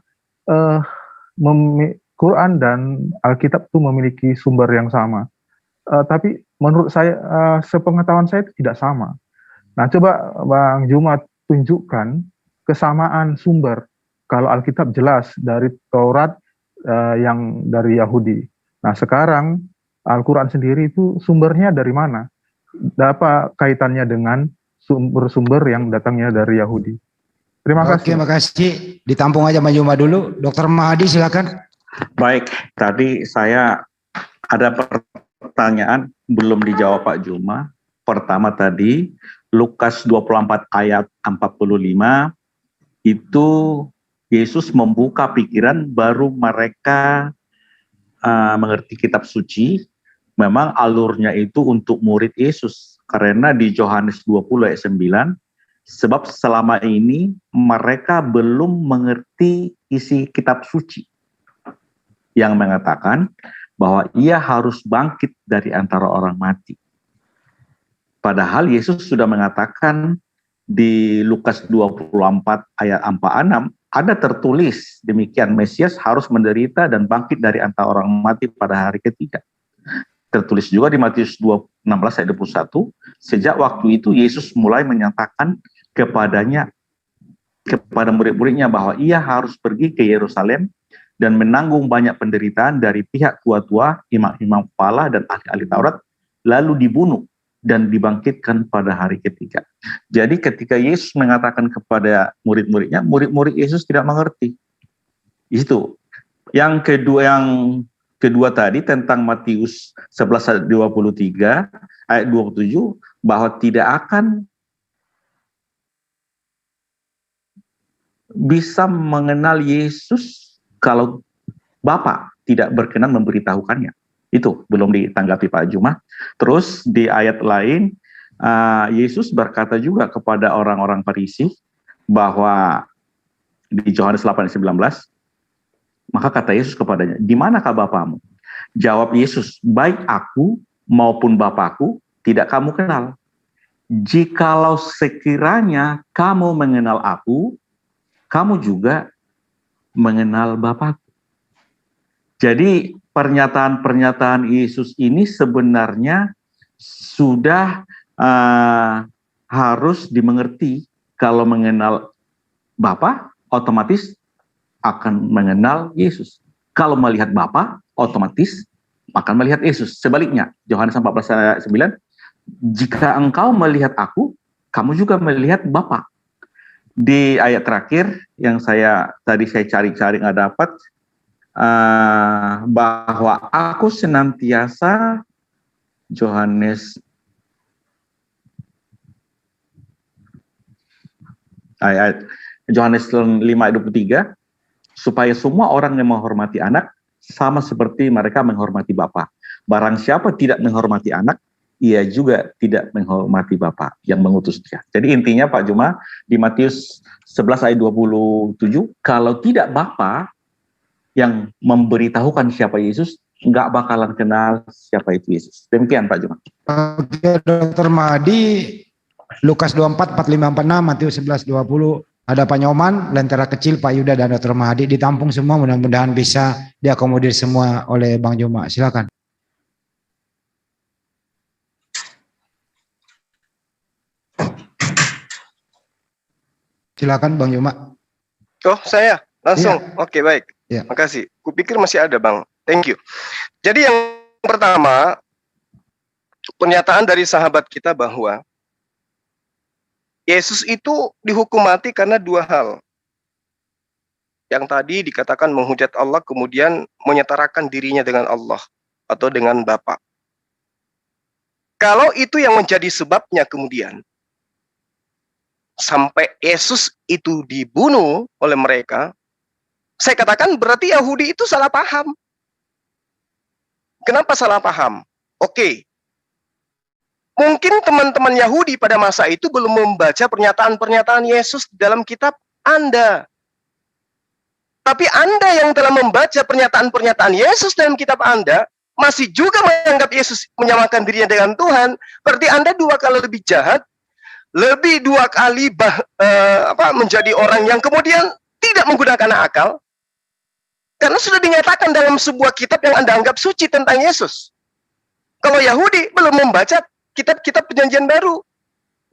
Quran dan Alkitab itu memiliki sumber yang sama. Tapi menurut saya, sepengetahuan saya itu tidak sama. Nah, coba Bang Juma tunjukkan kesamaan sumber. Kalau Alkitab jelas dari Taurat yang dari Yahudi. Nah, sekarang Al-Quran sendiri itu sumbernya dari mana? Apa kaitannya dengan sumber-sumber yang datangnya dari Yahudi? Terima kasih. Oke, makasih. Ditampung aja Bang Juma dulu. Dr. Mahadi silakan. Baik, tadi saya ada pertanyaan belum dijawab Pak Juma. Pertama tadi, Lukas 24 ayat 45, itu Yesus membuka pikiran baru mereka mengerti kitab suci. Memang alurnya itu untuk murid Yesus. Karena di Yohanes 20 ayat 9, sebab selama ini mereka belum mengerti isi kitab suci yang mengatakan bahwa ia harus bangkit dari antara orang mati. Padahal Yesus sudah mengatakan di Lukas 24 ayat 46, ada tertulis demikian, Mesias harus menderita dan bangkit dari antara orang mati pada hari ketiga. Tertulis juga di Matius 16 ayat 21, sejak waktu itu Yesus mulai menyatakan kepada murid-muridnya bahwa ia harus pergi ke Yerusalem dan menanggung banyak penderitaan dari pihak tua-tua, imam-imam kepala dan ahli-ahli Taurat, lalu dibunuh dan dibangkitkan pada hari ketiga. Jadi ketika Yesus mengatakan kepada murid-muridnya, murid-murid Yesus tidak mengerti. Itu. Yang kedua tadi tentang Matius 11 ayat 23, ayat 27, bahwa tidak akan bisa mengenal Yesus kalau Bapa tidak berkenan memberitahukannya. Itu belum ditanggapi Pak Juma. Terus di ayat lain, Yesus berkata juga kepada orang-orang Farisi bahwa di Yohanes 8:19, maka kata Yesus kepadanya, di manakah Bapamu? Jawab Yesus, baik aku maupun Bapakku tidak kamu kenal. Jikalau sekiranya kamu mengenal aku, kamu juga mengenal Bapakku. Jadi pernyataan-pernyataan Yesus ini sebenarnya sudah harus dimengerti. Kalau mengenal Bapa, otomatis akan mengenal Yesus. Kalau melihat Bapa, otomatis akan melihat Yesus. Sebaliknya, Yohanes 14 ayat 9, jika engkau melihat aku, kamu juga melihat Bapa. Di ayat terakhir yang tadi saya cari-cari nggak dapat, bahwa aku senantiasa, Yohanes ayat Yohanes 5 ayat 23, supaya semua orang yang menghormati anak sama seperti mereka menghormati Bapa. Barang siapa tidak menghormati anak, ia juga tidak menghormati Bapa yang mengutus dia. Jadi intinya Pak Juma, di Matius 11 ayat 27, kalau tidak Bapa yang memberitahukan siapa Yesus, nggak bakalan kenal siapa itu Yesus. Demikian Pak Juma. Oke, Dr. Mahdi, Lukas 24, 45, 46, Matius 11, 20, ada Pak Nyoman, Lentera Kecil, Pak Yuda, dan Dr. Mahdi, ditampung semua, mudah-mudahan bisa diakomodir semua oleh Bang Juma. Silakan. Silakan Bang Juma. Oh, saya langsung. Iya. Oke, baik. Iya. Makasih. Kupikir masih ada, Bang. Thank you. Jadi yang pertama, pernyataan dari sahabat kita bahwa Yesus itu dihukum mati karena dua hal. Yang tadi dikatakan menghujat Allah, kemudian menyetarakan dirinya dengan Allah atau dengan Bapa. Kalau itu yang menjadi sebabnya kemudian sampai Yesus itu dibunuh oleh mereka, saya katakan berarti Yahudi itu salah paham. Kenapa salah paham? Oke. Mungkin teman-teman Yahudi pada masa itu belum membaca pernyataan-pernyataan Yesus dalam kitab Anda. Tapi Anda yang telah membaca pernyataan-pernyataan Yesus dalam kitab Anda, masih juga menganggap Yesus menyamakan dirinya dengan Tuhan, berarti Anda 2 kali lebih jahat, lebih 2 kali menjadi orang yang kemudian tidak menggunakan akal, karena sudah dinyatakan dalam sebuah kitab yang Anda anggap suci tentang Yesus. Kalau Yahudi belum membaca kitab-kitab perjanjian baru,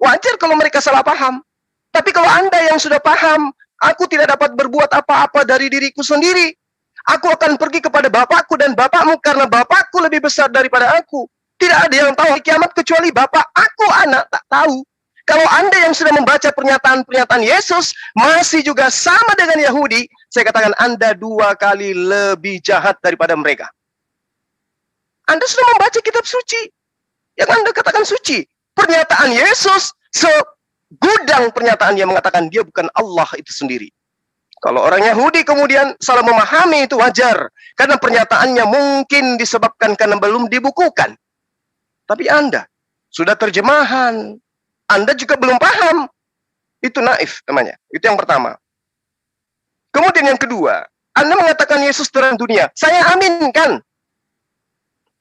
wajar kalau mereka salah paham. Tapi kalau Anda yang sudah paham, aku tidak dapat berbuat apa-apa dari diriku sendiri. Aku akan pergi kepada Bapakku dan Bapakmu karena Bapakku lebih besar daripada aku. Tidak ada yang tahu hari kiamat kecuali Bapak. Aku anak tak tahu. Kalau Anda yang sudah membaca pernyataan-pernyataan Yesus masih juga sama dengan Yahudi, saya katakan Anda 2 kali lebih jahat daripada mereka. Anda sudah membaca kitab suci yang Anda katakan suci. Pernyataan Yesus segudang pernyataan yang mengatakan dia bukan Allah itu sendiri. Kalau orang Yahudi kemudian salah memahami itu wajar, karena pernyataannya mungkin disebabkan karena belum dibukukan. Tapi Anda sudah terjemahan, Anda juga belum paham. Itu naif namanya. Itu yang pertama. Kemudian yang kedua, Anda mengatakan Yesus terang dunia. Saya aminkan.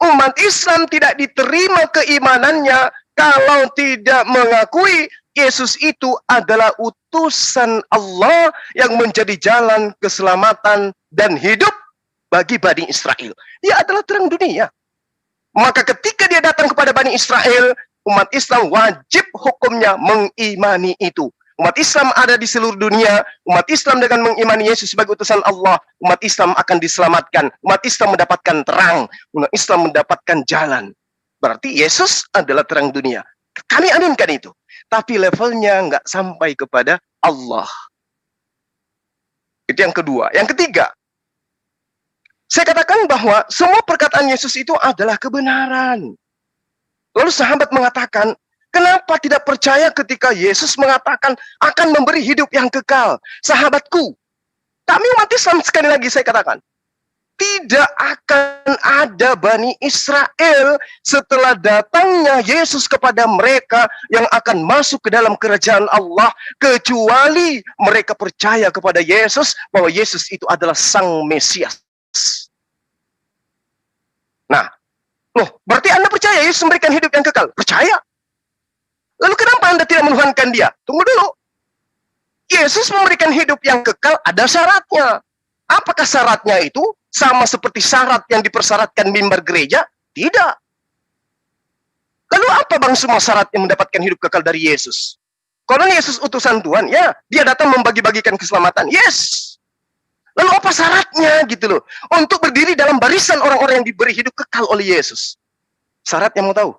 Umat Islam tidak diterima keimanannya kalau tidak mengakui Yesus itu adalah utusan Allah yang menjadi jalan keselamatan dan hidup bagi Bani Israel. Dia adalah terang dunia. Maka ketika dia datang kepada Bani Israel, umat Islam wajib hukumnya mengimani itu. Umat Islam ada di seluruh dunia. Umat Islam dengan mengimani Yesus sebagai utusan Allah, umat Islam akan diselamatkan. Umat Islam mendapatkan terang. Umat Islam mendapatkan jalan. Berarti Yesus adalah terang dunia. Kami aminkan itu. Tapi levelnya nggak sampai kepada Allah. Itu yang kedua. Yang ketiga, saya katakan bahwa semua perkataan Yesus itu adalah kebenaran. Lalu sahabat mengatakan, kenapa tidak percaya ketika Yesus mengatakan akan memberi hidup yang kekal? Sahabatku, kami umat Islam sekali lagi saya katakan, tidak akan ada Bani Israel setelah datangnya Yesus kepada mereka yang akan masuk ke dalam kerajaan Allah, kecuali mereka percaya kepada Yesus bahwa Yesus itu adalah Sang Mesias. Nah, loh, berarti Anda percaya Yesus memberikan hidup yang kekal? Percaya. Lalu kenapa Anda tidak menuhankan dia? Tunggu dulu. Yesus memberikan hidup yang kekal, ada syaratnya. Apakah syaratnya itu sama seperti syarat yang dipersyaratkan mimbar gereja? Tidak. Lalu apa bang semua syarat yang mendapatkan hidup kekal dari Yesus? Kalau Yesus utusan Tuhan, ya, dia datang membagi-bagikan keselamatan. Yes. Lalu apa syaratnya gitu loh? Untuk berdiri dalam barisan orang-orang yang diberi hidup kekal oleh Yesus. Syaratnya mau tahu?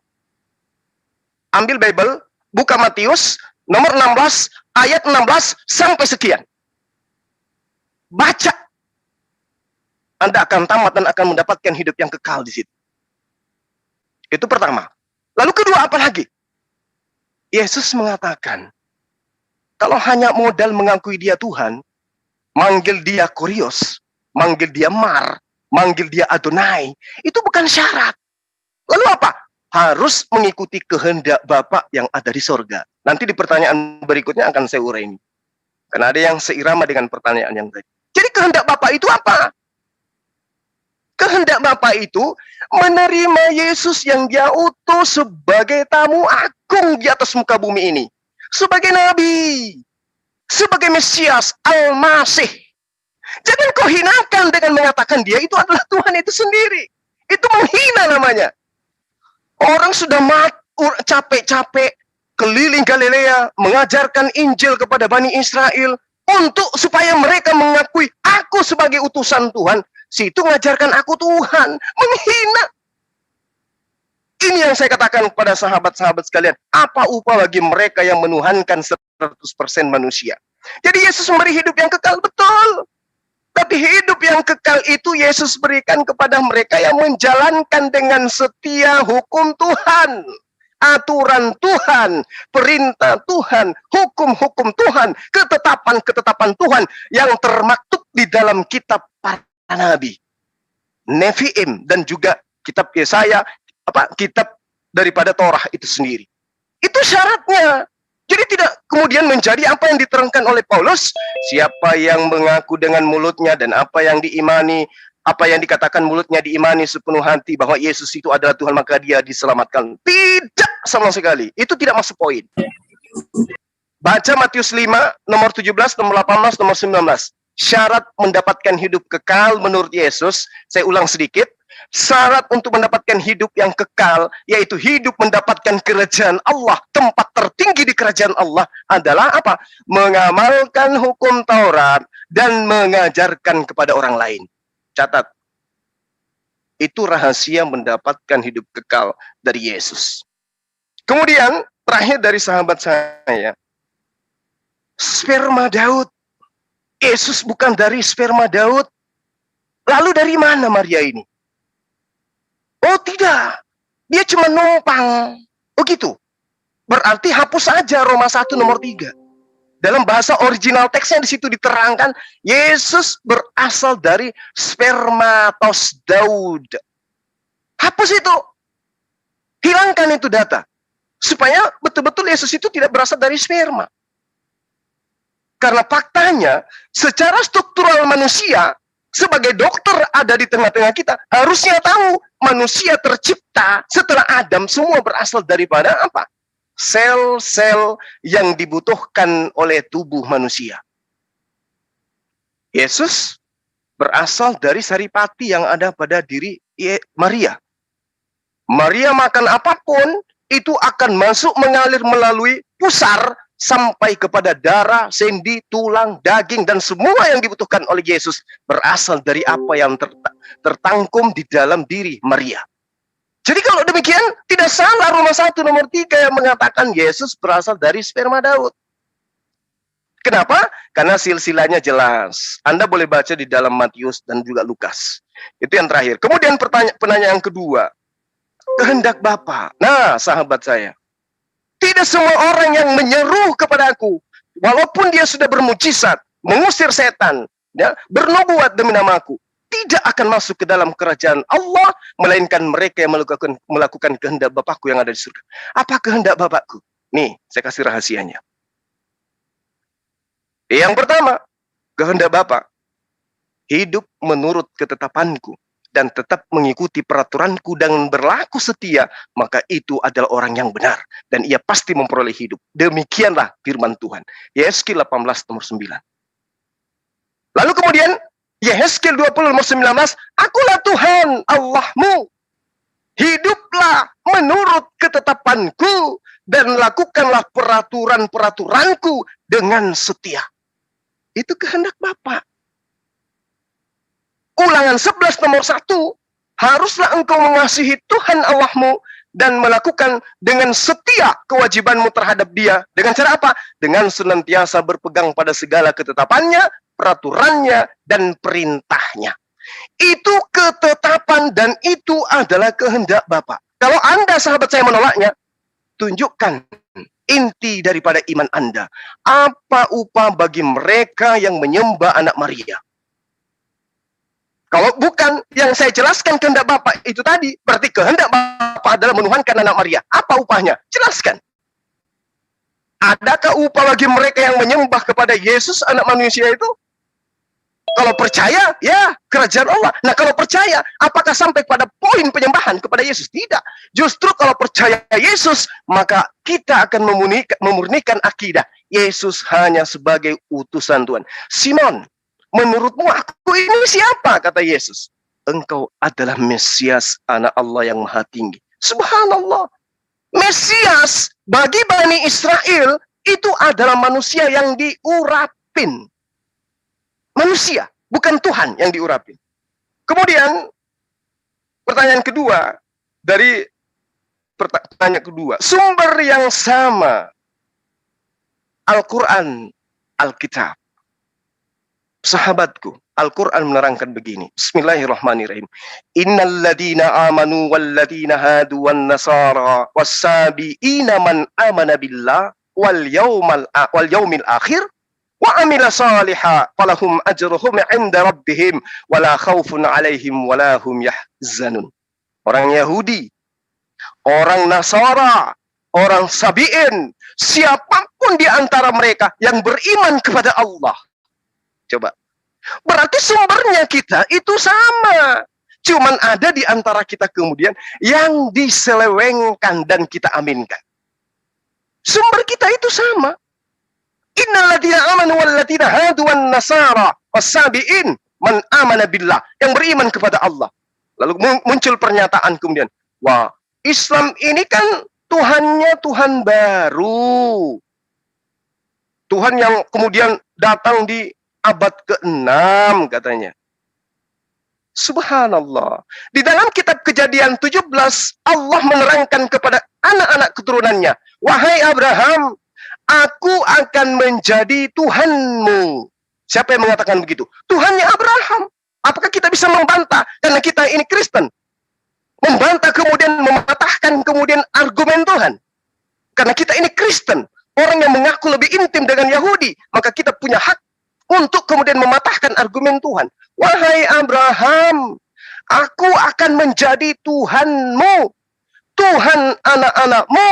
Ambil Bible, buka Matius nomor 16 ayat 16 sampai sekian. Baca. Anda akan tamat dan akan mendapatkan hidup yang kekal di situ. Itu pertama. Lalu kedua apa lagi? Yesus mengatakan, kalau hanya modal mengakui dia Tuhan, manggil dia Kurios, manggil dia Mar, manggil dia Adonai, itu bukan syarat. Lalu apa? Harus mengikuti kehendak Bapa yang ada di sorga. Nanti di pertanyaan berikutnya akan saya urai ini. Karena ada yang seirama dengan pertanyaan yang tadi. Jadi kehendak Bapa itu apa? Kehendak Bapa itu menerima Yesus yang dia utus sebagai tamu agung di atas muka bumi ini. Sebagai Nabi. Sebagai Mesias, Al-Masih. Jangan kau hinakan dengan mengatakan dia itu adalah Tuhan itu sendiri. Itu menghina namanya. Orang sudah capek-capek keliling Galilea mengajarkan Injil kepada Bani Israel untuk supaya mereka mengakui aku sebagai utusan Tuhan. Situ mengajarkan aku Tuhan, menghina. Ini yang saya katakan kepada sahabat-sahabat sekalian. Apa upah bagi mereka yang menuhankan 100% manusia? Jadi Yesus memberi hidup yang kekal, betul. Tapi hidup yang kekal itu Yesus berikan kepada mereka yang menjalankan dengan setia hukum Tuhan. aturan Tuhan, perintah Tuhan, hukum-hukum Tuhan, ketetapan-ketetapan Tuhan yang termaktub di dalam kitab para nabi, Nevi'im, dan juga kitab Yesaya, kitab daripada Torah itu sendiri. Itu syaratnya. Jadi tidak kemudian menjadi apa yang diterangkan oleh Paulus, siapa yang mengaku dengan mulutnya dan apa yang diimani, apa yang dikatakan mulutnya diimani sepenuh hati bahwa Yesus itu adalah Tuhan, maka dia diselamatkan. Tidak sama sekali. Itu tidak masuk poin. Baca Matius 5, nomor 17, nomor 18, nomor 19. Syarat mendapatkan hidup kekal menurut Yesus, saya ulang sedikit. Syarat untuk mendapatkan hidup yang kekal, yaitu hidup mendapatkan kerajaan Allah, tempat tertinggi di kerajaan Allah adalah apa? Mengamalkan hukum Taurat dan mengajarkan kepada orang lain. Catat, itu rahasia mendapatkan hidup kekal dari Yesus. Kemudian, terakhir dari sahabat saya, sperma Daud. Yesus bukan dari sperma Daud. Lalu dari mana Maria ini? Oh tidak, dia cuma numpang. Oh gitu. Berarti hapus saja Roma 1 nomor 3. Dalam bahasa original teksnya di situ diterangkan, Yesus berasal dari spermatos Daud. Hapus itu. Hilangkan itu data. Supaya betul-betul Yesus itu tidak berasal dari sperma. Karena faktanya, secara struktural manusia, sebagai dokter ada di tengah-tengah kita, harusnya tahu manusia tercipta setelah Adam semua berasal daripada apa? Sel-sel yang dibutuhkan oleh tubuh manusia. Yesus berasal dari saripati yang ada pada diri Maria. Maria makan apapun, itu akan masuk mengalir melalui pusar, sampai kepada darah, sendi, tulang, daging, dan semua yang dibutuhkan oleh Yesus berasal dari apa yang tertangkum di dalam diri Maria. Jadi kalau demikian, tidak salah Roma 1 nomor 3 yang mengatakan Yesus berasal dari sperma Daud. Kenapa? Karena silsilahnya jelas. Anda boleh baca di dalam Matius dan juga Lukas. Itu yang terakhir. Kemudian penanyaan yang kedua, kehendak Bapa. Nah, sahabat saya, tidak semua orang yang menyeru kepada aku, walaupun dia sudah bermujizat, mengusir setan, ya, bernubuat demi namaku, tidak akan masuk ke dalam kerajaan Allah, melainkan mereka yang melakukan kehendak Bapakku yang ada di surga. Apa kehendak Bapakku? Nih, saya kasih rahasianya. Yang pertama, kehendak Bapa, hidup menurut ketetapanku, dan tetap mengikuti peraturanku dan berlaku setia, maka itu adalah orang yang benar. Dan ia pasti memperoleh hidup. Demikianlah firman Tuhan. Yehezkiel 18 nomor 9. Lalu kemudian, Yehezkiel 20 nomor 19, akulah Tuhan Allahmu. Hiduplah menurut ketetapanku, dan lakukanlah peraturan-peraturanku dengan setia. Itu kehendak Bapa. Ulangan 11 nomor 1, haruslah engkau mengasihi Tuhan Allahmu dan melakukan dengan setia kewajibanmu terhadap dia. Dengan cara apa? Dengan senantiasa berpegang pada segala ketetapannya, peraturannya, dan perintahnya. Itu ketetapan dan itu adalah kehendak Bapa. Kalau Anda, sahabat saya, menolaknya, tunjukkan inti daripada iman Anda. Apa upah bagi mereka yang menyembah anak Maria? Kalau bukan yang saya jelaskan kehendak Bapa itu tadi, berarti kehendak Bapa adalah menuhankan anak Maria. Apa upahnya? Jelaskan. Adakah upah bagi mereka yang menyembah kepada Yesus, anak manusia itu? Kalau percaya, ya kerajaan Allah. Nah kalau percaya, apakah sampai pada poin penyembahan kepada Yesus? Tidak. Justru kalau percaya Yesus, maka kita akan memurnikan akidah. Yesus hanya sebagai utusan Tuhan. Simon, menurutmu aku ini siapa? Kata Yesus. Engkau adalah Mesias, anak Allah yang maha tinggi. Subhanallah. Mesias bagi Bani Israel itu adalah manusia yang diurapin. Manusia, bukan Tuhan yang diurapin. Kemudian, pertanyaan kedua, dari pertanyaan kedua, sumber yang sama, Al-Quran, Alkitab. Sahabatku, Al-Quran menerangkan begini. Bismillahirrahmanirrahim. Innal ladina amanu wal ladina hadu wan nasara wassabiina man amana billah wal yaumil akhir wa amila salihah falahum ajruhum 'inda rabbihim wala khaufun 'alaihim wala hum yahzanun. Orang Yahudi, orang Nasara, orang Sabi'in, siapapun di antara mereka yang beriman kepada Allah. Coba. Berarti sumbernya kita itu sama. Cuman ada di antara kita kemudian yang diselewengkan dan kita aminkan. Sumber kita itu sama. Innal ladzina amanu wal ladzina hadu wan nasara was-sabiin man amana billah, yang beriman kepada Allah. Lalu muncul pernyataan kemudian, wah, Islam ini kan Tuhannya Tuhan baru. Tuhan yang kemudian datang di abad ke-6 katanya. Subhanallah. Di dalam kitab Kejadian 17, Allah menerangkan kepada anak-anak keturunannya, wahai Abraham, aku akan menjadi Tuhanmu. Siapa yang mengatakan begitu? Tuhannya Abraham. Apakah kita bisa membantah karena kita ini Kristen? Membantah kemudian mematahkan kemudian argumen Tuhan. Karena kita ini Kristen, orang yang mengaku lebih intim dengan Yahudi, maka kita punya hak untuk kemudian mematahkan argumen Tuhan. Wahai Abraham, aku akan menjadi Tuhanmu, Tuhan anak-anakmu,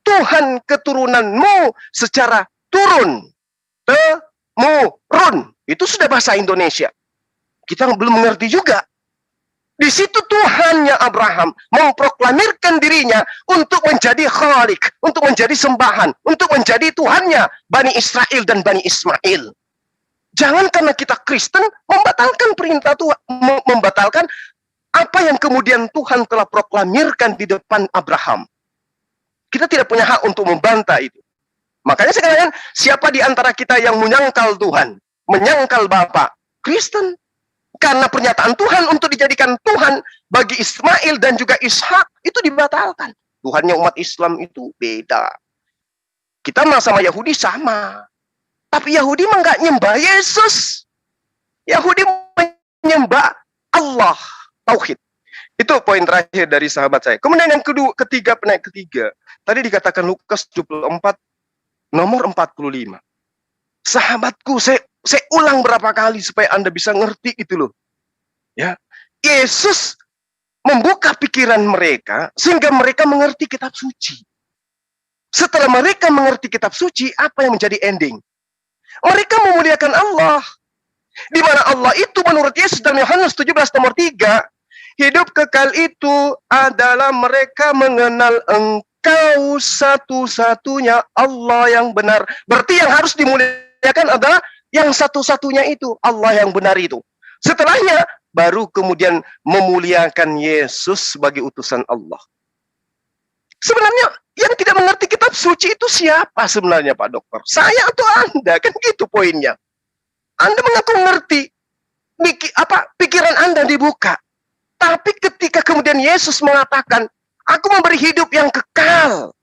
Tuhan keturunanmu secara turun, temurun. Itu sudah bahasa Indonesia. Kita belum mengerti juga. Di situ Tuhannya Abraham memproklamirkan dirinya untuk menjadi Khalik, untuk menjadi sembahan, untuk menjadi Tuhannya Bani Israel dan Bani Ismail. Jangan karena kita Kristen membatalkan perintah Tuhan, membatalkan apa yang kemudian Tuhan telah proklamirkan di depan Abraham. Kita tidak punya hak untuk membantah itu. Makanya sekarang siapa di antara kita yang menyangkal Tuhan, menyangkal Bapa? Kristen. Karena pernyataan Tuhan untuk dijadikan Tuhan bagi Ismail dan juga Ishak itu dibatalkan. Tuhannya umat Islam itu beda. Kita sama Yahudi sama. Tapi Yahudi mah nggak nyembah Yesus. Yahudi menyembah Allah. Tauhid. Itu poin terakhir dari sahabat saya. Kemudian yang ketiga. Tadi dikatakan Lukas 24 nomor 45. Sahabatku, saya ulang berapa kali supaya Anda bisa ngerti itu loh. Ya, Yesus membuka pikiran mereka sehingga mereka mengerti kitab suci. Setelah mereka mengerti kitab suci, apa yang menjadi ending? Mereka memuliakan Allah. Di mana Allah itu menurut Yesus dalam Yohanes 17 nomor 3, hidup kekal itu adalah mereka mengenal Engkau satu-satunya Allah yang benar. Berarti yang harus dimuliakan adalah yang satu-satunya itu, Allah yang benar itu. Setelahnya, baru kemudian memuliakan Yesus sebagai utusan Allah. Sebenarnya yang tidak mengerti kitab suci itu siapa sebenarnya Pak Dokter? Saya atau Anda? Kan gitu poinnya. Anda mengaku ngerti, pikiran Anda dibuka. Tapi ketika kemudian Yesus mengatakan, aku memberi hidup yang kekal.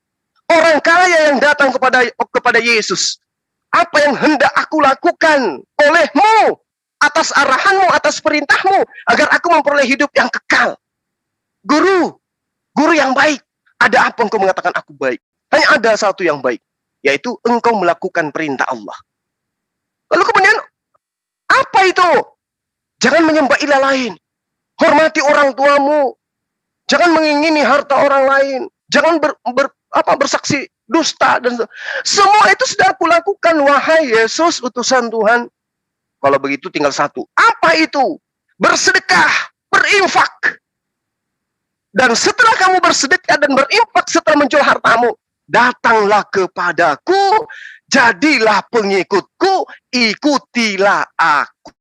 Orang kaya yang datang kepada Yesus. Apa yang hendak aku lakukan olehmu, atas arahanmu, atas perintahmu, agar aku memperoleh hidup yang kekal. Guru yang baik. Ada apa engkau mengatakan aku baik? Hanya ada satu yang baik, yaitu engkau melakukan perintah Allah. Lalu kemudian, apa itu? Jangan menyembah ilah lain. Hormati orang tuamu. Jangan mengingini harta orang lain. Jangan bersaksi dusta. Dan semua itu sudah aku lakukan, wahai Yesus, utusan Tuhan. Kalau begitu tinggal satu. Apa itu? Bersedekah, berinfak. Dan setelah kamu bersedekah dan berinfak setelah menjual hartamu, datanglah kepadaku, jadilah pengikutku, ikutilah aku.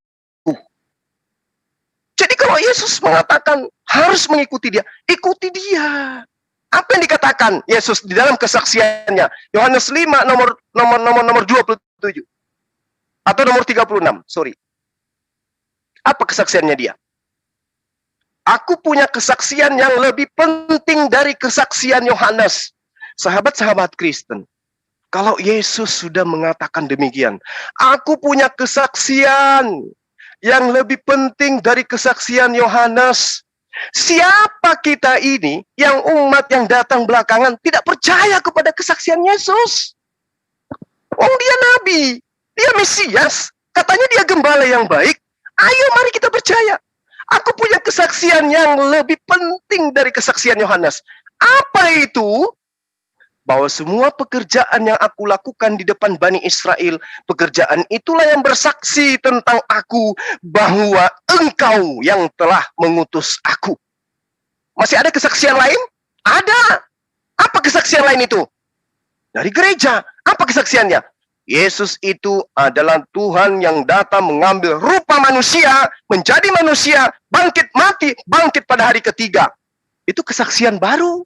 Jadi kalau Yesus mengatakan harus mengikuti dia, ikuti dia. Apa yang dikatakan Yesus di dalam kesaksiannya? Yohanes 5 nomor 27. Atau nomor 36, sorry. Apa kesaksiannya dia? Aku punya kesaksian yang lebih penting dari kesaksian Yohanes. Sahabat-sahabat Kristen, Kalau Yesus sudah mengatakan demikian, aku punya kesaksian yang lebih penting dari kesaksian Yohanes. Siapa kita ini yang umat yang datang belakangan tidak percaya kepada kesaksian Yesus? Oh, dia nabi, dia Mesias, katanya dia gembala yang baik. Ayo mari kita percaya. Aku punya kesaksian yang lebih penting dari kesaksian Yohanes. Apa itu? Bahwa semua pekerjaan yang aku lakukan di depan Bani Israel, pekerjaan itulah yang bersaksi tentang aku, bahwa engkau yang telah mengutus aku. Masih ada kesaksian lain? Ada. Apa kesaksian lain itu? Dari gereja. Apa kesaksiannya? Yesus itu adalah Tuhan yang datang mengambil rupa manusia, menjadi manusia, bangkit mati, bangkit pada hari ketiga. Itu kesaksian baru.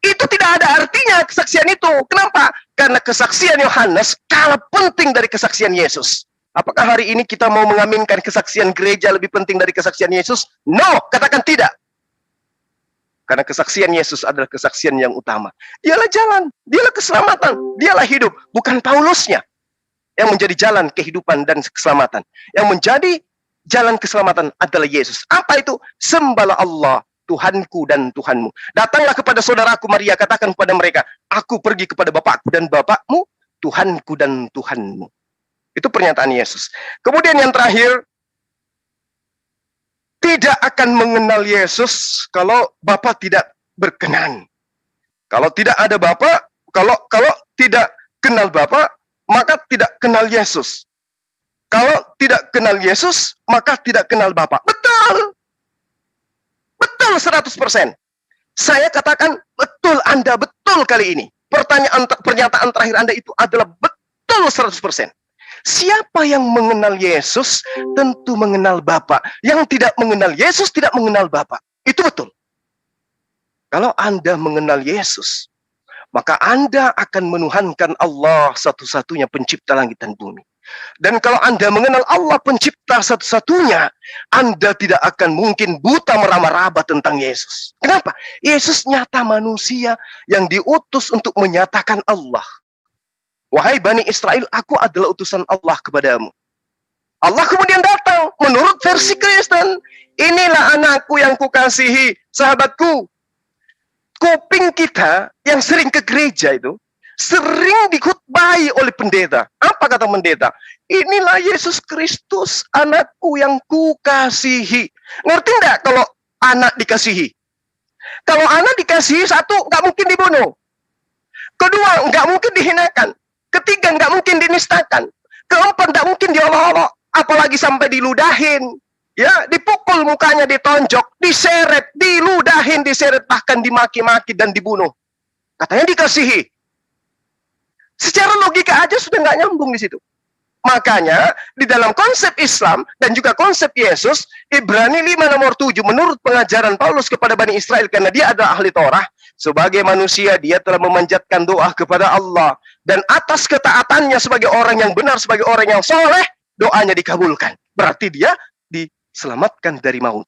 Itu tidak ada artinya kesaksian itu. Kenapa? Karena kesaksian Yohanes kalah penting dari kesaksian Yesus. Apakah hari ini kita mau mengaminkan kesaksian gereja lebih penting dari kesaksian Yesus? No, katakan tidak. Karena kesaksian Yesus adalah kesaksian yang utama. Dialah jalan, dialah keselamatan, dialah hidup. Bukan Paulusnya yang menjadi jalan kehidupan dan keselamatan. Yang menjadi jalan keselamatan adalah Yesus. Apa itu? Sembahlah Allah, Tuhanku dan Tuhanmu. Datanglah kepada saudaraku Maria, katakan kepada mereka, aku pergi kepada Bapakku dan Bapakmu, Tuhanku dan Tuhanmu. Itu pernyataan Yesus. Kemudian yang terakhir, tidak akan mengenal Yesus kalau Bapa tidak berkenan. Kalau tidak ada Bapa, kalau tidak kenal Bapa, maka tidak kenal Yesus. Kalau tidak kenal Yesus, maka tidak kenal Bapa. Betul. Betul 100%. Saya katakan betul, Anda betul kali ini. Pernyataan terakhir Anda itu adalah betul 100%. Siapa yang mengenal Yesus tentu mengenal Bapa. Yang tidak mengenal Yesus tidak mengenal Bapa. Itu betul. Kalau Anda mengenal Yesus, maka Anda akan menuhankan Allah satu-satunya pencipta langit dan bumi. Dan kalau Anda mengenal Allah pencipta satu-satunya, Anda tidak akan mungkin buta meraba-raba tentang Yesus. Kenapa? Yesus nyata manusia yang diutus untuk menyatakan Allah. Wahai Bani Israel, aku adalah utusan Allah kepadamu. Allah kemudian datang menurut versi Kristen. Inilah anakku yang kukasihi, sahabatku. Kuping kita yang sering ke gereja itu sering dikhutbahi oleh pendeta. Apa kata pendeta? Inilah Yesus Kristus, anakku yang kukasihi. Ngerti enggak kalau anak dikasihi? Kalau anak dikasihi, satu, nggak mungkin dibunuh. Kedua, nggak mungkin dihinakan. Ketiga, nggak mungkin dinistakan. Keempat, nggak mungkin diolok-olok. Apalagi sampai diludahin. Ya, dipukul mukanya, ditonjok, diseret, diludahin, diseret, bahkan dimaki-maki dan dibunuh. Katanya dikasihi. Secara logika aja sudah nggak nyambung di situ. Makanya di dalam konsep Islam dan juga konsep Yesus, Ibrani 5 nomor 7 menurut pengajaran Paulus kepada Bani Israel, karena dia adalah ahli Torah, sebagai manusia dia telah memanjatkan doa kepada Allah, dan atas ketaatannya sebagai orang yang benar, sebagai orang yang soleh, doanya dikabulkan. Berarti dia diselamatkan dari maut.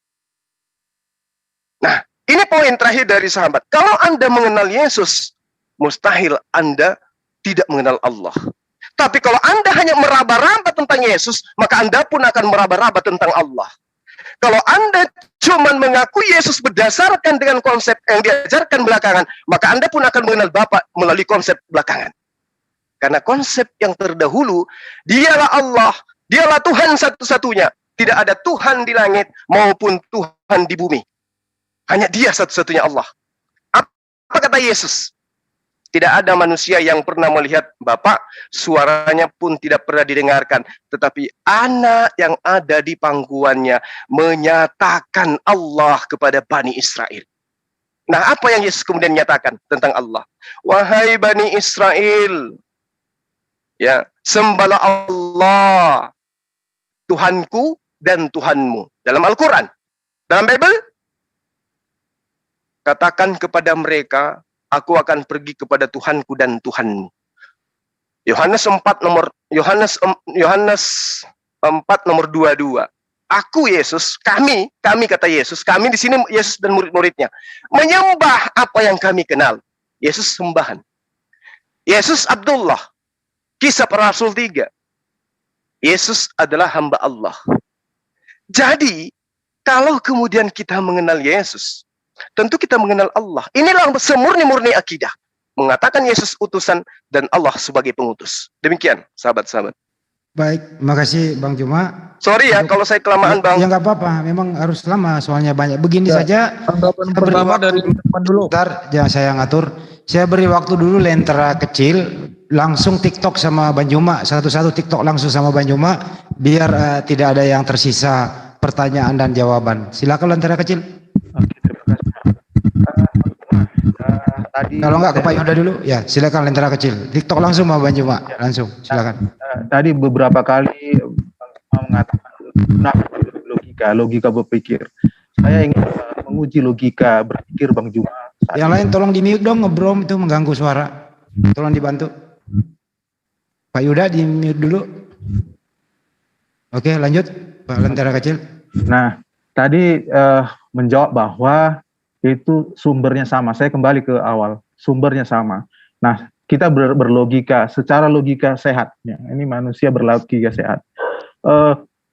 Nah, ini poin terakhir dari sahabat. Kalau Anda mengenal Yesus, mustahil Anda tidak mengenal Allah. Tapi kalau Anda hanya meraba-raba tentang Yesus, maka Anda pun akan meraba-raba tentang Allah. Kalau Anda cuma mengakui Yesus berdasarkan dengan konsep yang diajarkan belakangan, maka Anda pun akan mengenal Bapa melalui konsep belakangan. Karena konsep yang terdahulu, dialah Allah, dialah Tuhan satu-satunya. Tidak ada Tuhan di langit maupun Tuhan di bumi. Hanya dia satu-satunya Allah. Apa kata Yesus? Tidak ada manusia yang pernah melihat Bapa, suaranya pun tidak pernah didengarkan. Tetapi anak yang ada di pangkuannya menyatakan Allah kepada Bani Israel. Nah, apa yang Yesus kemudian nyatakan tentang Allah? Wahai Bani Israel, ya, sembahlah Allah, Tuhanku dan Tuhanmu. Dalam Al-Quran, dalam Bible, katakan kepada mereka, aku akan pergi kepada Tuhanku dan Tuhanmu. Yohanes 4 nomor 22. Aku Yesus, kami kata Yesus, kami di sini Yesus dan murid-muridnya menyembah apa yang kami kenal. Yesus sembahan. Yesus Abdullah. Kisah para Rasul 3. Yesus adalah hamba Allah. Jadi, kalau kemudian kita mengenal Yesus, tentu kita mengenal Allah. Inilah semurni-murni akidah. Mengatakan Yesus utusan dan Allah sebagai pengutus. Demikian, sahabat-sahabat. Baik, makasih Bang Juma. Sorry ya kalau saya kelamaan Bang. Ya nggak apa-apa, memang harus lama soalnya banyak. Begini saja. Tanggapan pertama dari teman dulu. Bentar, jangan saya ngatur. Saya beri waktu dulu lentera kecil, langsung TikTok sama Bang Juma, satu-satu TikTok langsung sama Bang Juma, biar tidak ada yang tersisa pertanyaan dan jawaban. Silakan lentera kecil. Oke, terima kasih. Tadi kalau enggak ke Pak Yuda dulu, ya silakan lentera kecil. TikTok langsung sama Bang Juma, langsung silakan. Tadi beberapa kali mengatakan logika berpikir. Saya ingin menguji logika berpikir Bang Juma. Yang lain tolong di mute dong, ngebrom itu mengganggu suara. Tolong dibantu. Pak Yuda di mute dulu. Oke, lanjut Pak lentera kecil. Nah, tadi menjawab bahwa itu sumbernya sama. Saya kembali ke awal, sumbernya sama. Nah, kita berlogika, secara logika sehat. Ya, ini manusia berlogika sehat.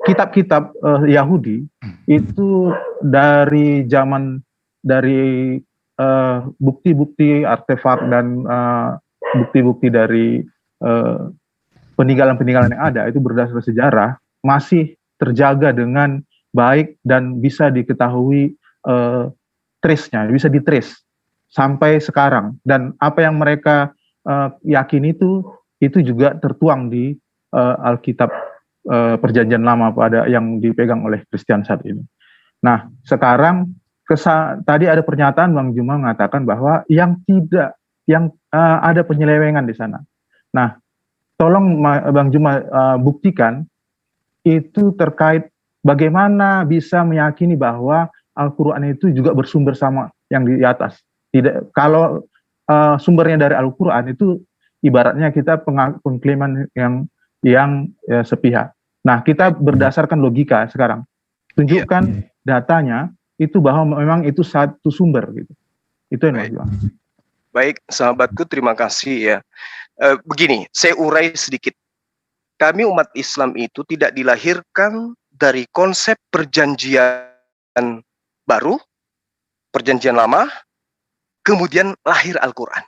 Kitab-kitab Yahudi itu dari zaman, dari bukti-bukti artefak dan bukti-bukti dari peninggalan-peninggalan yang ada, itu berdasar sejarah, masih terjaga dengan baik dan bisa diketahui trace-nya, bisa di-trace sampai sekarang. Dan apa yang mereka yakini itu juga tertuang di Alkitab Perjanjian Lama pada yang dipegang oleh Kristen saat ini. Nah, sekarang tadi ada pernyataan Bang Juma mengatakan bahwa yang ada penyelewengan di sana. Nah, tolong Bang Juma buktikan itu terkait bagaimana bisa meyakini bahwa Al-Quran itu juga bersumber sama yang di atas. Tidak, kalau sumbernya dari Al-Quran itu ibaratnya kita pengklaim yang sepihak. Nah, kita berdasarkan logika sekarang. Tunjukkan datanya itu bahwa memang itu satu sumber gitu. Itu yang Baik. Baik, sahabatku, terima kasih ya. Begini, saya urai sedikit. Kami umat Islam itu tidak dilahirkan dari konsep perjanjian baru, perjanjian lama, kemudian lahir Al-Quran.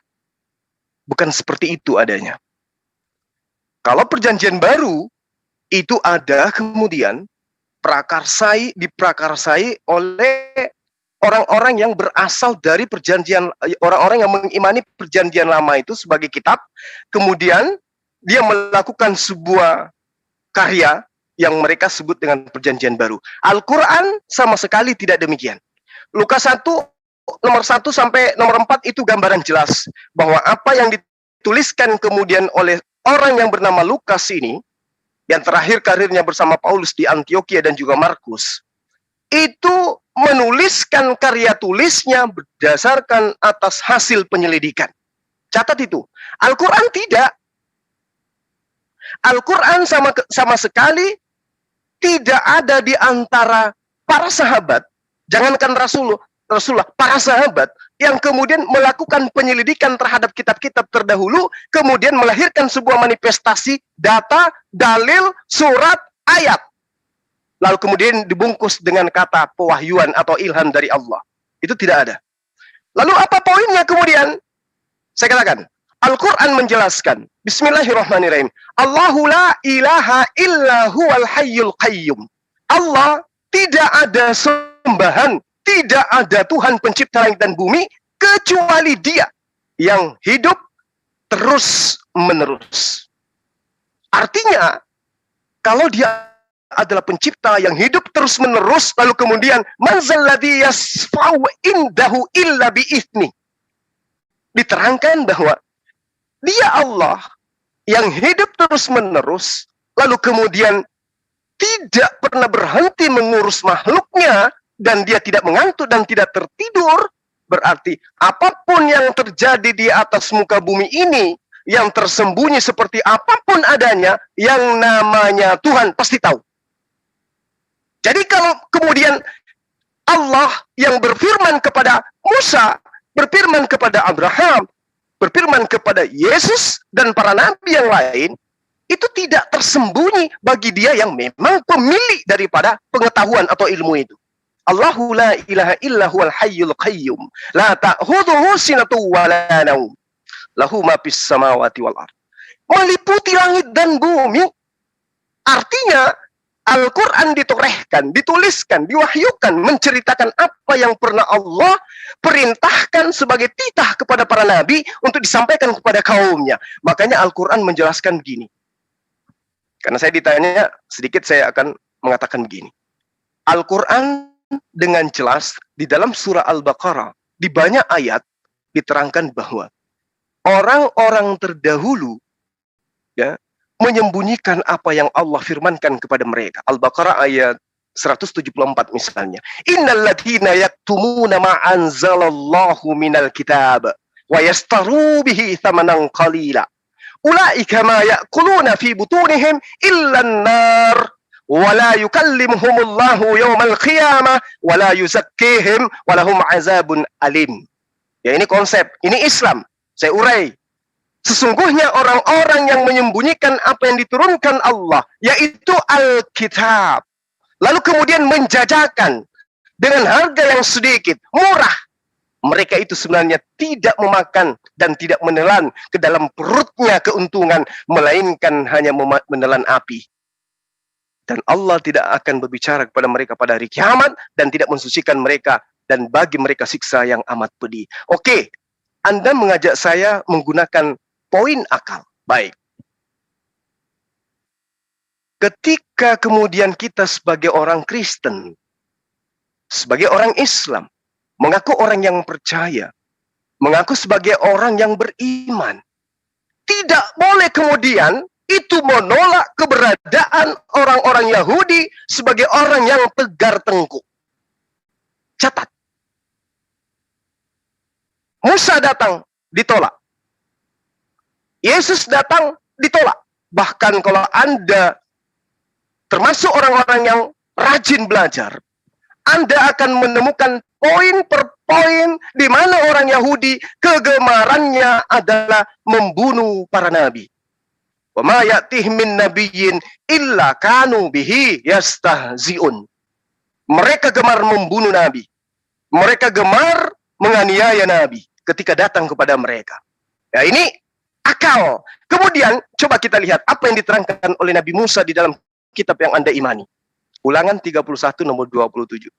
Bukan seperti itu adanya. Kalau perjanjian baru, itu ada kemudian diprakarsai oleh orang-orang yang berasal dari perjanjian, orang-orang yang mengimani perjanjian lama itu sebagai kitab, kemudian dia melakukan sebuah karya yang mereka sebut dengan perjanjian baru. Al-Quran sama sekali tidak demikian. Lukas 1 nomor 1 sampai nomor 4 itu gambaran jelas bahwa apa yang dituliskan kemudian oleh orang yang bernama Lukas ini, yang terakhir karirnya bersama Paulus di Antioquia dan juga Markus, itu menuliskan karya tulisnya berdasarkan atas hasil penyelidikan. Catat itu. Al-Quran tidak. Al-Quran sama sekali tidak ada di antara para sahabat, jangankan Rasulullah, para sahabat yang kemudian melakukan penyelidikan terhadap kitab-kitab terdahulu, kemudian melahirkan sebuah manifestasi, data, dalil, surat, ayat. Lalu kemudian dibungkus dengan kata pewahyuan atau ilham dari Allah. Itu tidak ada. Lalu apa poinnya kemudian? Saya katakan, Al-Quran menjelaskan, Bismillahirrahmanirrahim, Allahu la ilaha illa huwal hayyul qayyum. Allah tidak ada sembahan, tidak ada Tuhan pencipta langit dan bumi, kecuali Dia yang hidup terus-menerus. Artinya, kalau Dia adalah pencipta yang hidup terus-menerus, lalu kemudian, man zalladzi yasfa'u indahu illa bi'ithni. Diterangkan bahwa Dia Allah yang hidup terus-menerus, lalu kemudian tidak pernah berhenti mengurus makhluknya, dan Dia tidak mengantuk dan tidak tertidur. Berarti apapun yang terjadi di atas muka bumi ini, yang tersembunyi seperti apapun adanya, yang namanya Tuhan pasti tahu. Jadi kalau kemudian Allah yang berfirman kepada Musa, berfirman kepada Abraham, berfirman kepada Yesus dan para nabi yang lain, itu tidak tersembunyi bagi dia yang memang pemilik daripada pengetahuan atau ilmu itu. Allahu la ilaha illa huwal hayyul qayyum, la ta'khudhuhu sinatun wa la naum, lahu ma fis samawati wal ardh. Meliputi langit dan bumi. Artinya Al-Quran ditorehkan, dituliskan, diwahyukan, menceritakan apa yang pernah Allah perintahkan sebagai titah kepada para nabi untuk disampaikan kepada kaumnya. Makanya Al-Quran menjelaskan begini. Karena saya ditanya sedikit, saya akan mengatakan begini. Al-Quran dengan jelas di dalam surah Al-Baqarah, di banyak ayat diterangkan bahwa orang-orang terdahulu ya, menyembunyikan apa yang Allah firmankan kepada mereka. Al-Baqarah ayat 174 misalnya. Innal ladzina yaktumuna ma anzalallahu minal kitab wa yastaru bihi thamanan qalila. Ulaika ma ya'kuluna fi butunihim illa an-nar wa la yukallimuhumullahu yawmal qiyamah wa la yuzakkihim wa lahum 'adzabun alim. Ya, ini konsep, ini Islam. Saya urai. Sesungguhnya orang-orang yang menyembunyikan apa yang diturunkan Allah, yaitu Alkitab, lalu kemudian menjajakan dengan harga yang sedikit, murah, mereka itu sebenarnya tidak memakan dan tidak menelan ke dalam perutnya keuntungan, melainkan hanya menelan api. Dan Allah tidak akan berbicara kepada mereka pada hari kiamat dan tidak mensucikan mereka, dan bagi mereka siksa yang amat pedih. Oke, Anda mengajak saya menggunakan poin akal. Baik. Ketika kemudian kita sebagai orang Kristen, sebagai orang Islam, mengaku orang yang percaya, mengaku sebagai orang yang beriman, tidak boleh kemudian itu menolak keberadaan orang-orang Yahudi sebagai orang yang tegar tengkuk. Catat. Musa datang, ditolak. Yesus datang, ditolak. Bahkan kalau Anda termasuk orang-orang yang rajin belajar, Anda akan menemukan poin per poin di mana orang Yahudi kegemarannya adalah membunuh para nabi. Wa ma ya'tihim min nabiyyin illa kanu bihi yastahzi'un. Mereka gemar membunuh nabi. Mereka gemar menganiaya nabi ketika datang kepada mereka. Ya, ini akal. Kemudian coba kita lihat apa yang diterangkan oleh Nabi Musa di dalam kitab yang Anda imani. Ulangan 31 nomor 27.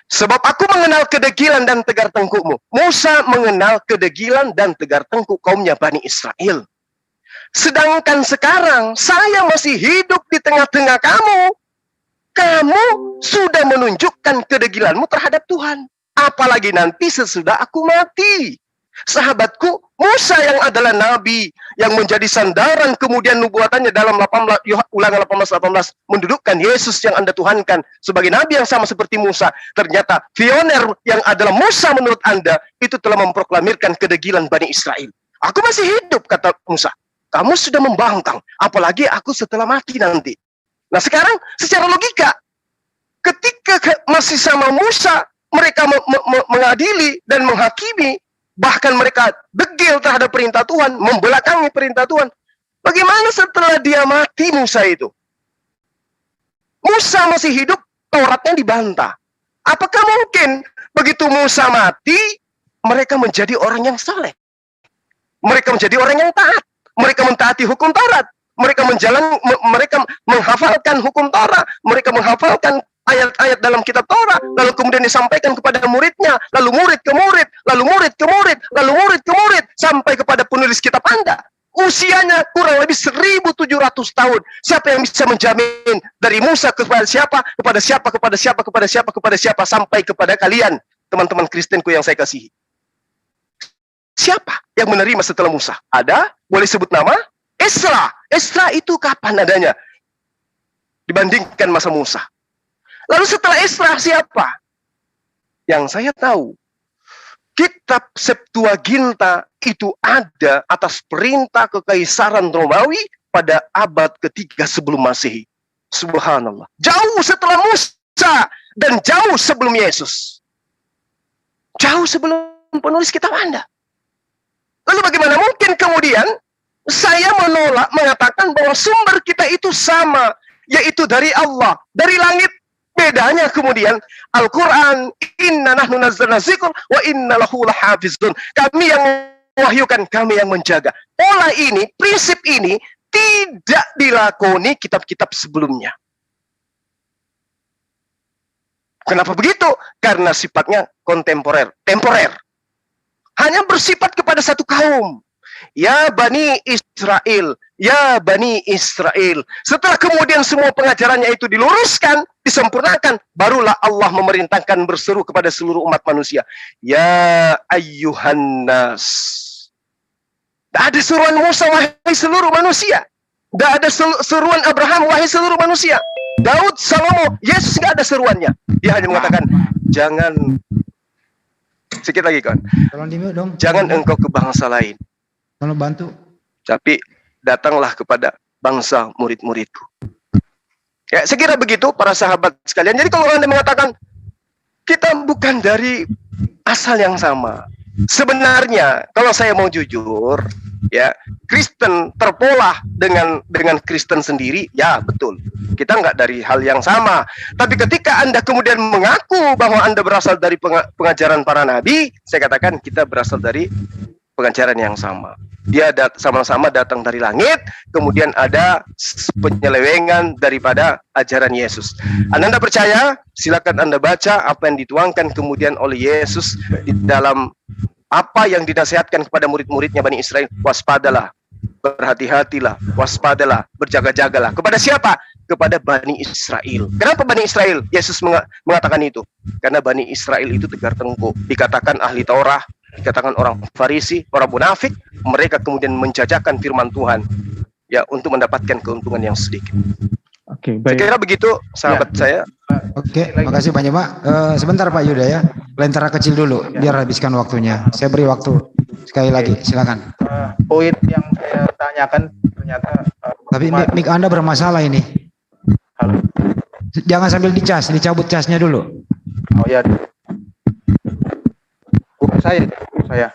Sebab aku mengenal kedegilan dan tegar tengkukmu. Musa mengenal kedegilan dan tegar tengkuk kaumnya Bani Israel. Sedangkan sekarang saya masih hidup di tengah-tengah kamu. Kamu sudah menunjukkan kedegilanmu terhadap Tuhan. Apalagi nanti sesudah aku mati. Sahabatku, Musa yang adalah nabi yang menjadi sandaran kemudian nubuatannya dalam Ulangan 18 mendudukkan Yesus yang Anda tuhankan sebagai nabi yang sama seperti Musa. Ternyata pioner yang adalah Musa menurut Anda itu telah memproklamirkan kedegilan Bani Israel. Aku masih hidup, kata Musa. Kamu sudah membangkang, apalagi aku setelah mati nanti. Nah sekarang secara logika, ketika masih sama Musa, mereka mengadili dan menghakimi, bahkan mereka degil terhadap perintah Tuhan, membelakangi perintah Tuhan. Bagaimana setelah dia mati Musa itu? Musa masih hidup, Tauratnya dibantah. Apakah mungkin begitu Musa mati, mereka menjadi orang yang saleh? Mereka menjadi orang yang taat. Mereka mentaati hukum Taurat. Mereka menghafalkan hukum Taurat. Mereka menghafalkan ayat-ayat dalam kitab Taurat, lalu kemudian disampaikan kepada muridnya, lalu murid ke murid, lalu murid ke murid, lalu murid ke murid, sampai kepada penulis kitab Anda. Usianya kurang lebih 1.700 tahun. Siapa yang bisa menjamin dari Musa kepada siapa, kepada siapa, kepada siapa, kepada siapa, kepada siapa, sampai kepada kalian, teman-teman Kristenku yang saya kasihi. Siapa yang menerima setelah Musa? Ada? Boleh sebut nama? Esra. Esra itu kapan adanya? Dibandingkan masa Musa. Lalu setelah Esra siapa? Yang saya tahu, kitab Septuaginta itu ada atas perintah Kekaisaran Romawi pada abad ketiga sebelum Masehi. Subhanallah. Jauh setelah Musa dan jauh sebelum Yesus. Jauh sebelum penulis kitab Anda. Lalu bagaimana mungkin kemudian saya menolak mengatakan bahwa sumber kita itu sama, yaitu dari Allah, dari langit. Bedanya kemudian Al-Quran, inna nahnu nazzalna dzikra wa inna lahu lahafizun. Kami yang mewahyukan, kami yang menjaga. Pola ini, prinsip ini tidak dilakoni kitab-kitab sebelumnya. Kenapa begitu? Karena sifatnya kontemporer, temporer. Hanya bersifat kepada satu kaum. Ya Bani Israel, ya Bani Israel. Setelah kemudian semua pengajarannya itu diluruskan, disempurnakan, barulah Allah memerintahkan berseru kepada seluruh umat manusia. Ya ayyuhan nas. Tidak ada seruan Musa, wahai seluruh manusia. Tidak ada seruan Abraham, wahai seluruh manusia. Daud, Salomo, Yesus nggak ada seruannya. Dia hanya mengatakan, jangan, sedikit lagi kan, jangan engkau ke bangsa lain. Tolong bantu. Tapi datanglah kepada bangsa murid-muridku. Ya, saya kira begitu para sahabat sekalian. Jadi kalau Anda mengatakan kita bukan dari asal yang sama. Sebenarnya kalau saya mau jujur, ya, Kristen terpola dengan Kristen sendiri, ya betul. Kita nggak dari hal yang sama. Tapi ketika Anda kemudian mengaku bahwa Anda berasal dari pengajaran para nabi, saya katakan kita berasal dari pengajaran yang sama. Dia sama-sama datang dari langit, kemudian ada penyelewengan daripada ajaran Yesus. Anda percaya? Silakan Anda baca apa yang dituangkan kemudian oleh Yesus di dalam apa yang dinasihatkan kepada murid-muridnya Bani Israel. Waspadalah, berhati-hatilah, waspadalah, berjaga-jagalah. Kepada siapa? Kepada Bani Israel. Kenapa Bani Israel? Yesus mengatakan itu. Karena Bani Israel itu tegar tengkuk. Dikatakan ahli Taurat, dikatakan orang Farisi, orang munafik, mereka kemudian menjajakan firman Tuhan ya untuk mendapatkan keuntungan yang sedikit. Oke, baik. Saya kira begitu sahabat saya. Oke, makasih banyak Pak. Sebentar Pak Yuda ya, lentera kecil dulu biar habiskan waktunya. Saya beri waktu sekali lagi, silakan. Poin yang saya tanyakan ternyata tapi mic Anda bermasalah ini. Halo. Jangan sambil dicabut casnya dulu. Oh ya. Saya.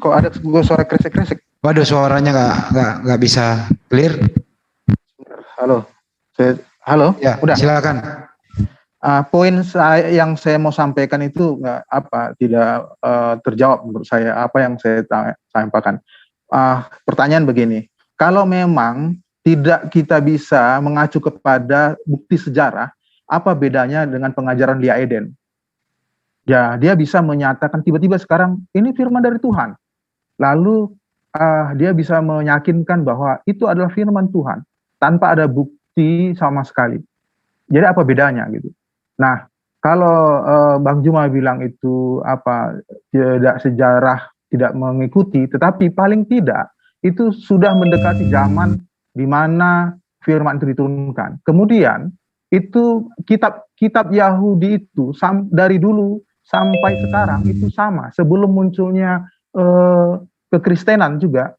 Kok ada suara kresek-kresek? Waduh, suaranya nggak bisa clear. Halo. Halo. Ya, udah. Silakan. Poin yang saya mau sampaikan itu tidak terjawab menurut saya apa yang saya sampaikan. Pertanyaan begini, kalau memang tidak kita bisa mengacu kepada bukti sejarah, apa bedanya dengan pengajaran Lia Eden? Ya, dia bisa menyatakan tiba-tiba sekarang ini firman dari Tuhan. Lalu dia bisa meyakinkan bahwa itu adalah firman Tuhan tanpa ada bukti sama sekali. Jadi apa bedanya gitu? Nah, kalau Bang Juma bilang itu tidak sejarah, tidak mengikuti, tetapi paling tidak itu sudah mendekati zaman di mana firman itu diturunkan. Kemudian itu kitab Yahudi itu dari dulu sampai sekarang itu sama. Sebelum munculnya kekristenan juga,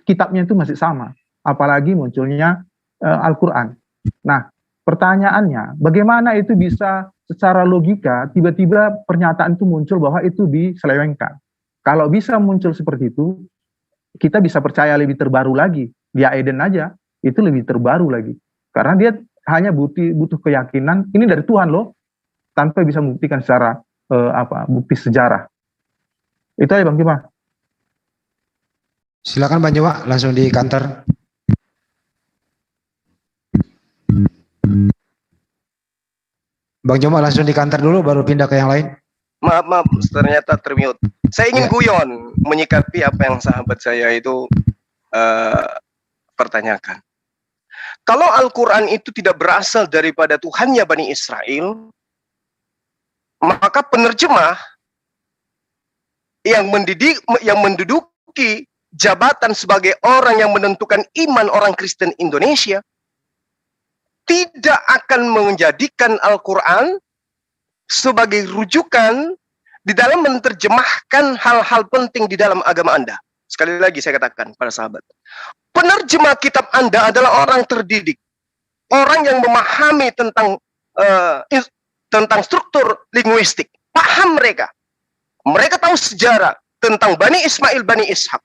kitabnya itu masih sama. Apalagi munculnya Al-Quran. Nah, pertanyaannya, bagaimana itu bisa secara logika tiba-tiba pernyataan itu muncul bahwa itu diselewengkan? Kalau bisa muncul seperti itu, kita bisa percaya lebih terbaru lagi. Dia Eden aja, itu lebih terbaru lagi. Karena dia hanya butuh keyakinan, ini dari Tuhan loh, tanpa bisa membuktikan secara bukti sejarah. Itu aja Bang Juma. Silakan Bang Juma, langsung di kantor. Bang Juma langsung di kantor dulu, baru pindah ke yang lain. Maaf, ternyata termute. Saya ingin guyon menyikapi apa yang sahabat saya itu pertanyakan. Kalau Al-Quran itu tidak berasal daripada Tuhannya Bani Israel, maka penerjemah yang menduduki jabatan sebagai orang yang menentukan iman orang Kristen Indonesia tidak akan menjadikan Al-Quran sebagai rujukan di dalam menerjemahkan hal-hal penting di dalam agama Anda. Sekali lagi saya katakan para sahabat, penerjemah kitab Anda adalah orang terdidik, orang yang memahami tentang struktur linguistik, paham mereka tahu sejarah, tentang Bani Ismail, Bani Ishak.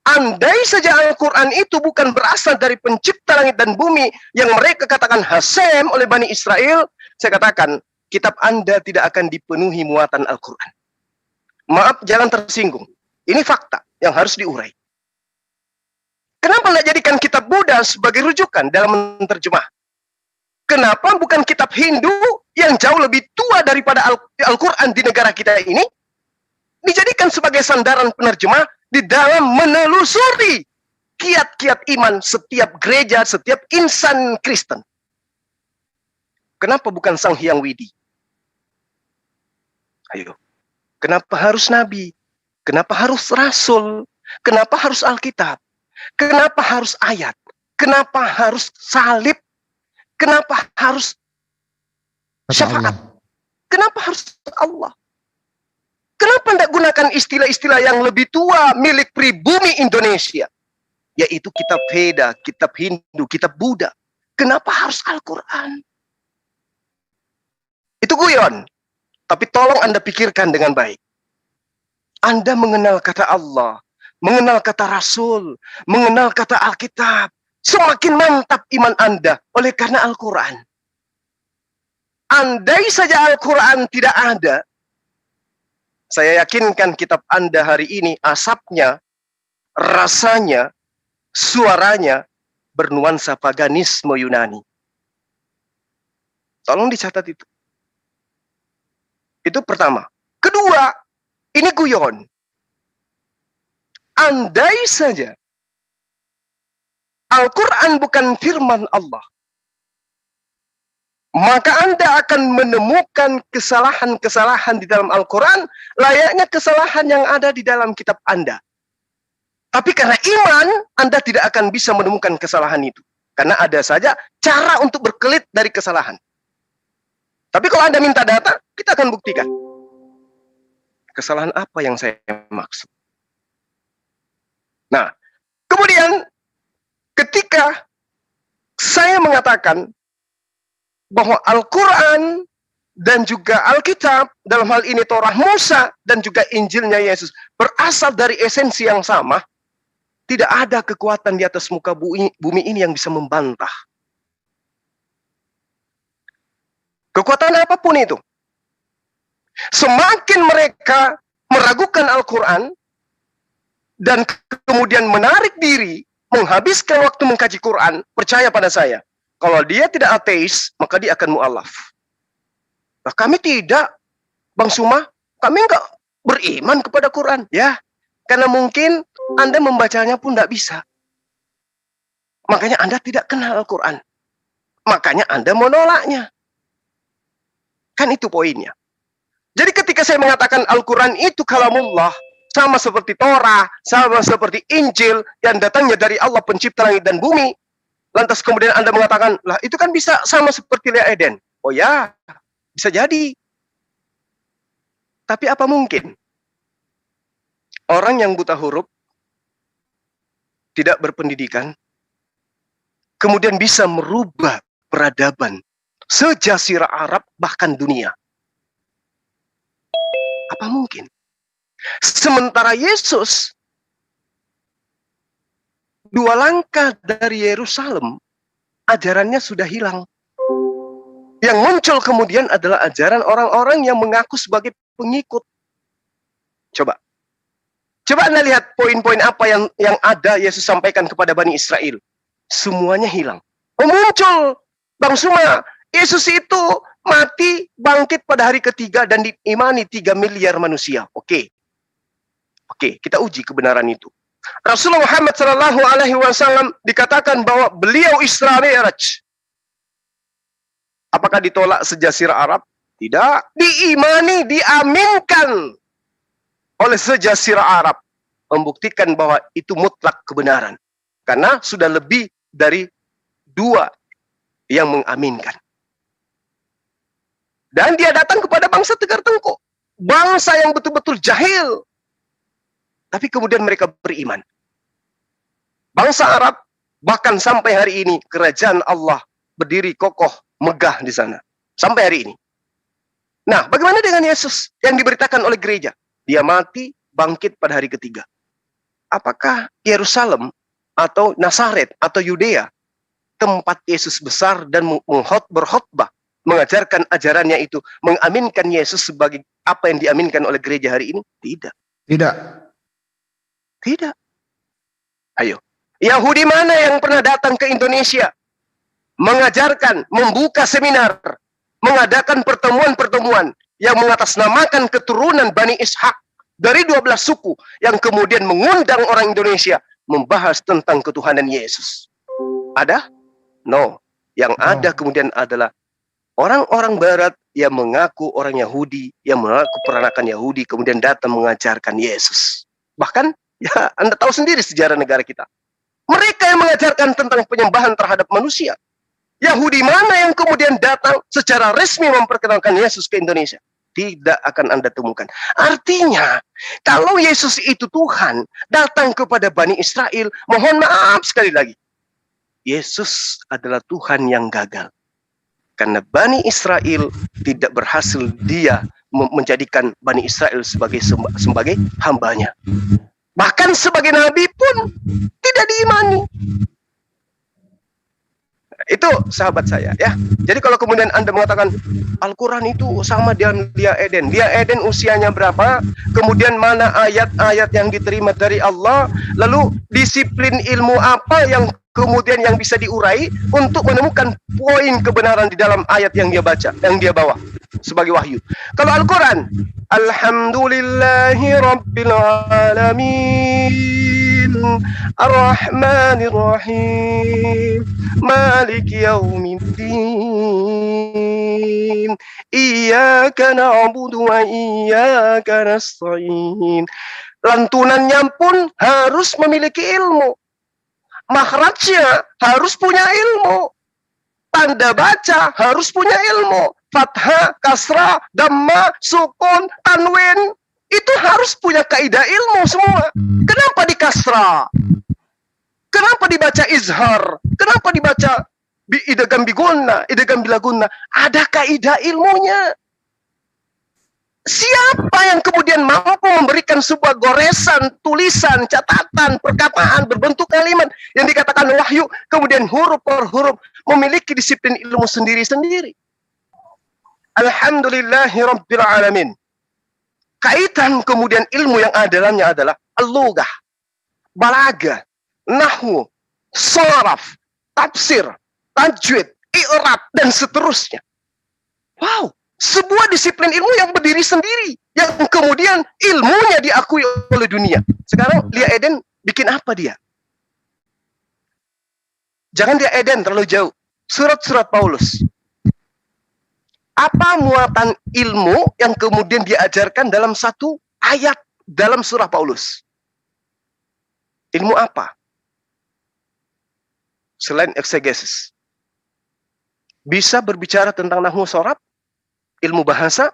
Andai saja Al-Quran itu bukan berasal dari pencipta langit dan bumi yang mereka katakan Hasem oleh Bani Israel, saya katakan kitab Anda tidak akan dipenuhi muatan Al-Quran. Maaf, jangan tersinggung. Ini fakta yang harus diurai. Kenapa tidak jadikan kitab Buddha sebagai rujukan dalam menerjemah? Kenapa bukan kitab Hindu yang jauh lebih tua daripada Al-Quran di negara kita ini dijadikan sebagai sandaran penerjemah di dalam menelusuri kiat-kiat iman setiap gereja, setiap insan Kristen? Kenapa bukan Sang Hyang Widi? Ayo. Kenapa harus nabi? Kenapa harus rasul? Kenapa harus Alkitab? Kenapa harus ayat? Kenapa harus salib? Kenapa harus syafaat? Kenapa harus Allah? Kenapa tidak gunakan istilah-istilah yang lebih tua milik pribumi Indonesia? Yaitu kitab Veda, kitab Hindu, kitab Buddha. Kenapa harus Al-Quran? Itu guyon. Tapi tolong Anda pikirkan dengan baik. Anda mengenal kata Allah, mengenal kata Rasul, mengenal kata Alkitab. Semakin mantap iman Anda oleh karena Al-Quran. Andai saja Al-Quran tidak ada, saya yakinkan kitab Anda hari ini asapnya, rasanya, suaranya bernuansa paganisme Yunani. Tolong dicatat itu. Itu pertama. Kedua, ini guyon. Andai saja Al-Quran bukan firman Allah, maka Anda akan menemukan kesalahan-kesalahan di dalam Al-Quran layaknya kesalahan yang ada di dalam kitab Anda. Tapi karena iman, Anda tidak akan bisa menemukan kesalahan itu. Karena ada saja cara untuk berkelit dari kesalahan. Tapi kalau Anda minta data, kita akan buktikan. Kesalahan apa yang saya maksud? Nah, kemudian ketika saya mengatakan bahwa Al-Quran dan juga Alkitab, dalam hal ini Torah Musa dan juga Injilnya Yesus, berasal dari esensi yang sama, tidak ada kekuatan di atas muka bumi ini yang bisa membantah. Kekuatan apapun itu. Semakin mereka meragukan Al-Quran dan kemudian menarik diri, menghabiskan waktu mengkaji Quran, percaya pada saya, kalau dia tidak ateis, maka dia akan mu'alaf. Nah, kami tidak, Bang Suma, kami enggak beriman kepada Quran. Ya, karena mungkin Anda membacanya pun tidak bisa. Makanya Anda tidak kenal Al-Quran. Makanya Anda menolaknya. Kan itu poinnya. Jadi ketika saya mengatakan Al-Quran itu kalamullah, sama seperti Torah, sama seperti Injil, yang datangnya dari Allah pencipta langit dan bumi, lantas kemudian Anda mengatakan, lah itu kan bisa sama seperti Lea Eden. Oh ya, bisa jadi. Tapi apa mungkin orang yang buta huruf, tidak berpendidikan, kemudian bisa merubah peradaban sejazirah Arab bahkan dunia? Apa mungkin? Sementara Yesus 2 langkah dari Yerusalem, ajarannya sudah hilang. Yang muncul kemudian adalah ajaran orang-orang yang mengaku sebagai pengikut. Coba Anda lihat poin-poin apa yang ada Yesus sampaikan kepada Bani Israel. Semuanya hilang. Muncul, Bang Suma, Yesus itu mati, bangkit pada hari ketiga dan diimani 3 miliar manusia. Oke, kita uji kebenaran itu. Rasulullah Muhammad SAW dikatakan bahwa beliau Isra Mi'raj. Apakah ditolak sejazirah Arab? Tidak. Diimani, diaminkan oleh sejazirah Arab. Membuktikan bahwa itu mutlak kebenaran. Karena sudah lebih dari 2 yang mengaminkan. Dan dia datang kepada bangsa Tegar Tengko. Bangsa yang betul-betul jahil. Tapi kemudian mereka beriman. Bangsa Arab, bahkan sampai hari ini, kerajaan Allah berdiri kokoh, megah di sana. Sampai hari ini. Nah, bagaimana dengan Yesus yang diberitakan oleh gereja? Dia mati, bangkit pada hari ketiga. Apakah Yerusalem atau Nazaret atau Yudea tempat Yesus besar dan berkhotbah, mengajarkan ajarannya itu, mengaminkan Yesus sebagai apa yang diaminkan oleh gereja hari ini? Tidak. Tidak. Tidak. Ayo. Yahudi mana yang pernah datang ke Indonesia? Mengajarkan, membuka seminar, mengadakan pertemuan-pertemuan yang mengatasnamakan keturunan Bani Ishak dari 12 suku yang kemudian mengundang orang Indonesia membahas tentang ketuhanan Yesus. Ada? No. Yang ada kemudian adalah orang-orang barat yang mengaku orang Yahudi, yang mengaku peranakan Yahudi, kemudian datang mengajarkan Yesus. Bahkan, ya Anda tahu sendiri sejarah negara kita. Mereka yang mengajarkan tentang penyembahan terhadap manusia. Yahudi mana yang kemudian datang secara resmi memperkenalkan Yesus ke Indonesia? Tidak akan Anda temukan. Artinya, kalau Yesus itu Tuhan, datang kepada Bani Israel, mohon maaf sekali lagi. Yesus adalah Tuhan yang gagal. Karena Bani Israel tidak berhasil dia menjadikan Bani Israel sebagai hambanya. Bahkan sebagai nabi pun tidak diimani. Itu sahabat saya ya. Jadi kalau kemudian Anda mengatakan Al-Quran itu sama dengan Dia Eden. Dia Eden usianya berapa? Kemudian mana ayat-ayat yang diterima dari Allah? Lalu disiplin ilmu apa yang kemudian yang bisa diurai untuk menemukan poin kebenaran di dalam ayat yang dia baca, yang dia bawa sebagai wahyu. Kalau Al-Quran, Alhamdulillahi Rabbil Alamin, Ar-Rahmanir Rahim, Maliki Yaumiddin, Iyyaka na'budu wa iyyaka nasta'in. Lantunannya pun harus memiliki ilmu. Makhrajnya harus punya ilmu. Tanda baca harus punya ilmu. Fathah, kasrah, dhamma, sukun, tanwin. Itu harus punya kaidah ilmu semua. Kenapa di kasrah? Kenapa dibaca izhar? Kenapa dibaca idgham bigunna, idgham bilagunna? Ada kaidah ilmunya. Siapa yang kemudian mampu memberikan sebuah goresan, tulisan, catatan, perkataan berbentuk kalimat yang dikatakan wahyu, kemudian huruf per huruf memiliki disiplin ilmu sendiri-sendiri. Alhamdulillahi Rabbil Alamin. Kaitan kemudian ilmu yang ada dalamnya adalah al-lughah, balaghah, nahwu, sharaf, tafsir, tajwid, i'rab, dan seterusnya. Wow. Sebuah disiplin ilmu yang berdiri sendiri, yang kemudian ilmunya diakui oleh dunia. Sekarang Dia Eden bikin apa dia? Jangan Dia Eden terlalu jauh. Surat-surat Paulus. Apa muatan ilmu yang kemudian diajarkan dalam satu ayat dalam surah Paulus? Ilmu apa? Selain eksegesis. Bisa berbicara tentang nahwu sorab, ilmu bahasa,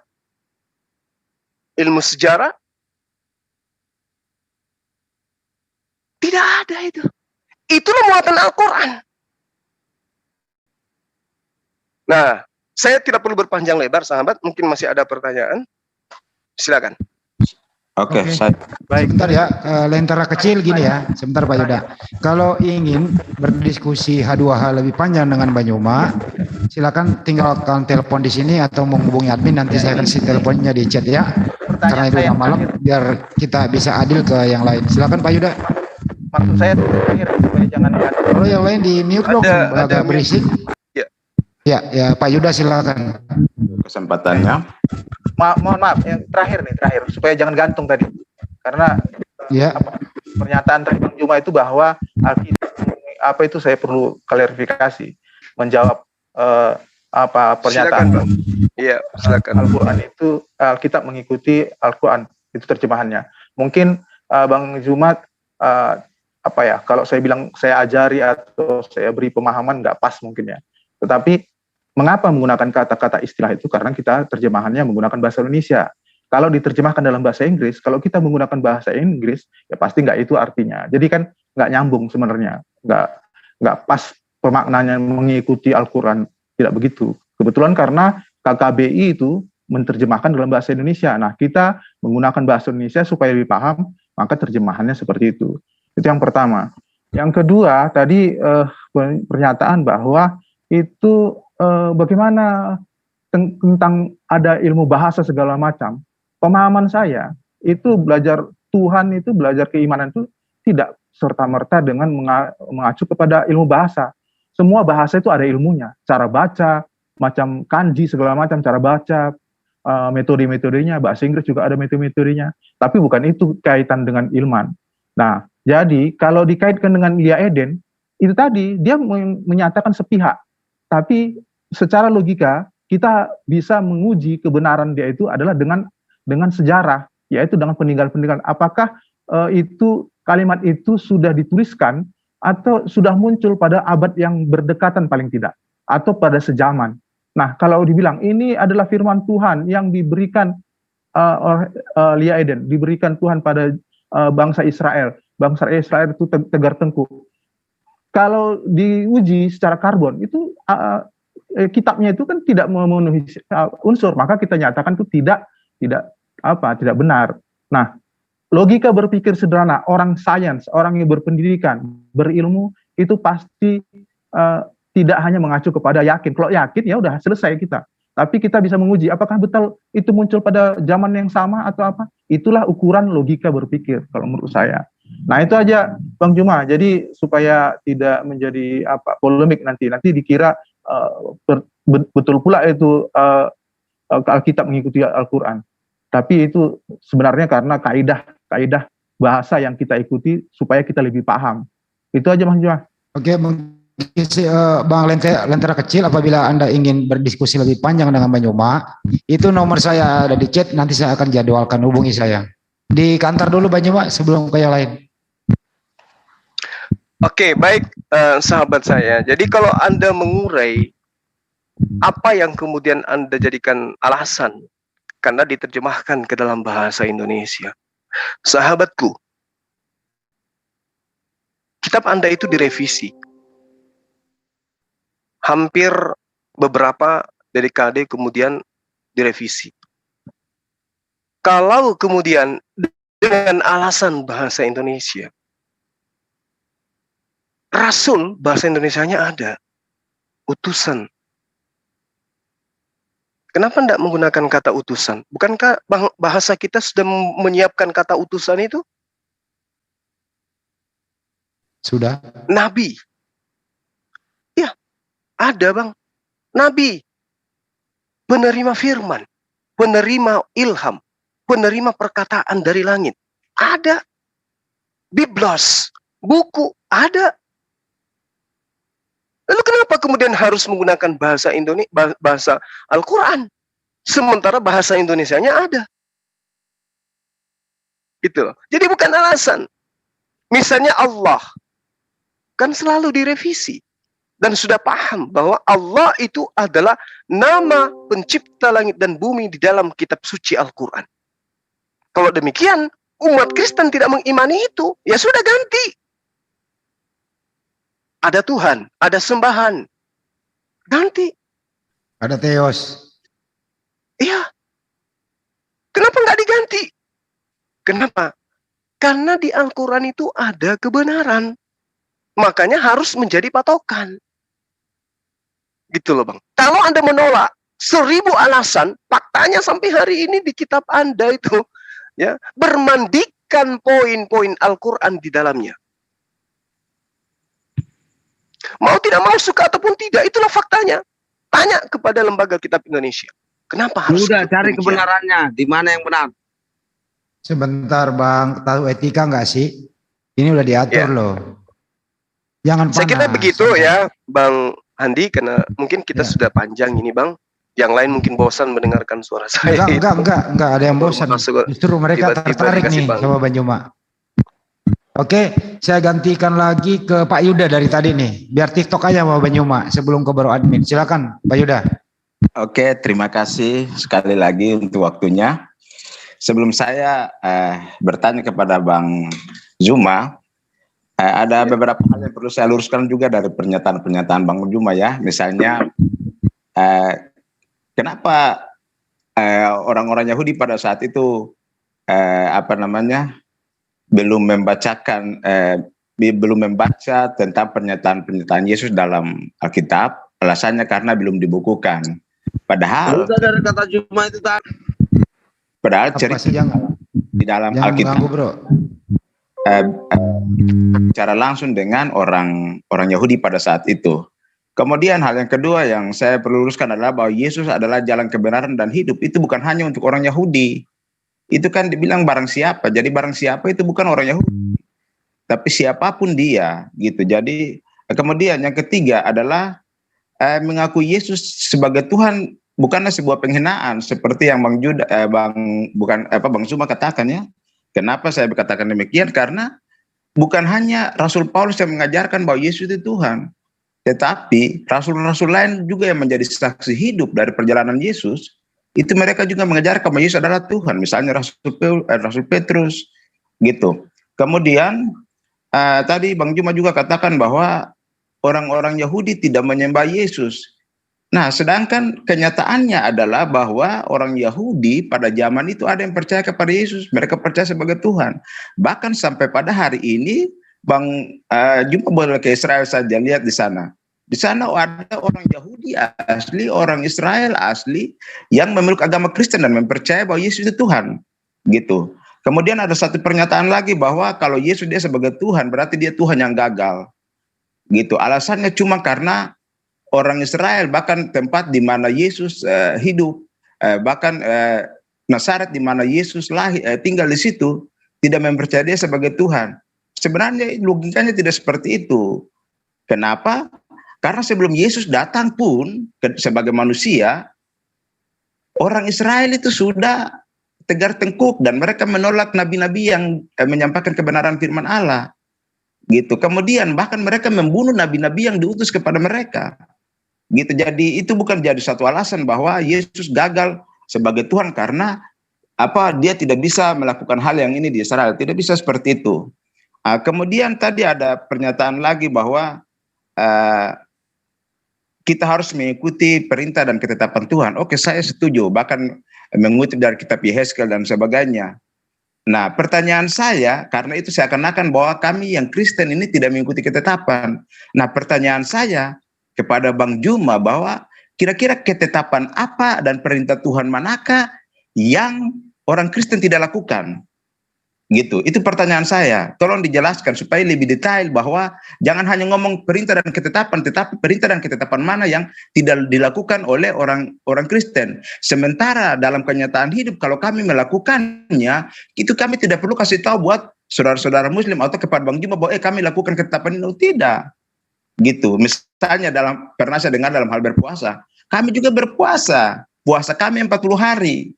ilmu sejarah, tidak ada itu. Itulah muatan Al-Quran. Nah, saya tidak perlu berpanjang lebar, sahabat. Mungkin masih ada pertanyaan. Silakan. Oke. Baik. Sebentar ya, lentera kecil gini ya. Sebentar Pak Yuda. Kalau ingin berdiskusi H2H lebih panjang dengan Banyuma, silakan tinggalkan telepon di sini atau menghubungi admin. Nanti saya kasih teleponnya di chat ya. Karena itu udah malam, biar kita bisa adil ke yang lain. Silakan Pak Yuda. Maksud saya terakhir supaya jangan gantung. Kalau yang lain di mute dong, agak berisik. Ya, Pak Yuda silakan. Kesempatannya. Mohon maaf, yang terakhir supaya jangan gantung tadi. Karena pernyataan tadi Bang Juma itu bahwa Alkitab apa itu saya perlu klarifikasi menjawab pernyataan. Silakan, Bang. Iya, silakan. Al-Qur'an itu Alkitab mengikuti Al-Qur'an, itu terjemahannya. Mungkin Bang Juma kalau saya bilang saya ajari atau saya beri pemahaman nggak pas mungkin ya. Tetapi mengapa menggunakan kata-kata istilah itu? Karena kita terjemahannya menggunakan bahasa Indonesia. Kalau diterjemahkan dalam bahasa Inggris, kalau kita menggunakan bahasa Inggris, ya pasti nggak itu artinya. Jadi kan nggak nyambung sebenarnya, nggak pas pemaknanya mengikuti Al-Quran, tidak begitu. Kebetulan karena KKBI itu menerjemahkan dalam bahasa Indonesia. Nah, kita menggunakan bahasa Indonesia supaya lebih paham, maka terjemahannya seperti itu. Itu yang pertama. Yang kedua, tadi pernyataan bahwa itu bagaimana tentang ada ilmu bahasa segala macam. Pemahaman saya, itu belajar Tuhan, itu belajar keimanan itu tidak serta-merta dengan mengacu kepada ilmu bahasa. Semua bahasa itu ada ilmunya, cara baca, macam kanji segala macam, cara baca, metode-metodenya, bahasa Inggris juga ada metode-metodenya, tapi bukan itu kaitan dengan ilman. Nah, jadi kalau dikaitkan dengan Lia Eden, itu tadi dia menyatakan sepihak, tapi secara logika kita bisa menguji kebenaran dia itu adalah dengan sejarah, yaitu dengan peninggalan-peninggalan. Apakah itu kalimat itu sudah dituliskan atau sudah muncul pada abad yang berdekatan paling tidak, atau pada sejaman. Nah, kalau dibilang ini adalah firman Tuhan yang diberikan oleh Lia Eden, diberikan Tuhan pada bangsa Israel. Bangsa Israel itu tegar tengkuk. Kalau diuji secara karbon, itu kitabnya itu kan tidak memenuhi unsur, maka kita nyatakan itu tidak benar. Nah, logika berpikir sederhana, orang sains, orang yang berpendidikan, berilmu, itu pasti tidak hanya mengacu kepada yakin. Kalau yakin ya udah selesai kita. Tapi kita bisa menguji apakah betul itu muncul pada zaman yang sama atau apa. Itulah ukuran logika berpikir kalau menurut saya. Nah, itu aja Bang Juma. Jadi supaya tidak menjadi polemik nanti dikira betul pula itu Alkitab mengikuti Al-Qur'an. Tapi itu sebenarnya karena kaidah bahasa yang kita ikuti supaya kita lebih paham. Itu aja Bang Juma. Oke, Bang Lentera Kecil, apabila Anda ingin berdiskusi lebih panjang dengan Bang Juma, itu nomor saya ada di chat, nanti saya akan jadwalkan, hubungi saya. Di kantor dulu Bang Juma sebelum ke yang lain. Oke, baik sahabat saya. Jadi kalau Anda mengurai apa yang kemudian Anda jadikan alasan karena diterjemahkan ke dalam bahasa Indonesia. Sahabatku, kitab Anda itu direvisi. Hampir beberapa dekade kemudian direvisi. Kalau kemudian dengan alasan bahasa Indonesia, Rasul bahasa Indonesianya ada, utusan. Kenapa tidak menggunakan kata utusan? Bukankah bahasa kita sudah menyiapkan kata utusan itu? Sudah. Nabi. Ya, ada Bang. Nabi. Penerima firman. Penerima ilham. Penerima perkataan dari langit. Ada. Biblos. Buku. Ada. Lalu kenapa kemudian harus menggunakan bahasa Indonesia, bahasa Al-Quran, sementara bahasa Indonesianya ada? Gitu loh. Jadi bukan alasan. Misalnya Allah, kan selalu direvisi. Dan sudah paham bahwa Allah itu adalah nama pencipta langit dan bumi di dalam kitab suci Al-Quran. Kalau demikian, umat Kristen tidak mengimani itu, ya sudah ganti. Ada Tuhan, ada sembahan. Ganti. Ada Theos. Iya. Kenapa nggak diganti? Kenapa? Karena di Al-Quran itu ada kebenaran. Makanya harus menjadi patokan. Gitu loh Bang. Kalau Anda menolak 1000 alasan, faktanya sampai hari ini di kitab Anda itu ya bermandikan poin-poin Al-Quran di dalamnya. Mau tidak mau, suka ataupun tidak, itulah faktanya. Tanya kepada Lembaga Kitab Indonesia. Kenapa harus? Sudah cari kebenarannya, di mana yang benar? Sebentar Bang, tahu etika nggak sih? Ini udah diatur loh. Jangan panas. Saya kira begitu ya Bang Andi, karena mungkin kita sudah panjang ini Bang. Yang lain mungkin bosan mendengarkan suara saya. Enggak ada yang bosan. Justru mereka tertarik nih sama Bang Juma. Oke, saya gantikan lagi ke Pak Yuda dari tadi nih. Biar TikTok aja sama Bang Juma sebelum ke baru admin. Silakan Pak Yuda. Oke, terima kasih sekali lagi untuk waktunya. Sebelum saya bertanya kepada Bang Juma, ada beberapa hal yang perlu saya luruskan juga dari pernyataan-pernyataan Bang Juma ya. Misalnya, kenapa orang-orang Yahudi pada saat itu belum membaca tentang pernyataan-pernyataan Yesus dalam Alkitab. Alasannya karena belum dibukukan. Padahal dari kata Juma itu tadi. Padahal cerita di dalam Alkitab bicara langsung dengan orang Yahudi pada saat itu. Kemudian hal yang kedua yang saya perlu luruskan adalah bahwa Yesus adalah jalan kebenaran dan hidup. Itu bukan hanya untuk orang Yahudi. Itu kan dibilang barang siapa. Jadi barang siapa itu bukan orang Yahudi, tapi siapapun dia gitu. Jadi kemudian yang ketiga adalah mengaku Yesus sebagai Tuhan bukanlah sebuah penghinaan seperti yang Bang Zuma katakan ya. Kenapa saya berkatakan demikian? Karena bukan hanya Rasul Paulus yang mengajarkan bahwa Yesus itu Tuhan, tetapi rasul-rasul lain juga yang menjadi saksi hidup dari perjalanan Yesus. Itu mereka juga mengajarkan bahwa Yesus adalah Tuhan. Misalnya Rasul Petrus gitu. Kemudian tadi Bang Juma juga katakan bahwa orang-orang Yahudi tidak menyembah Yesus. Nah, sedangkan kenyataannya adalah bahwa orang Yahudi pada zaman itu ada yang percaya kepada Yesus. Mereka percaya sebagai Tuhan. Bahkan sampai pada hari ini, Bang Juma boleh ke Israel saja, lihat di sana. Di sana ada orang Yahudi asli, orang Israel asli, yang memeluk agama Kristen dan mempercaya bahwa Yesus itu Tuhan. Gitu. Kemudian ada satu pernyataan lagi bahwa kalau Yesus dia sebagai Tuhan, berarti dia Tuhan yang gagal. Gitu. Alasannya cuma karena orang Israel, bahkan tempat di mana Yesus hidup, bahkan Nazaret di mana Yesus tinggal di situ, tidak mempercayai dia sebagai Tuhan. Sebenarnya logikanya tidak seperti itu. Kenapa? Karena sebelum Yesus datang pun sebagai manusia, orang Israel itu sudah tegar tengkuk dan mereka menolak nabi-nabi yang menyampaikan kebenaran firman Allah. Gitu. Kemudian bahkan mereka membunuh nabi-nabi yang diutus kepada mereka. Gitu. Jadi itu bukan jadi satu alasan bahwa Yesus gagal sebagai Tuhan karena dia tidak bisa melakukan hal yang ini di Israel. Tidak bisa seperti itu. Kemudian tadi ada pernyataan lagi bahwa kita harus mengikuti perintah dan ketetapan Tuhan. Oke, saya setuju. Bahkan mengutip dari kitab Yehezkel dan sebagainya. Nah, pertanyaan saya, karena itu seakan-akan bahwa kami yang Kristen ini tidak mengikuti ketetapan. Nah, pertanyaan saya kepada Bang Juma bahwa kira-kira ketetapan apa dan perintah Tuhan manakah yang orang Kristen tidak lakukan? Gitu. Itu pertanyaan saya. Tolong dijelaskan supaya lebih detail bahwa jangan hanya ngomong perintah dan ketetapan, tetapi perintah dan ketetapan mana yang tidak dilakukan oleh orang Kristen. Sementara dalam kenyataan hidup kalau kami melakukannya, itu kami tidak perlu kasih tahu buat saudara-saudara Muslim atau kepada Bang Juma bahwa kami lakukan ketetapan ini. Tidak. Gitu. Misalnya pernah saya dengar dalam hal berpuasa, kami juga berpuasa. Puasa kami 40 hari.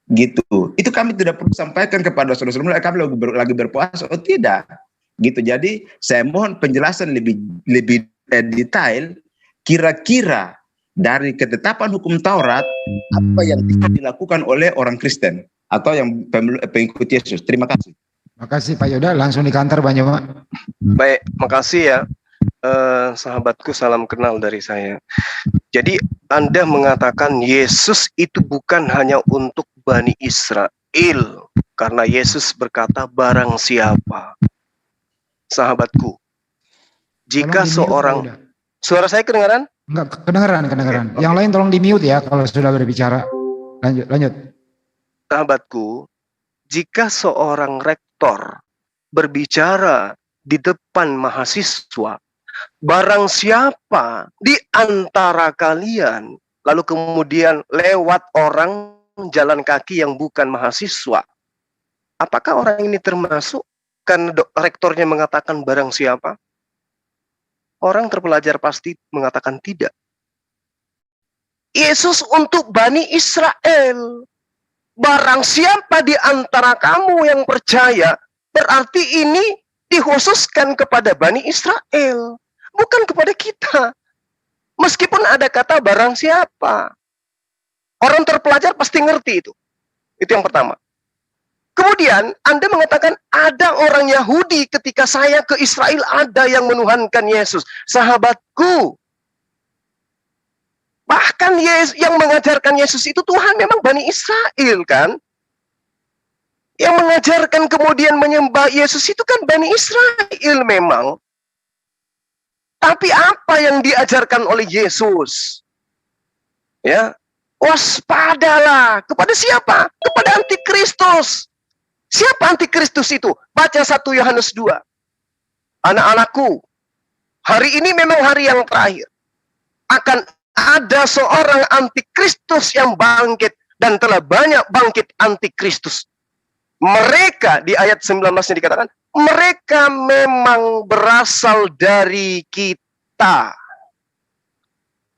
Gitu. Itu kami tidak perlu sampaikan kepada saudara-saudara kami lagi berpuasa. Oh tidak. Gitu. Jadi saya mohon penjelasan lebih detail kira-kira dari ketetapan hukum Taurat apa yang tidak dilakukan oleh orang Kristen atau yang pengikut Yesus. Terima kasih. Makasih Pak Yoda, langsung di kantor Bang Juma. Baik, makasih ya. Sahabatku, salam kenal dari saya. Jadi Anda mengatakan Yesus itu bukan hanya untuk Bani Israel, karena Yesus berkata barang siapa. Sahabatku, jika seorang, suara saya kedengaran? Enggak, kedengaran. Okay. Yang lain tolong di mute ya kalau sudah berbicara. Lanjut. Sahabatku, jika seorang rektor berbicara di depan mahasiswa, barang siapa di antara kalian lalu kemudian lewat orang jalan kaki yang bukan mahasiswa, apakah orang ini termasuk? Kan rektornya mengatakan barang siapa? Orang terpelajar pasti mengatakan tidak. Yesus untuk Bani Israel. Barang siapa di antara kamu yang percaya, berarti ini dikhususkan kepada Bani Israel, bukan kepada kita. Meskipun ada kata barang siapa. Orang terpelajar pasti ngerti itu. Itu yang pertama. Kemudian Anda mengatakan ada orang Yahudi ketika saya ke Israel ada yang menuhankan Yesus. Sahabatku, bahkan yang mengajarkan Yesus itu Tuhan memang Bani Israel kan? Yang mengajarkan kemudian menyembah Yesus itu kan Bani Israel memang. Tapi apa yang diajarkan oleh Yesus? Ya, waspadalah. Kepada siapa? Kepada antikristus. Siapa antikristus itu? Baca 1 Yohanes 2. Anak-anakku, hari ini memang hari yang terakhir. Akan ada seorang antikristus yang bangkit, dan telah banyak bangkit antikristus. Mereka, di ayat 19-nya dikatakan, mereka memang berasal dari kita.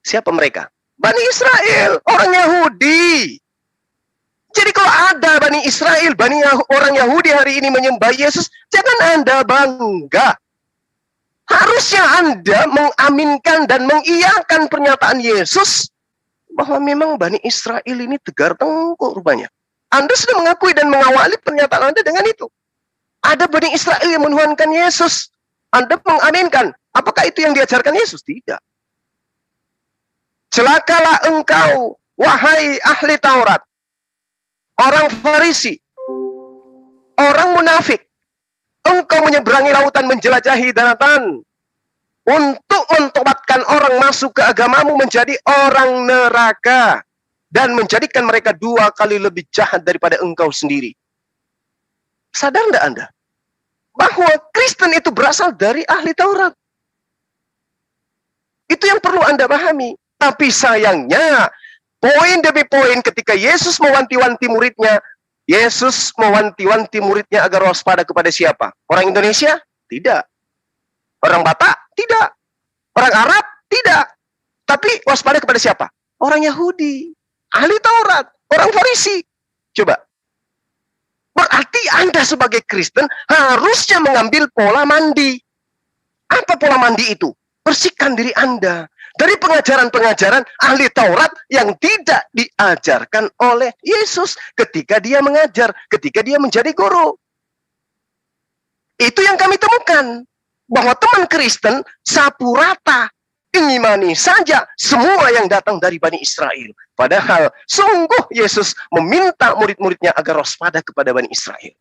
Siapa mereka? Bani Israel, orang Yahudi. Jadi kalau ada Bani Israel, orang Yahudi hari ini menyembah Yesus, jangan Anda bangga. Harusnya Anda mengaminkan dan mengiyakan pernyataan Yesus bahwa memang Bani Israel ini tegar tengkuk rupanya. Anda sudah mengakui dan mengawali pernyataan Anda dengan itu. Ada Bani Israel yang menuhankan Yesus. Anda mengaminkan. Apakah itu yang diajarkan Yesus? Tidak. Celakalah engkau, wahai ahli Taurat, orang Farisi, orang munafik. Engkau menyeberangi lautan, menjelajahi daratan untuk mentobatkan orang masuk ke agamamu menjadi orang neraka dan menjadikan mereka 2 kali lebih jahat daripada engkau sendiri. Sadar enggak Anda bahwa Kristen itu berasal dari ahli Taurat? Itu yang perlu Anda pahami. Tapi sayangnya, poin demi poin ketika Yesus mewanti-wanti muridnya, Yesus mewanti-wanti muridnya agar waspada kepada siapa? Orang Indonesia? Tidak. Orang Batak? Tidak. Orang Arab? Tidak. Tapi waspada kepada siapa? Orang Yahudi, ahli Taurat, orang Farisi. Coba. Berarti Anda sebagai Kristen harusnya mengambil pola mandi. Apa pola mandi itu? Bersihkan diri Anda dari pengajaran-pengajaran ahli Taurat yang tidak diajarkan oleh Yesus ketika dia mengajar, ketika dia menjadi guru. Itu yang kami temukan. Bahwa teman Kristen sapu rata, mengimani saja semua yang datang dari Bani Israel. Padahal sungguh Yesus meminta murid-muridnya agar waspada kepada Bani Israel.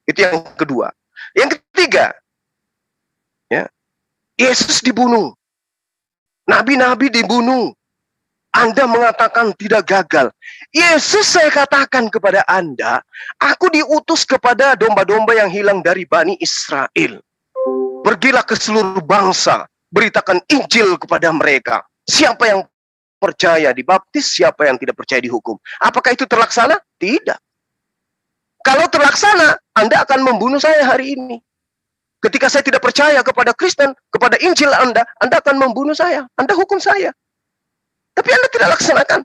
Itu yang kedua. Yang ketiga, ya, Yesus dibunuh. Nabi-nabi dibunuh. Anda mengatakan tidak gagal. Yesus, saya katakan kepada Anda, aku diutus kepada domba-domba yang hilang dari Bani Israel. Pergilah ke seluruh bangsa, beritakan Injil kepada mereka. Siapa yang percaya dibaptis, siapa yang tidak percaya dihukum. Apakah itu terlaksana? Tidak. Kalau terlaksana, Anda akan membunuh saya hari ini. Ketika saya tidak percaya kepada Kristen, kepada Injil Anda akan membunuh saya. Anda hukum saya. Tapi Anda tidak laksanakan.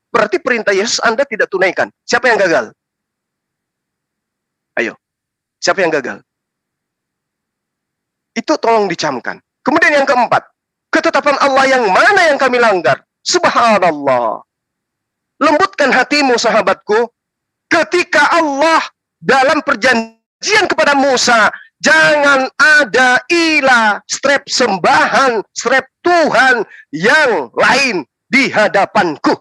Berarti perintah Yesus Anda tidak tunaikan. Siapa yang gagal? Ayo. Siapa yang gagal? Itu tolong dicamkan. Kemudian yang keempat, ketetapan Allah yang mana yang kami langgar? Subhanallah. Lembutkan hatimu sahabatku, ketika Allah dalam perjanjian kepada Musa, jangan ada ilah, strep sembahan, strep Tuhan yang lain di hadapanku.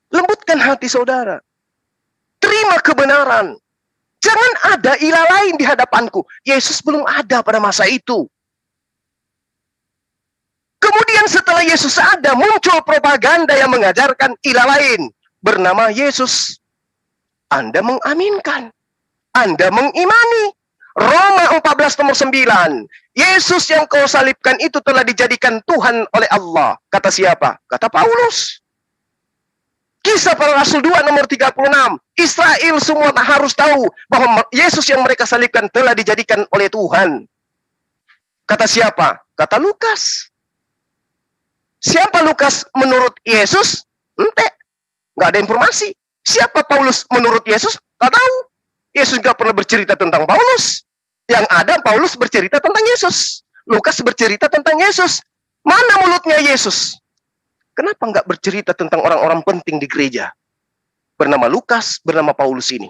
Lembutkan hati saudara. Terima kebenaran. Jangan ada ilah lain di hadapanku. Yesus belum ada pada masa itu. Kemudian setelah Yesus ada, muncul propaganda yang mengajarkan ilah lain bernama Yesus. Anda mengaminkan. Anda mengimani. Roma 14 nomor 9. Yesus yang kau salibkan itu telah dijadikan Tuhan oleh Allah. Kata siapa? Kata Paulus. Kisah Para Rasul 2 nomor 36. Israel semua harus tahu bahwa Yesus yang mereka salibkan telah dijadikan oleh Tuhan. Kata siapa? Kata Lukas. Siapa Lukas menurut Yesus? Ente. Nggak ada informasi. Siapa Paulus menurut Yesus? Nggak tahu. Yesus nggak pernah bercerita tentang Paulus. Yang ada Paulus bercerita tentang Yesus. Lukas bercerita tentang Yesus. Mana mulutnya Yesus? Kenapa nggak bercerita tentang orang-orang penting di gereja? Bernama Lukas, bernama Paulus ini.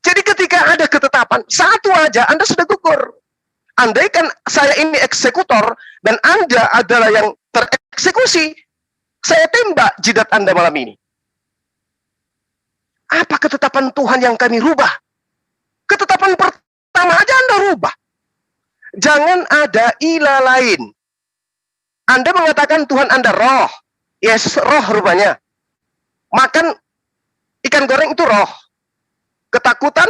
Jadi ketika ada ketetapan, satu aja Anda sudah gugur. Andaikan saya ini eksekutor dan Anda adalah yang tereksekusi, saya tembak jidat Anda malam ini. Apa ketetapan Tuhan yang kami rubah? Ketetapan pertama aja Anda rubah. Jangan ada ilah lain. Anda mengatakan Tuhan Anda roh. Yesus roh rupanya. Makan ikan goreng itu roh. Ketakutan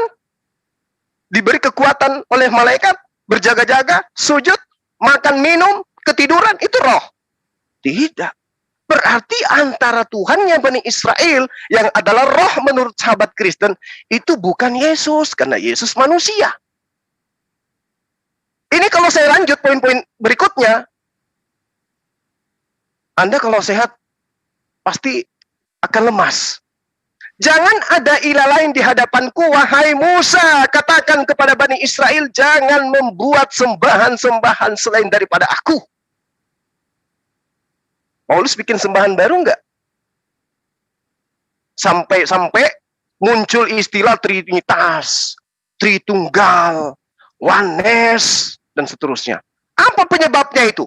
diberi kekuatan oleh malaikat, berjaga-jaga, sujud, makan, minum, ketiduran, itu roh. Tidak. Berarti antara Tuhannya Bani Israel yang adalah roh menurut sahabat Kristen, itu bukan Yesus, karena Yesus manusia. Ini kalau saya lanjut poin-poin berikutnya, Anda kalau sehat, pasti akan lemas. Jangan ada ilah lain di hadapanku, wahai Musa. Katakan kepada Bani Israel, jangan membuat sembahan-sembahan selain daripada aku. Paulus bikin sembahan baru enggak? Sampai muncul istilah Trinitas, Tritunggal, Oneness, dan seterusnya. Apa penyebabnya itu?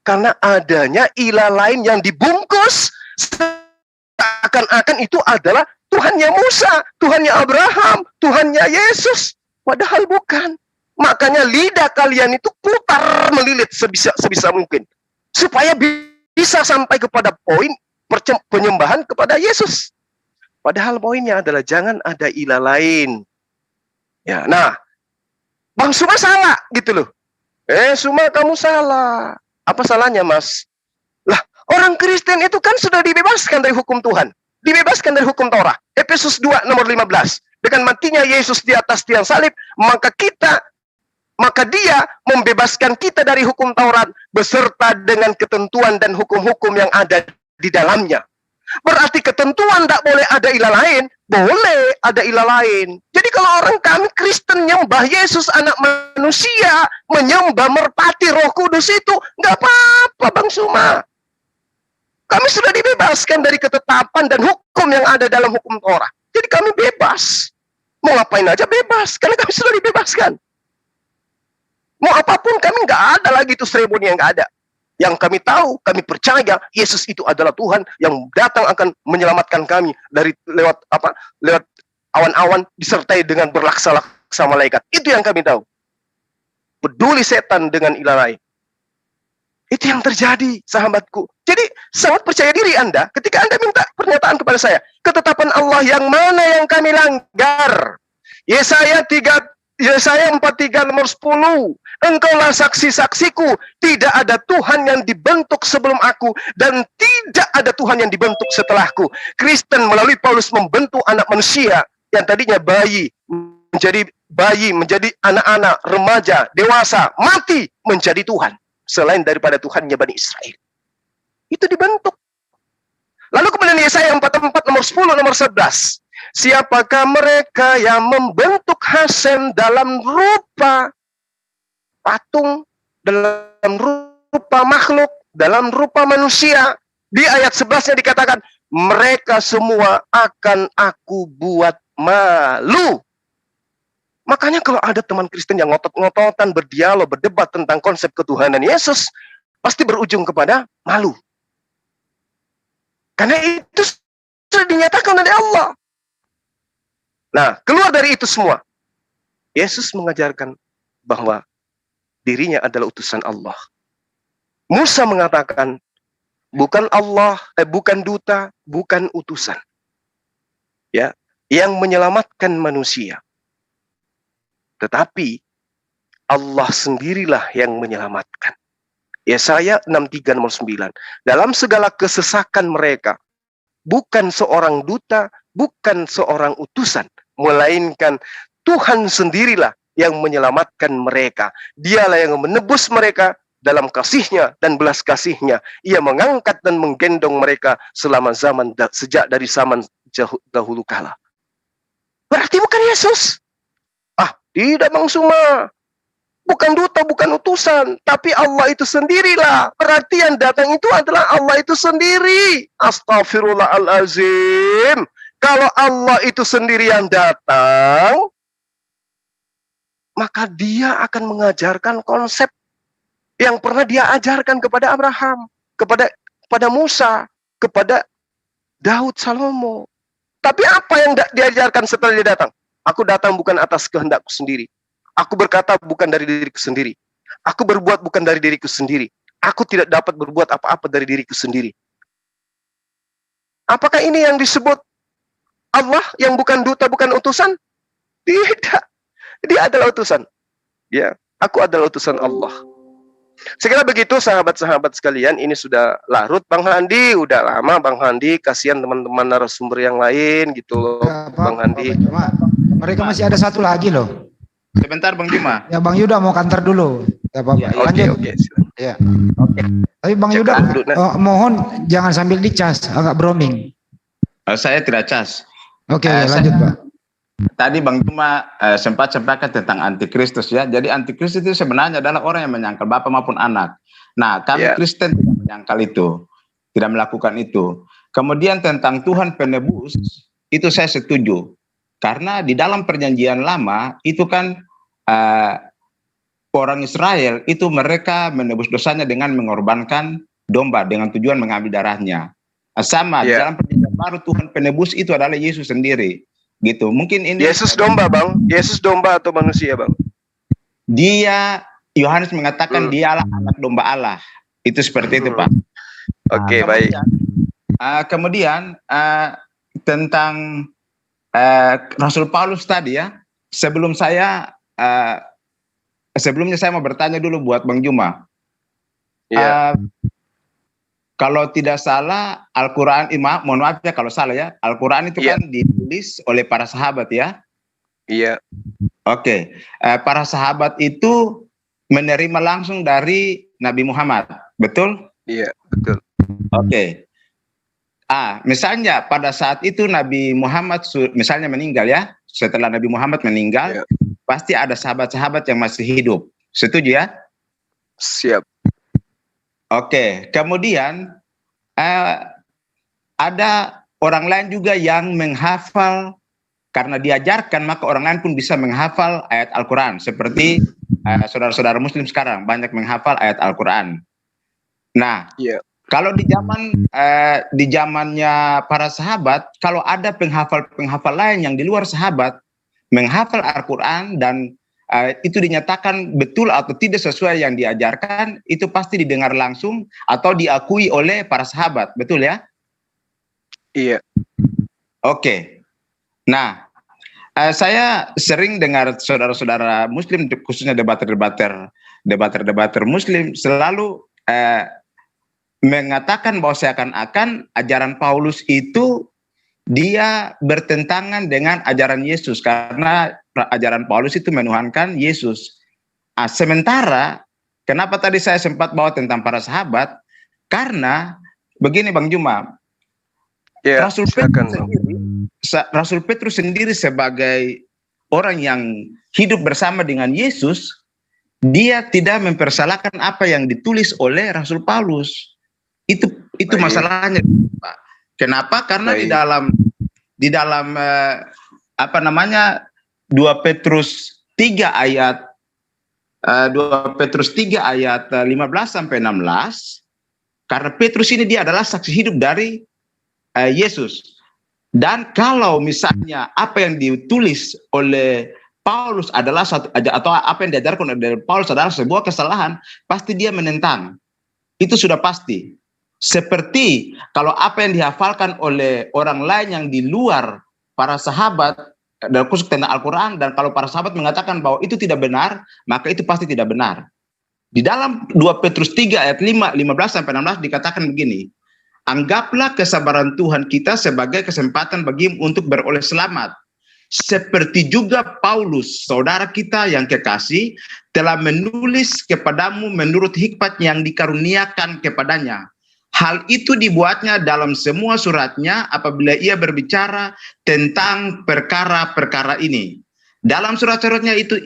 Karena adanya ilah lain yang dibungkus seakan-akan itu adalah Tuhannya Musa, Tuhannya Abraham, Tuhannya Yesus. Padahal bukan. Makanya lidah kalian itu putar melilit sebisa mungkin. Supaya bisa sampai kepada poin penyembahan kepada Yesus. Padahal poinnya adalah jangan ada ilah lain. Ya, nah, Bang Suma salah gitu loh. Suma kamu salah. Apa salahnya, Mas? Lah, orang Kristen itu kan sudah dibebaskan dari hukum Tuhan. Dibebaskan dari hukum Torah. Efesus 2 nomor 15. Dengan matinya Yesus di atas tiang salib, maka dia membebaskan kita dari hukum Taurat beserta dengan ketentuan dan hukum-hukum yang ada di dalamnya. Berarti ketentuan tidak boleh ada ilah lain, boleh ada ilah lain. Jadi kalau orang kami Kristen nyembah Yesus anak manusia, menyembah merpati Roh Kudus itu nggak apa-apa, Bang Suma. Kami sudah dibebaskan dari ketetapan dan hukum yang ada dalam hukum Torah. Jadi kami bebas. Mau ngapain aja bebas, karena kami sudah dibebaskan. Mau apapun kami nggak ada lagi itu seremoni yang nggak ada. Yang kami tahu, kami percaya Yesus itu adalah Tuhan yang datang akan menyelamatkan kami dari lewat awan-awan disertai dengan berlaksa-laksa malaikat. Itu yang kami tahu. Peduli setan dengan ilah lain. Itu yang terjadi, sahabatku. Jadi sangat percaya diri Anda ketika Anda minta pernyataan kepada saya. Ketetapan Allah yang mana yang kami langgar? Yesaya 43 nomor 10. Engkaulah saksi-saksiku, tidak ada Tuhan yang dibentuk sebelum aku, dan tidak ada Tuhan yang dibentuk setelahku. Kristen melalui Paulus membentuk anak manusia yang tadinya bayi, menjadi anak-anak, remaja, dewasa, mati, menjadi Tuhan. Selain daripada Tuhannya Bani Israel. Itu dibentuk. Lalu kemudian Yesaya 44 nomor 10, nomor 11. Siapakah mereka yang membentuk Hasem dalam rupa patung, dalam rupa makhluk, dalam rupa manusia? Di ayat 11-nya dikatakan, mereka semua akan aku buat malu. Makanya kalau ada teman Kristen yang ngotot-ngototan, berdialog, berdebat tentang konsep ketuhanan Yesus, pasti berujung kepada malu. Karena itu sudah dinyatakan oleh Allah. Nah, keluar dari itu semua, Yesus mengajarkan bahwa dirinya adalah utusan Allah. Musa mengatakan, bukan Allah, bukan duta, bukan utusan. Ya, yang menyelamatkan manusia. Tetapi Allah sendirilah yang menyelamatkan. Yesaya 63 nomor 9. Dalam segala kesesakan mereka, bukan seorang duta, bukan seorang utusan, melainkan Tuhan sendirilah yang menyelamatkan mereka. Dialah yang menebus mereka dalam kasih-Nya dan belas kasih-Nya. Ia mengangkat dan menggendong mereka selama zaman, sejak dari zaman dahulu kala. Berarti bukan Yesus. Tidak, Bang Suma. Bukan duta, bukan utusan. Tapi Allah itu sendirilah. Berarti yang datang itu adalah Allah itu sendiri. Astaghfirullahalazim. Kalau Allah itu sendiri yang datang, maka dia akan mengajarkan konsep yang pernah dia ajarkan kepada Abraham, kepada Musa, kepada Daud, Salomo. Tapi apa yang diajarkan setelah dia datang? Aku datang bukan atas kehendakku sendiri. Aku berkata bukan dari diriku sendiri. Aku berbuat bukan dari diriku sendiri. Aku tidak dapat berbuat apa-apa dari diriku sendiri. Apakah ini yang disebut Allah yang bukan duta, bukan utusan? Tidak. Dia adalah utusan. Ya, aku adalah utusan Allah. Sekira begitu sahabat-sahabat sekalian, ini sudah larut. Bang Handi, udah lama Bang Handi, kasihan teman-teman narasumber yang lain gitu loh, Bang Handi. Mereka masih ada satu lagi loh. Sebentar Bang Juma. Ya Bang Yuda mau kantor dulu. Ya, Bapak. Lanjut. Oke. Ya. Tapi Bang Yuda, mohon jangan sambil dicas, agak browning. Saya tidak cas. Oke, lanjut Pak. Tadi Bang Juma sempat sampaikan tentang antikristus ya. Jadi antikristus itu sebenarnya adalah orang yang menyangkal Bapa maupun anak. Nah, kami Kristen tidak menyangkal itu, tidak melakukan itu. Kemudian tentang Tuhan penebus, itu saya setuju. Karena di dalam perjanjian lama itu kan orang Israel itu mereka menebus dosanya dengan mengorbankan domba dengan tujuan mengambil darahnya. Sama di dalam perjanjian baru Tuhan penebus itu adalah Yesus sendiri. Gitu. Mungkin ini Yesus domba, Bang. Yesus domba atau manusia, Bang? Dia, Yohanes mengatakan dialah anak domba Allah. Itu seperti itu, Pak. Oke, baik. Kemudian tentang Rasul Paulus tadi ya. Sebelumnya saya mau bertanya dulu buat Bang Juma. Kalau tidak salah, Al-Quran, mohon maaf ya kalau salah ya, Al-Quran itu kan ditulis oleh para sahabat ya? Iya. Oke, para sahabat itu menerima langsung dari Nabi Muhammad, betul? Iya, betul. Oke. Misalnya pada saat itu Nabi Muhammad misalnya meninggal ya, setelah Nabi Muhammad meninggal, pasti ada sahabat-sahabat yang masih hidup. Setuju ya? Siap. Oke, kemudian ada orang lain juga yang menghafal, karena diajarkan maka orang lain pun bisa menghafal ayat Al-Quran. Seperti saudara-saudara muslim sekarang banyak menghafal ayat Al-Quran. Nah, kalau di zamannya para sahabat, kalau ada penghafal lain yang di luar sahabat menghafal Al-Quran dan itu dinyatakan betul atau tidak sesuai yang diajarkan, itu pasti didengar langsung atau diakui oleh para sahabat, betul ya? Iya. Oke. Nah, saya sering dengar saudara-saudara muslim, khususnya debater muslim, selalu mengatakan bahwa seakan-akan ajaran Paulus itu dia bertentangan dengan ajaran Yesus, karena ajaran Paulus itu menuhankan Yesus. Sementara, kenapa tadi saya sempat bawa tentang para sahabat? Karena begini Bang Juma, Rasul Petrus sendiri sebagai orang yang hidup bersama dengan Yesus, dia tidak mempersalahkan apa yang ditulis oleh Rasul Paulus. Itu masalahnya, Pak. Kenapa? Karena di dalam 2 Petrus 3 ayat 15 sampai 16, karena Petrus ini dia adalah saksi hidup dari Yesus. Dan kalau misalnya apa yang ditulis oleh Paulus adalah atau apa yang diajarkan oleh Paulus adalah sebuah kesalahan, pasti dia menentang. Itu sudah pasti. Seperti kalau apa yang dihafalkan oleh orang lain yang di luar para sahabat dalam khusus tentang Al-Quran, dan kalau para sahabat mengatakan bahwa itu tidak benar, maka itu pasti tidak benar. Di dalam 2 Petrus 3 ayat 15 sampai 16 dikatakan begini, anggaplah kesabaran Tuhan kita sebagai kesempatan bagimu untuk beroleh selamat. Seperti juga Paulus, saudara kita yang kekasih, telah menulis kepadamu menurut hikmat yang dikaruniakan kepadanya. Hal itu dibuatnya dalam semua suratnya apabila ia berbicara tentang perkara-perkara ini. Dalam surat-suratnya itu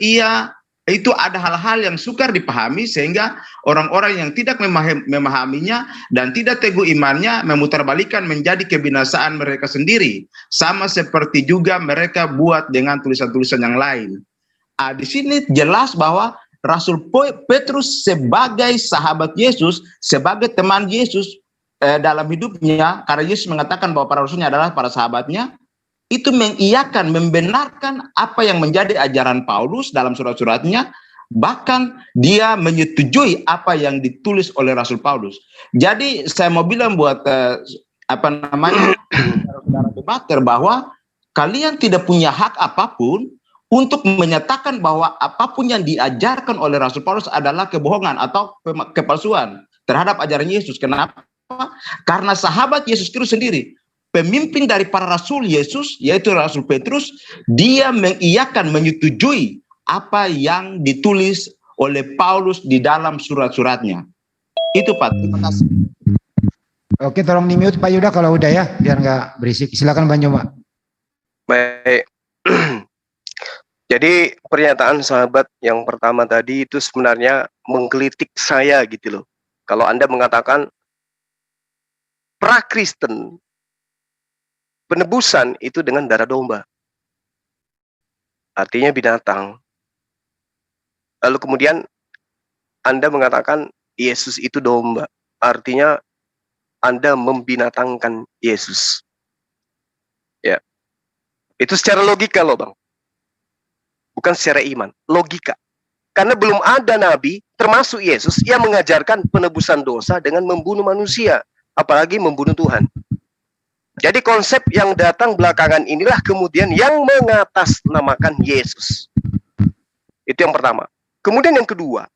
ada hal-hal yang sukar dipahami, sehingga orang-orang yang tidak memahaminya dan tidak teguh imannya memutarbalikkan menjadi kebinasaan mereka sendiri. Sama seperti juga mereka buat dengan tulisan-tulisan yang lain. Di sini jelas bahwa Rasul Petrus sebagai sahabat Yesus, sebagai teman Yesus dalam hidupnya, karena Yesus mengatakan bahwa para rasulnya adalah para sahabatnya, itu mengiyakan, membenarkan apa yang menjadi ajaran Paulus dalam surat-suratnya, bahkan dia menyetujui apa yang ditulis oleh Rasul Paulus. Jadi saya mau bilang buat saudara debater bahwa kalian tidak punya hak apapun untuk menyatakan bahwa apapun yang diajarkan oleh Rasul Paulus adalah kebohongan atau kepalsuan terhadap ajaran Yesus. Kenapa? Karena sahabat Yesus Kristus sendiri, pemimpin dari para rasul Yesus, yaitu Rasul Petrus, dia mengiyakan, menyetujui apa yang ditulis oleh Paulus di dalam surat-suratnya. Itu Pak, terima kasih. Oke, tolong di-mute Pak Yuda kalau udah ya, biar nggak berisik. Silakan Bang Juma. Baik. Jadi pernyataan sahabat yang pertama tadi itu sebenarnya menggelitik saya gitu loh. Kalau Anda mengatakan pra-Kristen, penebusan itu dengan darah domba. Artinya binatang. Lalu kemudian Anda mengatakan Yesus itu domba. Artinya Anda membinatangkan Yesus. Ya. Itu secara logika loh Bang. Bukan secara iman, logika. Karena belum ada nabi, termasuk Yesus, yang mengajarkan penebusan dosa dengan membunuh manusia, apalagi membunuh Tuhan. Jadi konsep yang datang belakangan inilah kemudian yang mengatasnamakan Yesus. Itu yang pertama. Kemudian yang kedua,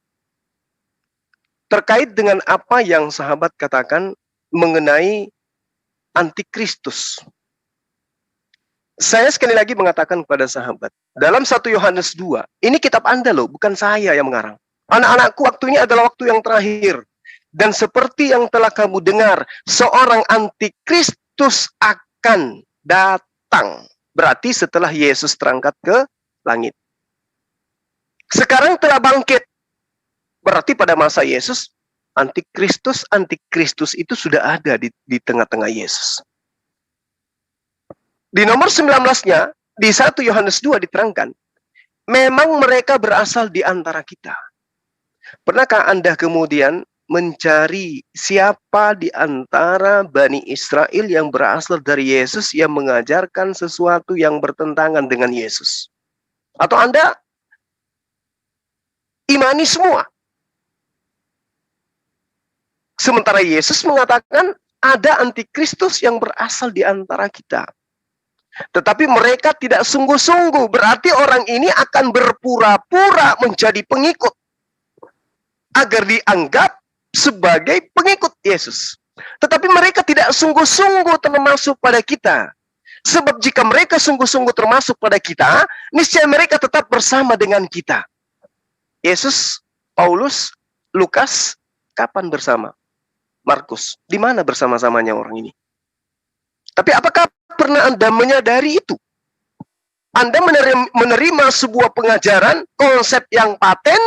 terkait dengan apa yang sahabat katakan mengenai antikristus. Saya sekali lagi mengatakan kepada sahabat, dalam 1 Yohanes 2, ini kitab Anda loh, bukan saya yang mengarang. Anak-anakku, waktu ini adalah waktu yang terakhir. Dan seperti yang telah kamu dengar, seorang antikristus akan datang. Berarti setelah Yesus terangkat ke langit. Sekarang telah bangkit. Berarti pada masa Yesus, antikristus itu sudah ada di tengah-tengah Yesus. Di nomor 19-nya, di 1 Yohanes 2 diterangkan, memang mereka berasal di antara kita. Pernahkah Anda kemudian mencari siapa di antara Bani Israel yang berasal dari Yesus yang mengajarkan sesuatu yang bertentangan dengan Yesus? Atau Anda imani semua? Sementara Yesus mengatakan ada antikristus yang berasal di antara kita. Tetapi mereka tidak sungguh-sungguh, berarti orang ini akan berpura-pura menjadi pengikut agar dianggap sebagai pengikut Yesus. Tetapi mereka tidak sungguh-sungguh termasuk pada kita. Sebab jika mereka sungguh-sungguh termasuk pada kita, niscaya mereka tetap bersama dengan kita. Yesus, Paulus, Lukas, kapan bersama? Markus, di mana bersama-samanya orang ini? Tapi apakah pernah Anda menyadari itu? Anda menerima sebuah pengajaran, konsep yang paten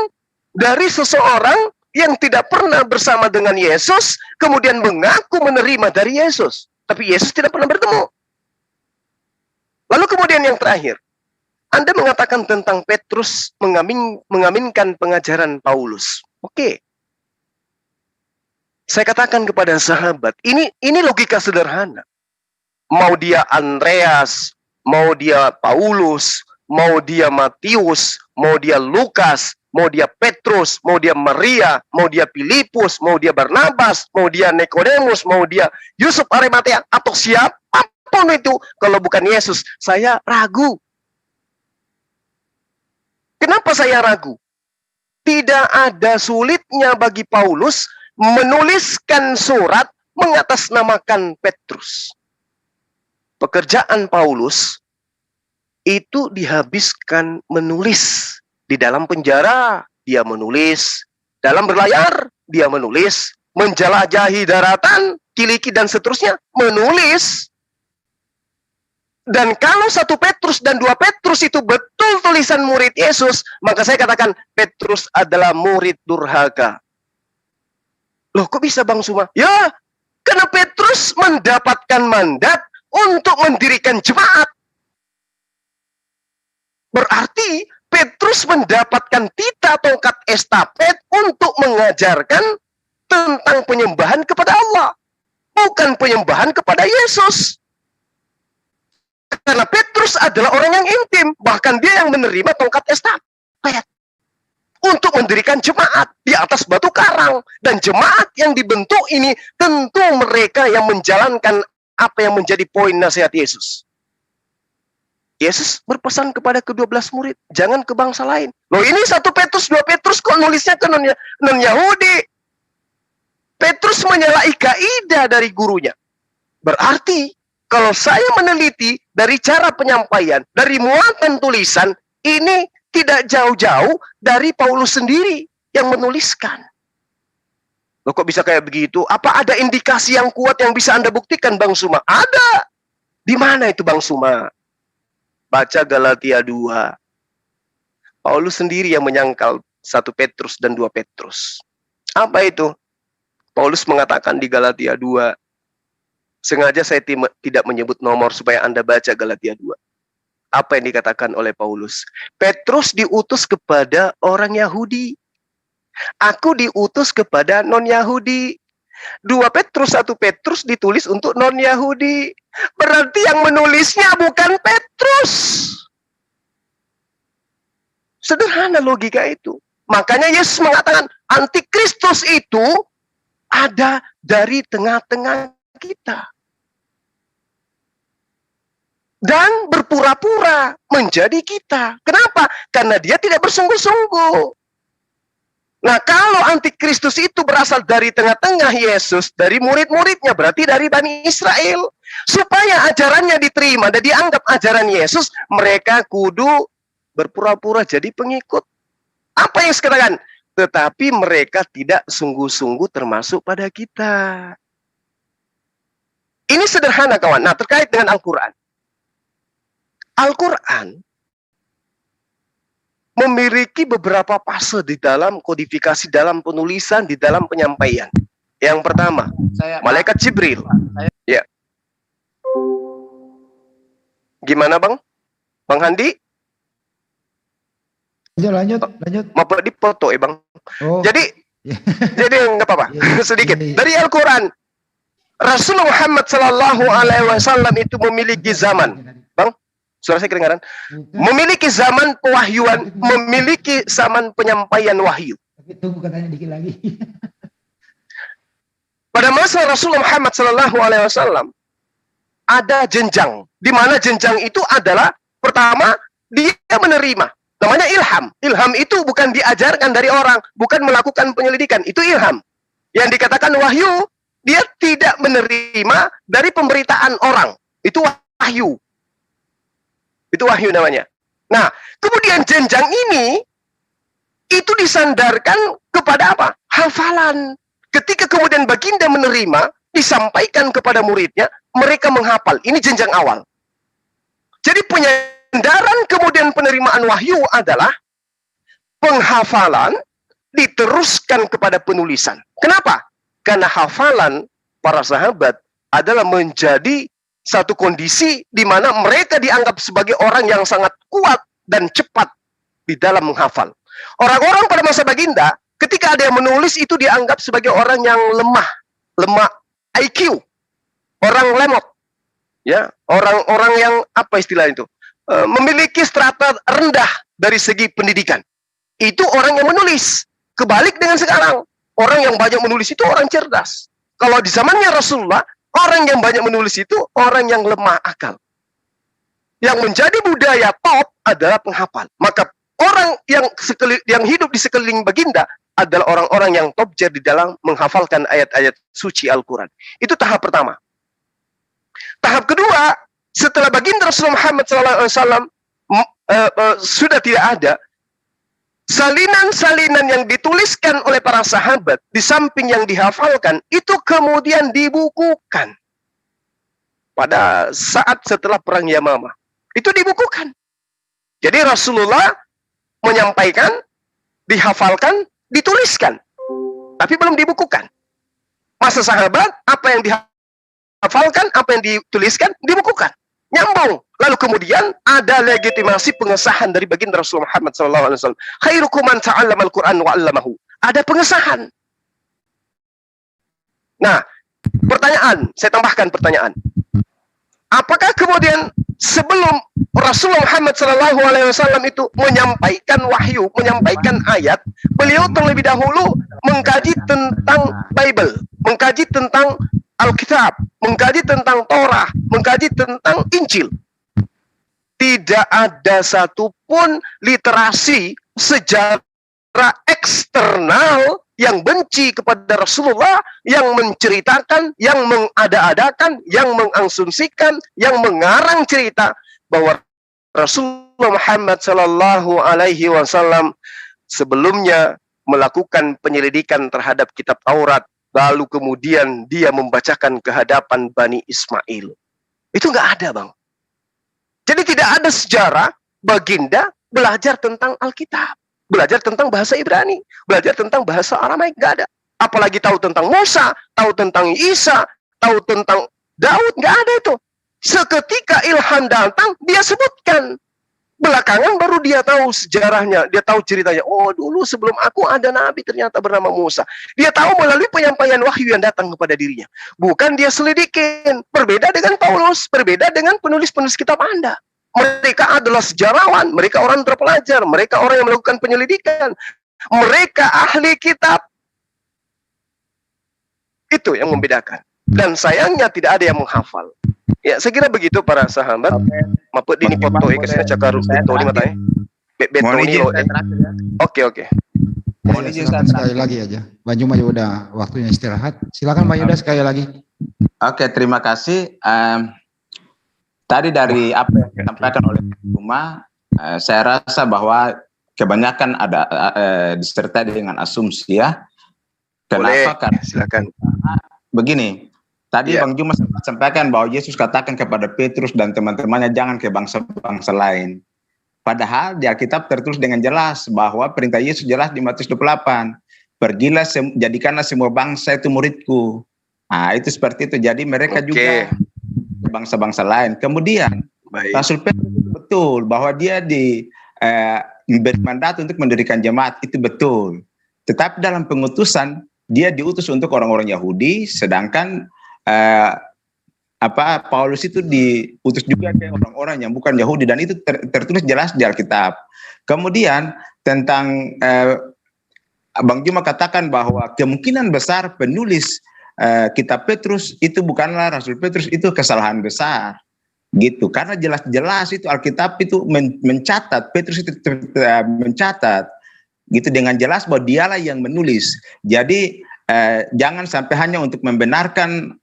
dari seseorang yang tidak pernah bersama dengan Yesus, kemudian mengaku menerima dari Yesus. Tapi Yesus tidak pernah bertemu. Lalu kemudian yang terakhir, Anda mengatakan tentang Petrus mengaminkan pengajaran Paulus. Oke. Saya katakan kepada sahabat, ini logika sederhana. Mau dia Andreas, mau dia Paulus, mau dia Matius, mau dia Lukas, mau dia Petrus, mau dia Maria, mau dia Filipus, mau dia Barnabas, mau dia Nikodemus, mau dia Yusuf Arimatea, atau siapapun itu, kalau bukan Yesus, saya ragu. Kenapa saya ragu? Tidak ada sulitnya bagi Paulus menuliskan surat mengatasnamakan Petrus. Pekerjaan Paulus itu dihabiskan menulis. Di dalam penjara, dia menulis. Dalam berlayar, dia menulis. Menjelajahi daratan, Kiliki dan seterusnya, menulis. Dan kalau 1 Petrus dan 2 Petrus itu betul tulisan murid Yesus, maka saya katakan Petrus adalah murid durhaka. Loh, kok bisa Bang Suma? Ya, karena Petrus mendapatkan mandat untuk mendirikan jemaat. Berarti Petrus mendapatkan tita tongkat estafet untuk mengajarkan tentang penyembahan kepada Allah, bukan penyembahan kepada Yesus. Karena Petrus adalah orang yang intim, bahkan dia yang menerima tongkat estafet untuk mendirikan jemaat di atas batu karang. Dan jemaat yang dibentuk ini tentu mereka yang menjalankan apa yang menjadi poin nasihat Yesus. Yesus berpesan kepada ke-12 murid, jangan ke bangsa lain. Loh, ini 1 Petrus, 2 Petrus kok nulisnya ke non-Yahudi? Petrus menyalahi kaidah dari gurunya. Berarti, kalau saya meneliti dari cara penyampaian, dari muatan tulisan, ini tidak jauh-jauh dari Paulus sendiri yang menuliskan. Loh, kok bisa kayak begitu? Apa ada indikasi yang kuat yang bisa Anda buktikan, Bang Suma? Ada. Di mana itu, Bang Suma? Baca Galatia 2. Paulus sendiri yang menyangkal 1 Petrus dan 2 Petrus. Apa itu? Paulus mengatakan di Galatia 2. Sengaja saya tidak menyebut nomor supaya Anda baca Galatia 2. Apa yang dikatakan oleh Paulus? Petrus diutus kepada orang Yahudi. Aku diutus kepada non-Yahudi. 2 Petrus, 1 Petrus ditulis untuk non-Yahudi. Berarti yang menulisnya bukan Petrus. Sederhana logika itu. Makanya Yesus mengatakan antikristus itu ada dari tengah-tengah kita. Dan berpura-pura menjadi kita. Kenapa? Karena dia tidak bersungguh-sungguh. Nah, kalau antikristus itu berasal dari tengah-tengah Yesus, dari murid-muridnya, berarti dari Bani Israel. Supaya ajarannya diterima dan dianggap ajaran Yesus, mereka kudu berpura-pura jadi pengikut. Apa yang sekatakan? Tetapi mereka tidak sungguh-sungguh termasuk pada kita. Ini sederhana, kawan. Nah, terkait dengan Al-Quran. Al-Quran memiliki beberapa fase di dalam kodifikasi, dalam penulisan, di dalam penyampaian. Yang pertama, malaikat Jibril. Ya. Gimana, Bang? Bang Handi? Lanjut. Mau dipoto, Bang. Oh. Jadi nggak apa-apa. Sedikit. Dari Al-Quran, Rasulullah Muhammad Sallallahu Alaihi Wasallam itu memiliki zaman, Bang. Suara saya kedengaran. Memiliki zaman pewahyuan, memiliki zaman penyampaian wahyu. Tunggu katanya dikit lagi. Pada masa Rasulullah Muhammad Sallallahu Alaihi Wasallam ada jenjang, di mana jenjang itu adalah pertama dia menerima, namanya ilham. Ilham itu bukan diajarkan dari orang, bukan melakukan penyelidikan, itu ilham. Yang dikatakan wahyu, dia tidak menerima dari pemberitaan orang, itu wahyu. Itu wahyu namanya. Nah, kemudian jenjang ini itu disandarkan kepada apa? Hafalan. Ketika kemudian baginda menerima, disampaikan kepada muridnya, mereka menghafal. Ini jenjang awal. Jadi penyandaran kemudian penerimaan wahyu adalah penghafalan diteruskan kepada penulisan. Kenapa? Karena hafalan para sahabat adalah menjadi satu kondisi di mana mereka dianggap sebagai orang yang sangat kuat dan cepat di dalam menghafal. Orang-orang pada masa baginda, ketika ada yang menulis itu dianggap sebagai orang yang lemah IQ, orang lemot, ya, orang-orang yang apa istilah itu, memiliki strata rendah dari segi pendidikan. Itu orang yang menulis. Kebalik dengan sekarang, orang yang banyak menulis itu orang cerdas. Kalau di zamannya Rasulullah, orang yang banyak menulis itu orang yang lemah akal. Yang menjadi budaya top adalah penghafal. Maka orang yang hidup di sekeliling baginda adalah orang-orang yang top di dalam menghafalkan ayat-ayat suci Al-Quran. Itu tahap pertama. Tahap kedua, setelah baginda Rasulullah Muhammad SAW sudah tidak ada, salinan-salinan yang dituliskan oleh para sahabat di samping yang dihafalkan itu kemudian dibukukan pada saat setelah perang Yamamah. Itu dibukukan. Jadi Rasulullah menyampaikan, dihafalkan, dituliskan, tapi belum dibukukan. Masa sahabat, apa yang dihafalkan, apa yang dituliskan, dibukukan. Nyambung. Lalu kemudian ada legitimasi pengesahan dari baginda Rasulullah Muhammad SAW. Khairukum man ta'allama al-Quran wa 'allamahu. Ada pengesahan. Nah, pertanyaan, saya tambahkan pertanyaan. Apakah kemudian sebelum Rasulullah Muhammad SAW itu menyampaikan wahyu, menyampaikan ayat, beliau terlebih dahulu mengkaji tentang Bible, mengkaji tentang Alkitab, mengkaji tentang Torah, mengkaji tentang Injil? Tidak ada satupun literasi sejarah eksternal yang benci kepada Rasulullah, yang menceritakan, yang mengada-adakan, yang mengasumsikan, yang mengarang cerita bahwa Rasulullah Muhammad Sallallahu Alaihi Wasallam sebelumnya melakukan penyelidikan terhadap kitab Taurat, lalu kemudian dia membacakan ke hadapan Bani Ismail. Itu nggak ada, Bang. Jadi tidak ada sejarah baginda belajar tentang Alkitab, belajar tentang bahasa Ibrani, belajar tentang bahasa Aramaik, nggak ada. Apalagi tahu tentang Musa, tahu tentang Isa, tahu tentang Daud, nggak ada itu. Seketika ilham datang, dia sebutkan. Belakangan baru dia tahu sejarahnya, dia tahu ceritanya. Oh, dulu sebelum aku ada nabi ternyata bernama Musa. Dia tahu melalui penyampaian wahyu yang datang kepada dirinya. Bukan dia selidikin. Berbeda dengan Paulus, berbeda dengan penulis-penulis kitab Anda. Mereka adalah sejarawan, mereka orang terpelajar, mereka orang yang melakukan penyelidikan. Mereka ahli kitab. Itu yang membedakan. Dan sayangnya tidak ada yang menghafal. Ya, saya kira begitu para sahabat. Maput dini foto ya kesini cakar beto lima tay. Beto ini loh. Oke. Mohon izin sekali lagi aja. Bang Juma juga udah waktunya istirahat. Silakan Bang Yuda sekali lagi. Oke, terima kasih. Tadi dari apa yang disampaikan oleh Juma, saya rasa bahwa kebanyakan ada disertai dengan asumsi ya. Kenapa? Karena silakan. Begini. Tadi Bang Juma sampaikan bahwa Yesus katakan kepada Petrus dan teman-temannya jangan ke bangsa-bangsa lain. Padahal di Alkitab tertulis dengan jelas bahwa perintah Yesus jelas di Matius 28. Pergilah, jadikanlah semua bangsa itu muridku. Nah itu seperti itu. Jadi mereka juga ke bangsa-bangsa lain. Kemudian Rasul Petrus betul bahwa dia diberi mandat untuk mendirikan jemaat. Itu betul. Tetapi dalam pengutusan dia diutus untuk orang-orang Yahudi, sedangkan Paulus itu diutus juga ke orang-orang yang bukan Yahudi, dan itu tertulis jelas di Alkitab. Kemudian tentang Bang Juma katakan bahwa kemungkinan besar penulis kitab Petrus itu bukanlah Rasul Petrus, itu kesalahan besar gitu, karena jelas-jelas itu Alkitab itu mencatat, Petrus itu mencatat gitu dengan jelas bahwa dialah yang menulis. Jadi jangan sampai hanya untuk membenarkan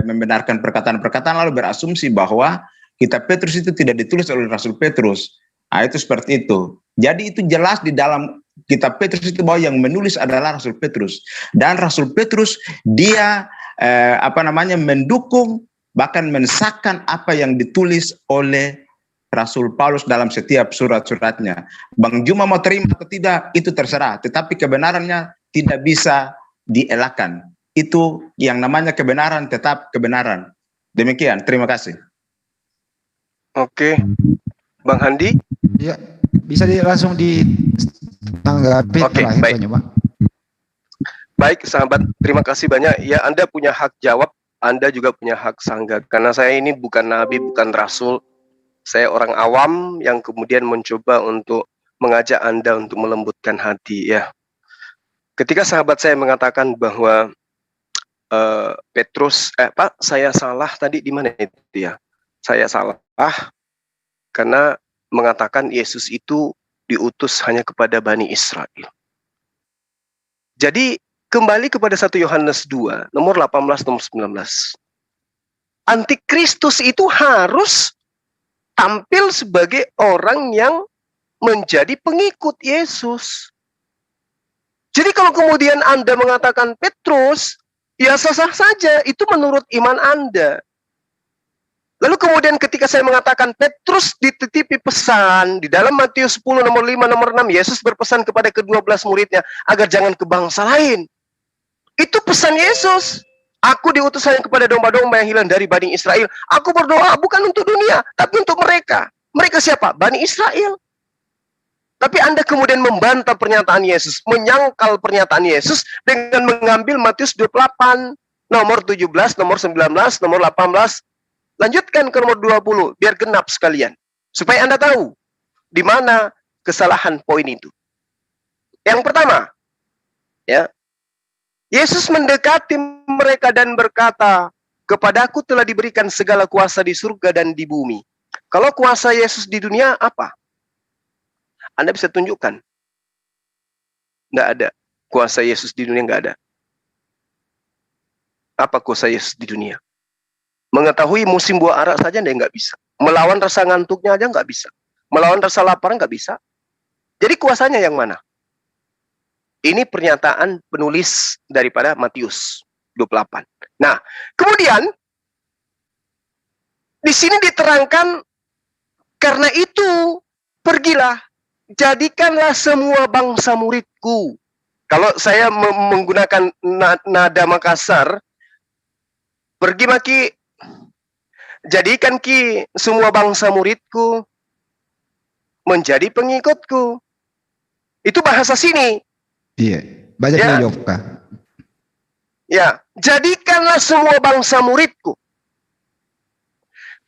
membenarkan perkataan-perkataan lalu berasumsi bahwa kitab Petrus itu tidak ditulis oleh Rasul Petrus. Nah, itu seperti itu. Jadi itu jelas di dalam kitab Petrus itu bahwa yang menulis adalah Rasul Petrus, dan Rasul Petrus dia mendukung bahkan mensahkan apa yang ditulis oleh Rasul Paulus dalam setiap surat-suratnya. Bang Juma mau terima atau tidak itu terserah, tetapi kebenarannya tidak bisa dielakkan. Itu yang namanya kebenaran tetap kebenaran. Demikian, terima kasih. Oke, Bang Handi. Ya, bisa langsung ditanggapi. Oke, baik. Baik, sahabat, terima kasih banyak. Ya, Anda punya hak jawab, Anda juga punya hak sanggah. Karena saya ini bukan nabi, bukan rasul. Saya orang awam yang kemudian mencoba untuk mengajak Anda untuk melembutkan hati, ya. Ketika sahabat saya mengatakan bahwa Petrus, Pak, saya salah tadi di mana itu ya? Saya salah karena mengatakan Yesus itu diutus hanya kepada Bani Israel. Jadi kembali kepada 1 Yohanes 2, nomor 18, nomor 19. Antikristus itu harus tampil sebagai orang yang menjadi pengikut Yesus. Jadi kalau kemudian Anda mengatakan Petrus, ya sah-sah saja, itu menurut iman Anda. Lalu kemudian ketika saya mengatakan Petrus dititipi pesan, di dalam Matius 10 nomor 5 nomor 6, Yesus berpesan kepada ke-12 muridnya, agar jangan ke bangsa lain. Itu pesan Yesus. Aku diutus hanya kepada domba-domba yang hilang dari Bani Israel. Aku berdoa bukan untuk dunia, tapi untuk mereka. Mereka siapa? Bani Israel. Tapi Anda kemudian membantah pernyataan Yesus, menyangkal pernyataan Yesus dengan mengambil Matius 28, nomor 17, nomor 19, nomor 18. Lanjutkan ke nomor 20, biar genap sekalian. Supaya Anda tahu di mana kesalahan poin itu. Yang pertama, ya, Yesus mendekati mereka dan berkata, "Kepadaku telah diberikan segala kuasa di surga dan di bumi." Kalau kuasa Yesus di dunia apa? Anda bisa tunjukkan? Nggak ada. Kuasa Yesus di dunia nggak ada. Apa kuasa Yesus di dunia? Mengetahui musim buah ara saja Anda nggak bisa. Melawan rasa ngantuknya aja nggak bisa. Melawan rasa lapar nggak bisa. Jadi kuasanya yang mana? Ini pernyataan penulis daripada Matius 28. Nah, kemudian di sini diterangkan, karena itu pergilah, jadikanlah semua bangsa muridku. Kalau saya menggunakan nada Makassar, pergi maki, jadikan ki semua bangsa muridku menjadi pengikutku. Itu bahasa sini. Iya, banyaknya Yopka. Ya, jadikanlah semua bangsa muridku.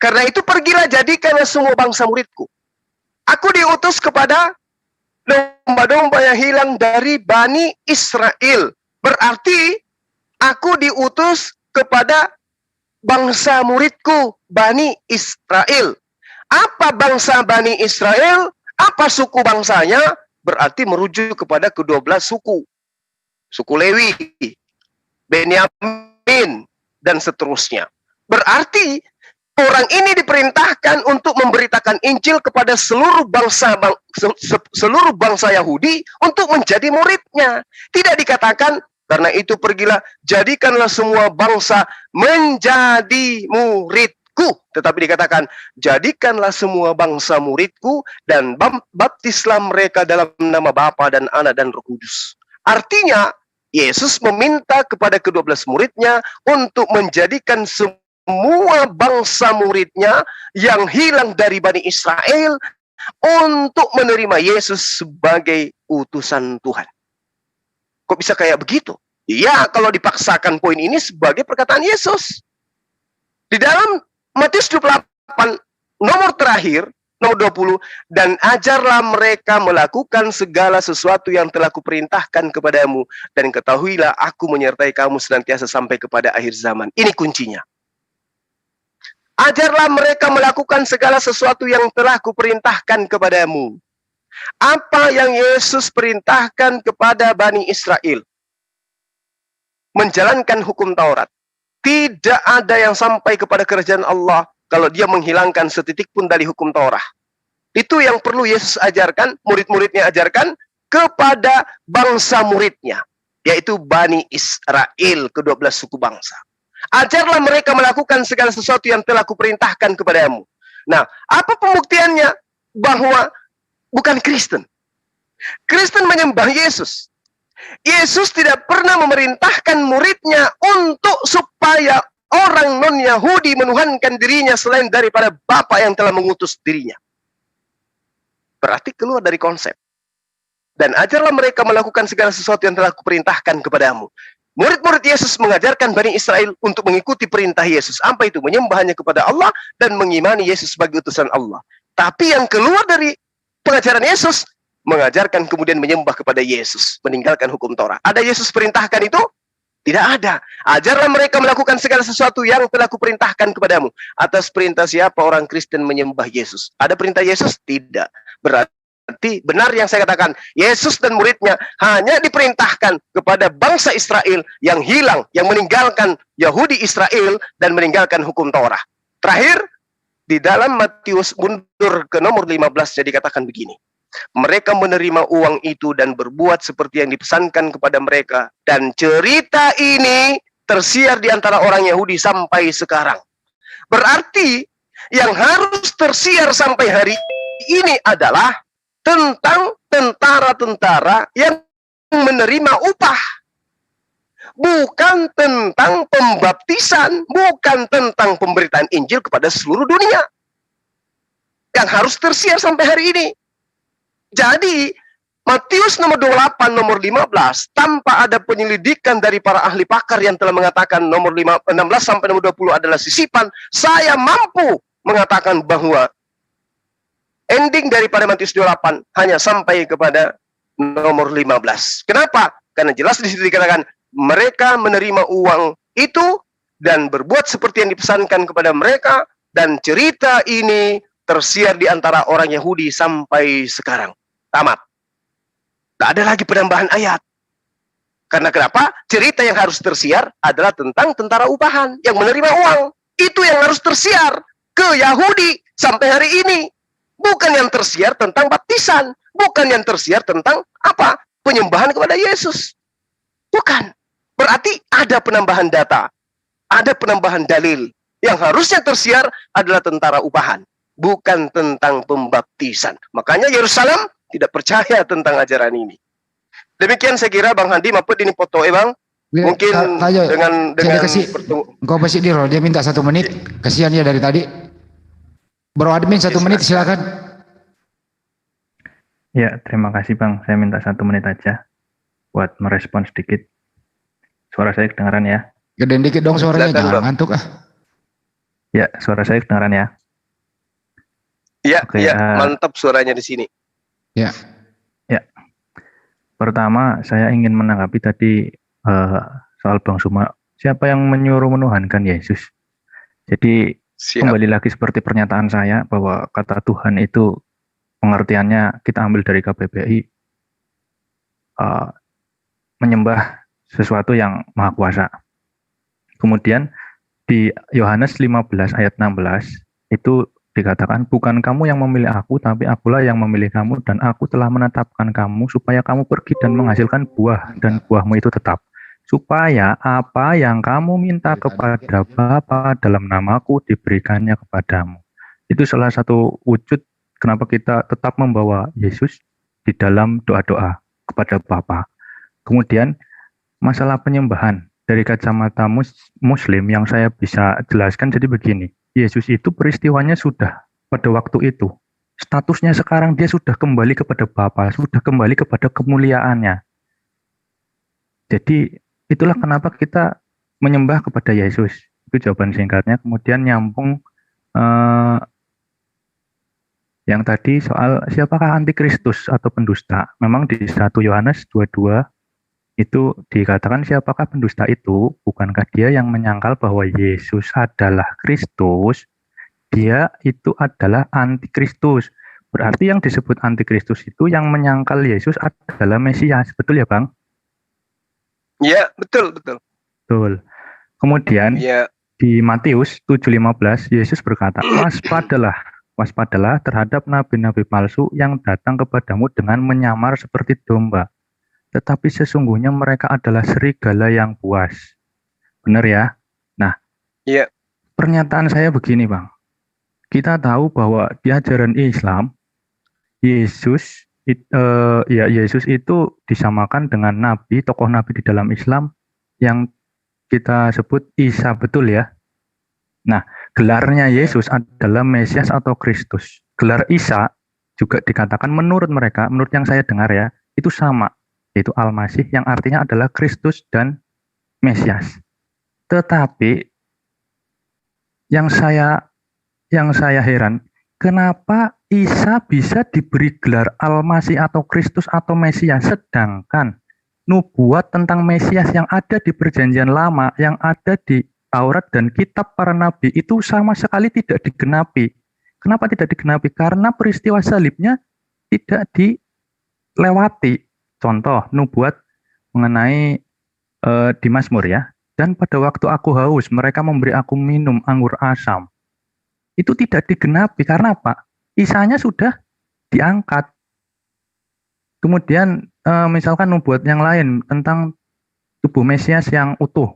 Karena itu pergilah, jadikanlah semua bangsa muridku. Aku diutus kepada domba-domba yang hilang dari Bani Israel. Berarti aku diutus kepada bangsa muridku, Bani Israel. Apa bangsa Bani Israel? Apa suku bangsanya? Berarti merujuk kepada ke-12 suku. Suku Lewi, Benyamin, dan seterusnya. Berarti orang ini diperintahkan untuk memberitakan Injil kepada seluruh bangsa Yahudi untuk menjadi muridnya. Tidak dikatakan, karena itu pergilah, jadikanlah semua bangsa menjadi muridku. Tetapi dikatakan, jadikanlah semua bangsa muridku dan baptislah mereka dalam nama Bapa dan Anak dan Roh Kudus. Artinya, Yesus meminta kepada ke-12 muridnya untuk menjadikan semua bangsa muridnya yang hilang dari Bani Israel untuk menerima Yesus sebagai utusan Tuhan. Kok bisa kayak begitu? Ya, kalau dipaksakan poin ini sebagai perkataan Yesus. Di dalam Matius 28, nomor terakhir, nomor 20, dan ajarlah mereka melakukan segala sesuatu yang telah kuperintahkan kepadamu, dan ketahuilah aku menyertai kamu senantiasa sampai kepada akhir zaman. Ini kuncinya. Ajarlah mereka melakukan segala sesuatu yang telah kuperintahkan kepadamu. Apa yang Yesus perintahkan kepada Bani Israel? Menjalankan hukum Taurat. Tidak ada yang sampai kepada kerajaan Allah kalau dia menghilangkan setitik pun dari hukum Taurat. Itu yang perlu Yesus ajarkan, murid-muridnya ajarkan kepada bangsa muridnya, yaitu Bani Israel, ke-12 suku bangsa. Ajarlah mereka melakukan segala sesuatu yang telah kuperintahkan kepadamu. Nah, apa pembuktiannya bahwa bukan Kristen? Kristen menyembah Yesus. Yesus tidak pernah memerintahkan muridnya untuk supaya orang non-Yahudi menuhankan dirinya selain daripada Bapa yang telah mengutus dirinya. Berarti keluar dari konsep. Dan ajarlah mereka melakukan segala sesuatu yang telah kuperintahkan kepadamu. Murid-murid Yesus mengajarkan Bani Israel untuk mengikuti perintah Yesus. Apa itu? Menyembahnya kepada Allah dan mengimani Yesus sebagai utusan Allah. Tapi yang keluar dari pengajaran Yesus, mengajarkan kemudian menyembah kepada Yesus, meninggalkan hukum Taurat. Ada Yesus perintahkan itu? Tidak ada. Ajarlah mereka melakukan segala sesuatu yang telah kuperintahkan kepadamu. Atas perintah siapa orang Kristen menyembah Yesus? Ada perintah Yesus? Tidak. Berarti benar yang saya katakan, Yesus dan muridnya hanya diperintahkan kepada bangsa Israel yang hilang, yang meninggalkan Yahudi Israel dan meninggalkan hukum Taurat. Terakhir, di dalam Matius mundur ke nomor 15 jadi dikatakan begini. Mereka menerima uang itu dan berbuat seperti yang dipesankan kepada mereka. Dan cerita ini tersiar di antara orang Yahudi sampai sekarang. Berarti yang harus tersiar sampai hari ini adalah tentang tentara-tentara yang menerima upah. Bukan tentang pembaptisan, bukan tentang pemberitaan Injil kepada seluruh dunia yang harus tersiar sampai hari ini. Jadi Matius nomor 28, nomor 15, tanpa ada penyelidikan dari para ahli pakar yang telah mengatakan nomor 16 sampai nomor 20 adalah sisipan, saya mampu mengatakan bahwa ending daripada Matius 28 hanya sampai kepada nomor 15. Kenapa? Karena jelas di situ dikatakan mereka menerima uang itu dan berbuat seperti yang dipesankan kepada mereka, dan cerita ini tersiar di antara orang Yahudi sampai sekarang. Tamat. Tak ada lagi penambahan ayat. Karena kenapa? Cerita yang harus tersiar adalah tentang tentara upahan yang menerima uang. Itu yang harus tersiar ke Yahudi sampai hari ini. Bukan yang tersiar tentang baptisan. Bukan yang tersiar tentang apa? Penyembahan kepada Yesus. Bukan. Berarti ada penambahan data. Ada penambahan dalil. Yang harusnya tersiar adalah tentara upahan. Bukan tentang pembaptisan. Makanya Yerusalem tidak percaya tentang ajaran ini. Demikian saya kira Bang Handi, mampet ini foto Bang. Mungkin dengan engkau pasti di dia minta 1 menit. Kasihan ya dari tadi. Bro admin 1 menit silakan. Ya, terima kasih Bang. Saya minta 1 menit aja buat merespon sedikit. Suara saya kedengaran ya? Gedein dikit dong suaranya, jangan ngantuk ah. Ya, suara saya kedengaran ya? Ya, oke, ya, mantap suaranya di sini. Ya. Ya. Pertama, saya ingin menanggapi tadi soal Bang Zuma, siapa yang menyuruh menuhankan Yesus? Jadi kembali lagi seperti pernyataan saya bahwa kata Tuhan itu pengertiannya kita ambil dari KBBI, menyembah sesuatu yang maha kuasa. Kemudian di Yohanes 15 ayat 16 itu dikatakan, bukan kamu yang memilih aku, tapi akulah yang memilih kamu, dan aku telah menetapkan kamu supaya kamu pergi dan menghasilkan buah, dan buahmu itu tetap. Supaya apa yang kamu minta kepada Bapa dalam namaku diberikannya kepadamu. Itu salah satu wujud kenapa kita tetap membawa Yesus di dalam doa-doa kepada Bapa. Kemudian masalah penyembahan dari kacamata Muslim yang saya bisa jelaskan jadi begini. Yesus itu peristiwanya sudah pada waktu itu. Statusnya sekarang dia sudah kembali kepada Bapa, sudah kembali kepada kemuliaannya. Jadi itulah kenapa kita menyembah kepada Yesus. Itu jawaban singkatnya. Kemudian nyambung yang tadi soal siapakah antikristus atau pendusta. Memang di 1 Yohanes 22 itu dikatakan siapakah pendusta itu, bukankah dia yang menyangkal bahwa Yesus adalah Kristus, dia itu adalah antikristus. Berarti yang disebut antikristus itu yang menyangkal Yesus adalah Mesias, betul ya Bang? Ya, betul, betul. Betul. Kemudian di Matius 7:15 Yesus berkata, waspadalah terhadap nabi-nabi palsu yang datang kepadamu dengan menyamar seperti domba. Tetapi sesungguhnya mereka adalah serigala yang buas. Benar ya? Nah, pernyataan saya begini Bang. Kita tahu bahwa di ajaran Islam, Yesus itu disamakan dengan nabi, tokoh nabi di dalam Islam yang kita sebut Isa, betul ya? Nah, gelarnya Yesus adalah Mesias atau Kristus. Gelar Isa juga dikatakan menurut mereka, menurut yang saya dengar ya, itu sama. Yaitu Al-Masih yang artinya adalah Kristus dan Mesias. Tetapi yang saya heran, kenapa Isa bisa diberi gelar Al-Masih atau Kristus atau Mesias, sedangkan nubuat tentang Mesias yang ada di Perjanjian Lama, yang ada di Taurat dan kitab para nabi itu sama sekali tidak digenapi. Kenapa tidak digenapi? Karena peristiwa salibnya tidak dilewati. Contoh, nubuat mengenai di Mazmur ya. Dan pada waktu aku haus, mereka memberi aku minum anggur asam. Itu tidak digenapi. Karena apa? Isanya sudah diangkat. Kemudian misalkan nubuat yang lain tentang tubuh Mesias yang utuh.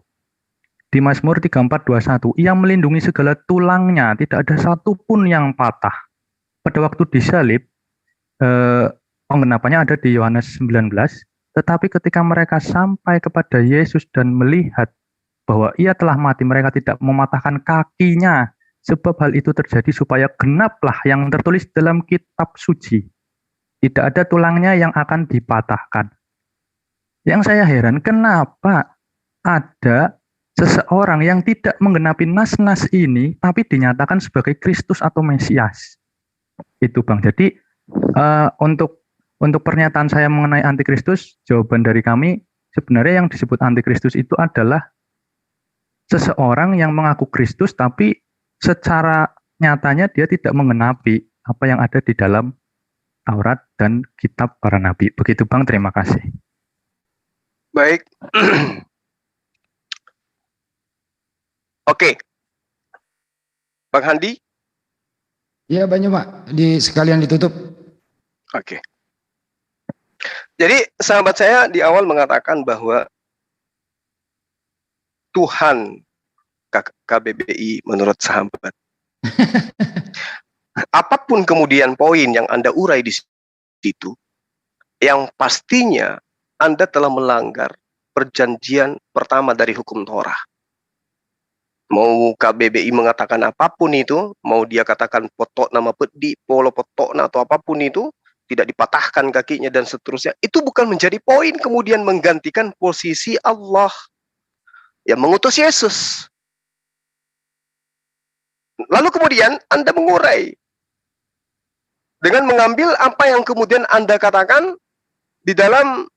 Di Mazmur 34:21, ia melindungi segala tulangnya, tidak ada satupun yang patah. Pada waktu disalib, penggenapannya ada di Yohanes 19, tetapi ketika mereka sampai kepada Yesus dan melihat bahwa ia telah mati, mereka tidak mematahkan kakinya. Sebab hal itu terjadi supaya genaplah yang tertulis dalam kitab suci. Tidak ada tulangnya yang akan dipatahkan. Yang saya heran, kenapa ada seseorang yang tidak menggenapi nas-nas ini, tapi dinyatakan sebagai Kristus atau Mesias. Itu Bang. Jadi untuk pernyataan saya mengenai antikristus, jawaban dari kami, sebenarnya yang disebut antikristus itu adalah seseorang yang mengaku Kristus, tapi secara nyatanya dia tidak menggenapi apa yang ada di dalam Taurat dan kitab para nabi. Begitu Bang, terima kasih. Baik. Oke. Bang Handi? Iya banyak Pak, sekalian ditutup. Oke. Jadi sahabat saya di awal mengatakan bahwa Tuhan KBBI menurut sahabat. Apapun kemudian poin yang Anda urai di situ, yang pastinya Anda telah melanggar perjanjian pertama dari hukum Torah. Mau KBBI mengatakan apapun itu, mau dia katakan potok nama pedi, polo potokna atau apapun itu, tidak dipatahkan kakinya dan seterusnya, itu bukan menjadi poin kemudian menggantikan posisi Allah yang mengutus Yesus. Lalu kemudian Anda mengurai dengan mengambil apa yang kemudian Anda katakan di dalam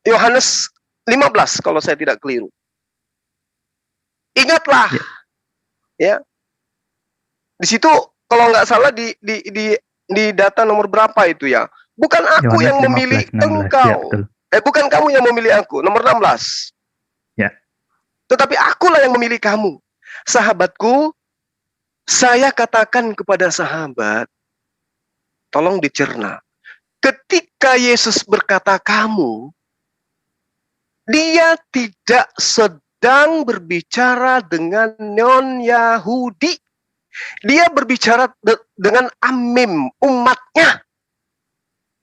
Yohanes 15 kalau saya tidak keliru. Ingatlah, ya. Di situ kalau nggak salah di data nomor berapa itu ya? Bukan aku Yohanes yang memilih 15, 16, engkau. Ya, Bukan kamu yang memilih aku. Nomor 16. Ya. Tetapi akulah yang memilih kamu. Sahabatku, saya katakan kepada sahabat, tolong dicerna. Ketika Yesus berkata kamu, dia tidak sedang berbicara dengan non-Yahudi. Dia berbicara dengan amim, umatnya.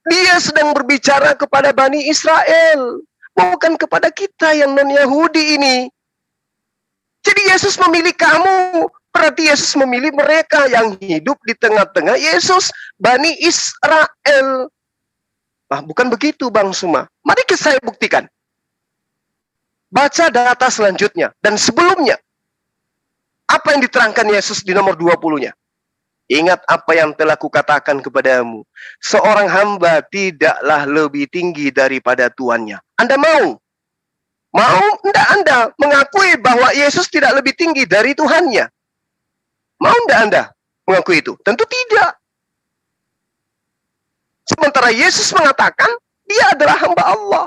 Dia sedang berbicara kepada Bani Israel, bukan kepada kita yang non-Yahudi ini. Jadi Yesus memilih kamu, berarti Yesus memilih mereka yang hidup di tengah-tengah Yesus, Bani Israel. Nah, bukan begitu Bang Suma. Mari saya buktikan. Baca data selanjutnya dan sebelumnya. Apa yang diterangkan Yesus di nomor 20-nya? Ingat apa yang telah kukatakan kepadamu. Seorang hamba tidaklah lebih tinggi daripada tuannya. Anda mau? Mau enggak Anda mengakui bahwa Yesus tidak lebih tinggi dari Tuhannya? Mau enggak Anda mengakui itu? Tentu tidak. Sementara Yesus mengatakan dia adalah hamba Allah.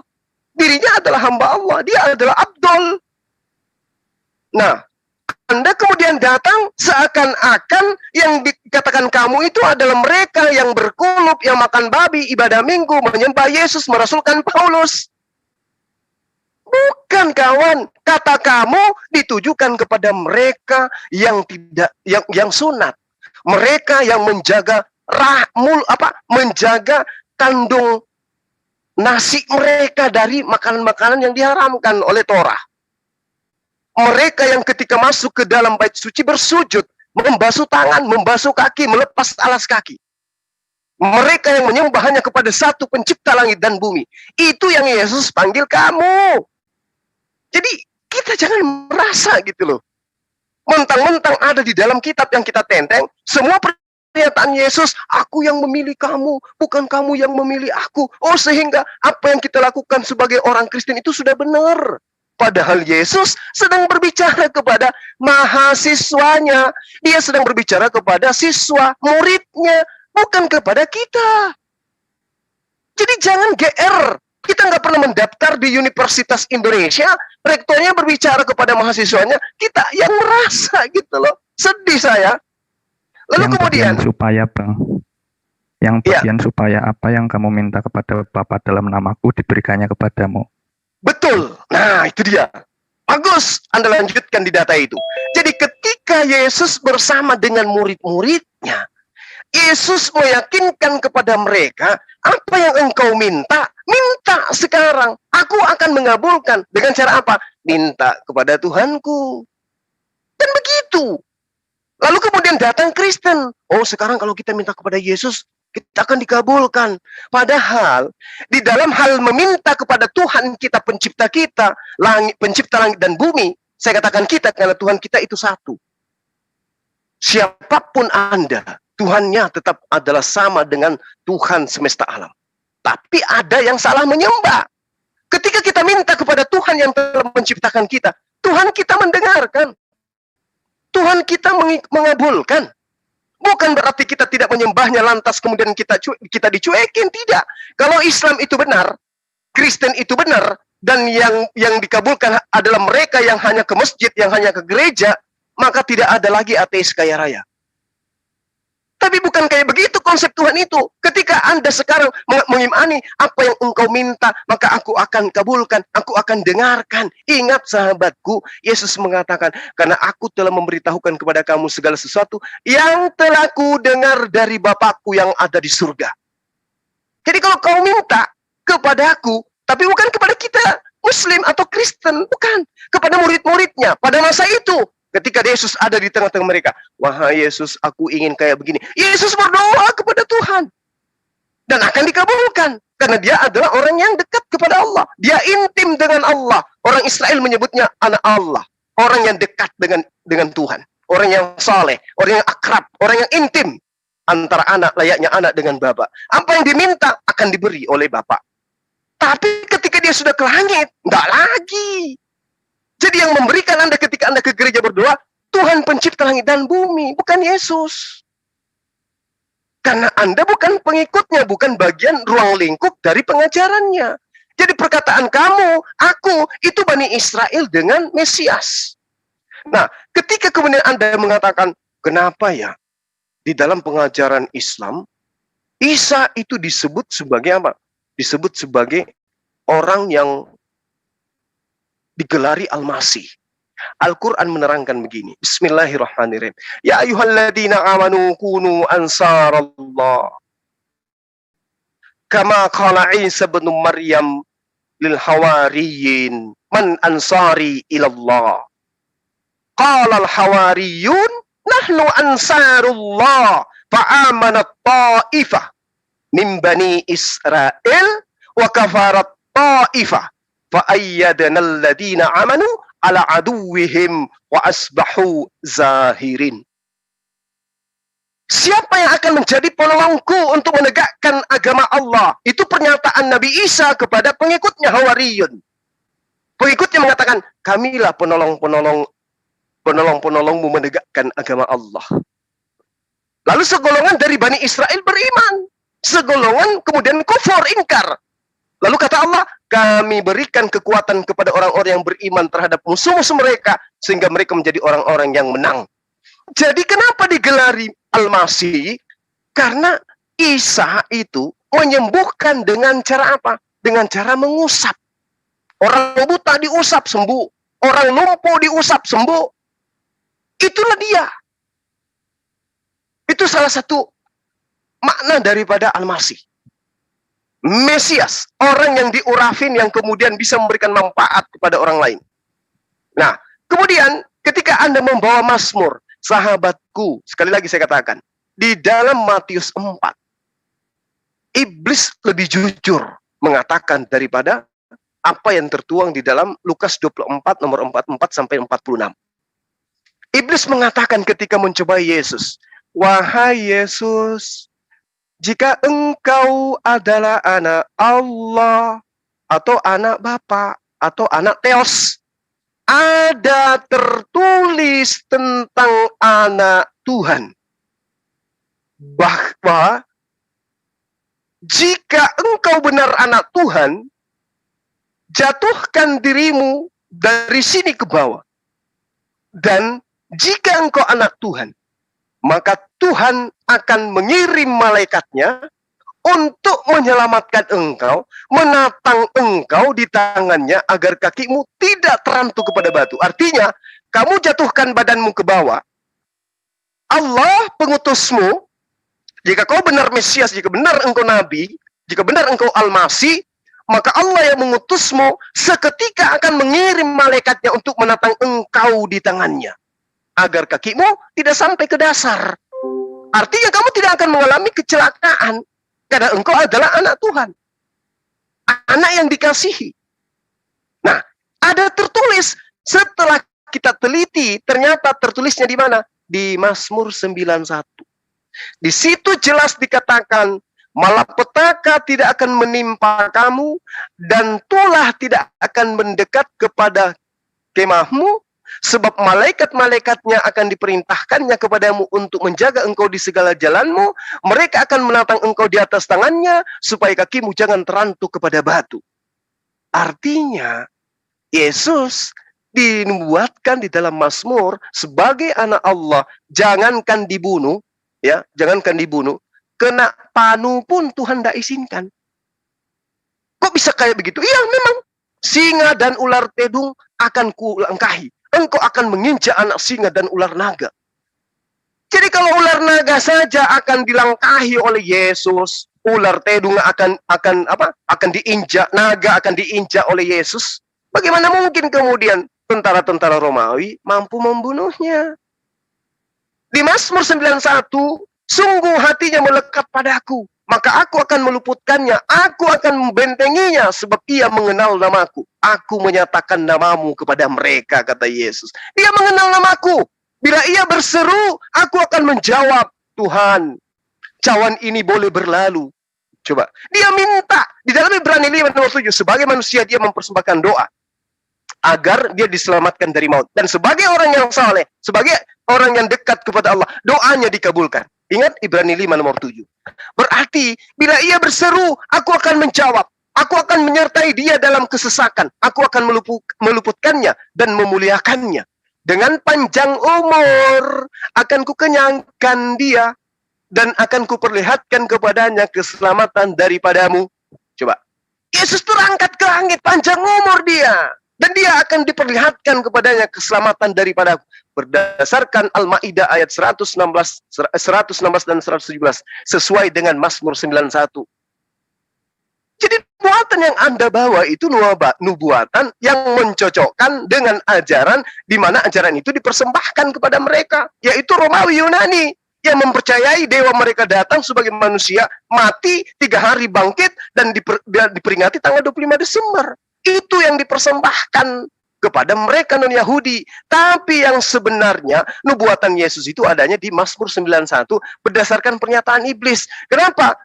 Dirinya adalah hamba Allah. Dia adalah Abdul. Nah, Anda kemudian datang seakan-akan yang dikatakan kamu itu adalah mereka yang berkulup, yang makan babi, ibadah minggu, menyembah Yesus, merasulkan Paulus. Bukan kawan, kata kamu ditujukan kepada mereka yang tidak yang sunat. Mereka yang menjaga menjaga kandung nasi mereka dari makanan-makanan yang diharamkan oleh Torah. Mereka yang ketika masuk ke dalam bait suci bersujud, membasuh tangan, membasuh kaki, melepas alas kaki. Mereka yang menyembah hanya kepada satu pencipta langit dan bumi. Itu yang Yesus panggil kamu. Jadi kita jangan merasa gitu loh. Mentang-mentang ada di dalam kitab yang kita tenteng, semua pernyataan Yesus, aku yang memilih kamu, bukan kamu yang memilih aku. Oh, sehingga apa yang kita lakukan sebagai orang Kristen itu sudah benar. Padahal Yesus sedang berbicara kepada mahasiswanya. Dia sedang berbicara kepada siswa, muridnya, bukan kepada kita. Jadi jangan GR. Kita nggak pernah mendaftar di Universitas Indonesia, rektornya berbicara kepada mahasiswanya, kita yang merasa gitu loh. Sedih saya. Lalu yang kemudian supaya Bang, yang bagian supaya apa yang kamu minta kepada Bapa dalam namaku diberikannya kepadamu. Betul. Nah, itu dia. Bagus, Anda lanjutkan di data itu. Jadi ketika Yesus bersama dengan murid-muridnya, Yesus meyakinkan kepada mereka, apa yang engkau minta, Minta sekarang, aku akan mengabulkan. Dengan cara apa? Minta kepada Tuhanku. Dan begitu. Lalu kemudian datang Kristen. Oh, sekarang kalau kita minta kepada Yesus, kita akan dikabulkan. Padahal di dalam hal meminta kepada Tuhan kita, pencipta kita, pencipta langit dan bumi, saya katakan kita karena Tuhan kita itu satu. Siapapun Anda, Tuhannya tetap adalah sama dengan Tuhan semesta alam. Tapi ada yang salah menyembah. Ketika kita minta kepada Tuhan yang telah menciptakan kita, Tuhan kita mendengarkan. Tuhan kita mengabulkan. Bukan berarti kita tidak menyembahnya lantas kemudian kita dicuekin, tidak. Kalau Islam itu benar, Kristen itu benar, dan yang dikabulkan adalah mereka yang hanya ke masjid, yang hanya ke gereja, maka tidak ada lagi ateis kaya raya. Tapi bukan kayak begitu konsep Tuhan itu. Ketika Anda sekarang mengimani apa yang engkau minta, maka aku akan kabulkan, aku akan dengarkan. Ingat sahabatku, Yesus mengatakan, karena aku telah memberitahukan kepada kamu segala sesuatu yang telah ku dengar dari Bapakku yang ada di surga. Jadi kalau kau minta kepada aku, tapi bukan kepada kita Muslim atau Kristen, bukan. Kepada murid-muridnya pada masa itu. Ketika Yesus ada di tengah-tengah mereka, wahai Yesus, aku ingin kayak begini. Yesus berdoa kepada Tuhan dan akan dikabulkan karena dia adalah orang yang dekat kepada Allah. Dia intim dengan Allah. Orang Israel menyebutnya anak Allah, orang yang dekat dengan Tuhan, orang yang saleh, orang yang akrab, orang yang intim antara anak, layaknya anak dengan bapa. Apa yang diminta akan diberi oleh Bapa. Tapi ketika dia sudah ke langit, enggak lagi. Jadi yang memberikan Anda ketika Anda ke gereja berdoa, Tuhan pencipta langit dan bumi, bukan Yesus. Karena Anda bukan pengikutnya, bukan bagian ruang lingkup dari pengajarannya. Jadi perkataan kamu, aku, itu Bani Israel dengan Mesias. Nah, ketika kemudian Anda mengatakan, kenapa ya di dalam pengajaran Islam, Isa itu disebut sebagai apa? Disebut sebagai orang yang digelari Al-Masih. Al-Quran menerangkan begini. Bismillahirrahmanirrahim. Ya ayyuhalladzina amanu kunu ansarallah. Kama qala Isa bin Maryam lil hawariyin. Man ansari ilallah. Qala al-hawariyun nahnu ansarullah. Fa'amanat ta'ifah min bani Israel wa kafarat ta'ifah. فَأَيَّدْنَا الَّذِينَ آمَنُوا عَلَى عَدُوِّهِمْ وَأَصْبَحُوا زَاهِرِينَ. Siapa yang akan menjadi penolongku untuk menegakkan agama Allah? Itu pernyataan Nabi Isa kepada pengikutnya Hawariyun. Pengikutnya mengatakan, kamilah penolong-penolongmu menegakkan agama Allah. Lalu segolongan dari Bani Israel beriman. Segolongan kemudian kufur, ingkar. Lalu kata Allah, kami berikan kekuatan kepada orang-orang yang beriman terhadap musuh-musuh mereka, sehingga mereka menjadi orang-orang yang menang. Jadi kenapa digelari Al-Masih? Karena Isa itu menyembuhkan dengan cara apa? Dengan cara mengusap. Orang buta diusap sembuh. Orang lumpuh diusap sembuh. Itulah dia. Itu salah satu makna daripada Al-Masih. Mesias, orang yang diurafin yang kemudian bisa memberikan manfaat kepada orang lain. Nah, kemudian ketika Anda membawa Mazmur, sahabatku, sekali lagi saya katakan, di dalam Matius 4, iblis lebih jujur mengatakan daripada apa yang tertuang di dalam Lukas 24 nomor 44 sampai 46. Iblis mengatakan ketika mencobai Yesus, wahai Yesus, jika engkau adalah anak Allah, atau anak Bapa, atau anak Theos, ada tertulis tentang anak Tuhan. Bahwa jika engkau benar anak Tuhan, jatuhkan dirimu dari sini ke bawah. Dan jika engkau anak Tuhan, maka Tuhan akan mengirim malaikatnya untuk menyelamatkan engkau, menatang engkau di tangannya agar kakimu tidak terantuk kepada batu. Artinya, kamu jatuhkan badanmu ke bawah. Allah pengutusmu, jika kau benar Mesias, jika benar engkau Nabi, jika benar engkau Al-Masih, maka Allah yang mengutusmu seketika akan mengirim malaikatnya untuk menatang engkau di tangannya, agar kakimu tidak sampai ke dasar. Artinya kamu tidak akan mengalami kecelakaan, karena engkau adalah anak Tuhan, anak yang dikasihi. Nah, ada tertulis, setelah kita teliti, ternyata tertulisnya di mana? Di Mazmur 91. Di situ jelas dikatakan, malapetaka tidak akan menimpa kamu, dan tulah tidak akan mendekat kepada kemahmu, sebab malaikat-malaikatnya akan diperintahkannya kepadamu untuk menjaga engkau di segala jalanmu. Mereka akan menatang engkau di atas tangannya, supaya kakimu jangan terantuk kepada batu. Artinya, Yesus dinubuatkan di dalam Mazmur sebagai anak Allah, jangankan dibunuh, ya, jangankan dibunuh, kena panu pun Tuhan tidak izinkan. Kok bisa kayak begitu? Iya, memang singa dan ular tedung akan kulangkahi. Engkau akan menginjak anak singa dan ular naga. Jadi kalau ular naga saja akan dilangkahi oleh Yesus, ular tedung akan diinjak, naga akan diinjak oleh Yesus. Bagaimana mungkin kemudian tentara-tentara Romawi mampu membunuhnya? Di Mazmur 91, sungguh hatinya melekat padaku, maka aku akan meluputkannya, aku akan membentenginya, sebab ia mengenal namaku. Aku menyatakan namamu kepada mereka, kata Yesus. Dia mengenal namaku. Bila ia berseru, aku akan menjawab, Tuhan, cawan ini boleh berlalu. Coba, dia minta, di dalam Ibrani 5:7, sebagai manusia dia mempersembahkan doa, agar dia diselamatkan dari maut. Dan sebagai orang yang saleh, sebagai orang yang dekat kepada Allah, doanya dikabulkan. Ingat Ibrani 5:7. Berarti bila ia berseru, aku akan menjawab. Aku akan menyertai dia dalam kesesakan. Aku akan meluputkannya dan memuliakannya. Dengan panjang umur akan kukenyangkan dia, dan akan kuperlihatkan kepadanya keselamatan daripadamu. Coba, Yesus terangkat ke langit, panjang umur dia, dan dia akan diperlihatkan kepadanya keselamatan daripadaku. Berdasarkan Al-Maidah ayat 116 dan 117, sesuai dengan Mazmur 91. Jadi nubuatan yang Anda bawa itu nubuatan yang mencocokkan dengan ajaran, di mana ajaran itu dipersembahkan kepada mereka, yaitu Romawi Yunani, yang mempercayai dewa mereka datang sebagai manusia, mati, 3 hari bangkit, dan diperingati tanggal 25 Desember. Itu yang dipersembahkan kepada mereka non-Yahudi. Tapi yang sebenarnya nubuatan Yesus itu adanya di Mazmur 91 berdasarkan pernyataan iblis. Kenapa?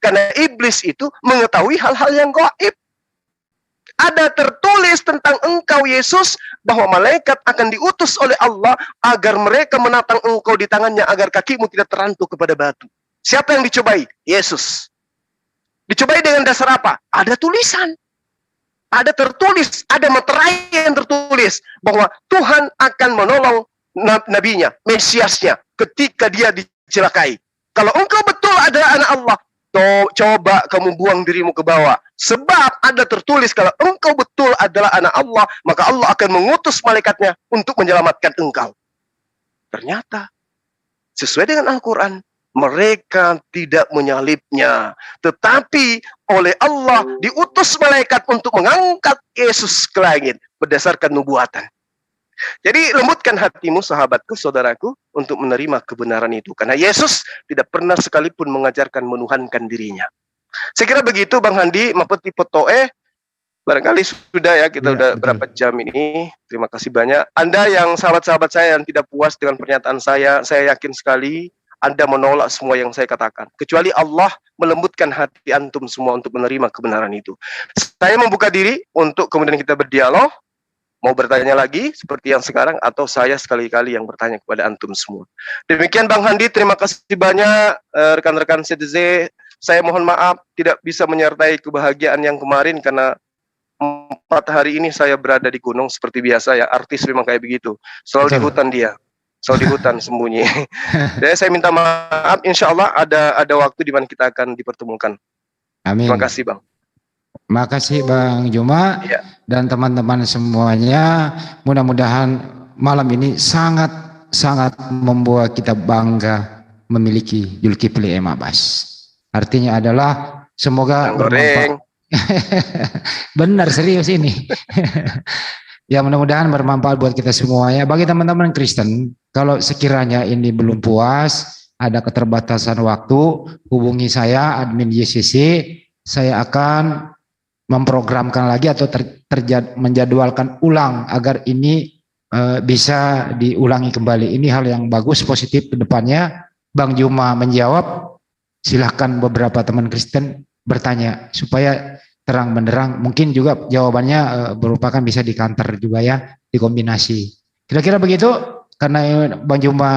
Karena iblis itu mengetahui hal-hal yang gaib. Ada tertulis tentang engkau Yesus, bahwa malaikat akan diutus oleh Allah agar mereka menatang engkau di tangannya, agar kakimu tidak terantuk kepada batu. Siapa yang dicobai? Yesus. Dicobai dengan dasar apa? Ada tulisan. Ada tertulis, ada materai yang tertulis bahwa Tuhan akan menolong nabinya, Mesiasnya, ketika dia dicelakai. Kalau engkau betul adalah anak Allah, coba kamu buang dirimu ke bawah. Sebab ada tertulis, kalau engkau betul adalah anak Allah, maka Allah akan mengutus malaikatnya untuk menyelamatkan engkau. Ternyata, sesuai dengan Al-Quran, mereka tidak menyalibnya, tetapi oleh Allah diutus malaikat untuk mengangkat Yesus ke langit berdasarkan nubuatan. Jadi lembutkan hatimu, sahabatku, saudaraku, untuk menerima kebenaran itu, karena Yesus tidak pernah sekalipun mengajarkan menuhankan dirinya. Saya kira begitu, Bang Handi, mapeti potoe. Barangkali sudah ya, kita udah berapa jam ini. Terima kasih banyak. Anda yang sahabat-sahabat saya yang tidak puas dengan pernyataan saya yakin sekali Anda menolak semua yang saya katakan. Kecuali Allah melembutkan hati antum semua untuk menerima kebenaran itu. Saya membuka diri untuk kemudian kita berdialog. Mau bertanya lagi seperti yang sekarang, atau saya sekali-kali yang bertanya kepada antum semua. Demikian Bang Handi, terima kasih banyak. Rekan-rekan CTZ, saya mohon maaf tidak bisa menyertai kebahagiaan yang kemarin, karena 4 hari ini saya berada di gunung seperti biasa ya. Artis memang kayak begitu, selalu di hutan dia, selalu di hutan sembunyi. Jadi saya minta maaf, insya Allah ada waktu di mana kita akan dipertemukan. Amin. Terima kasih Bang. Makasih Bang Juma dan teman-teman semuanya. Mudah-mudahan malam ini sangat membuat kita bangga memiliki Zulkifli M. Abbas. Artinya adalah semoga Benar, serius ini. Ya mudah-mudahan bermanfaat buat kita semua ya. Bagi teman-teman Kristen, kalau sekiranya ini belum puas, ada keterbatasan waktu, hubungi saya admin YCC, saya akan memprogramkan lagi atau menjadwalkan ulang agar ini bisa diulangi kembali. Ini hal yang bagus, positif ke depannya. Bang Juma menjawab, silahkan beberapa teman Kristen bertanya supaya terang benderang, mungkin juga jawabannya merupakan bisa dikanter juga ya, dikombinasi. Kira-kira begitu, karena Bang Juma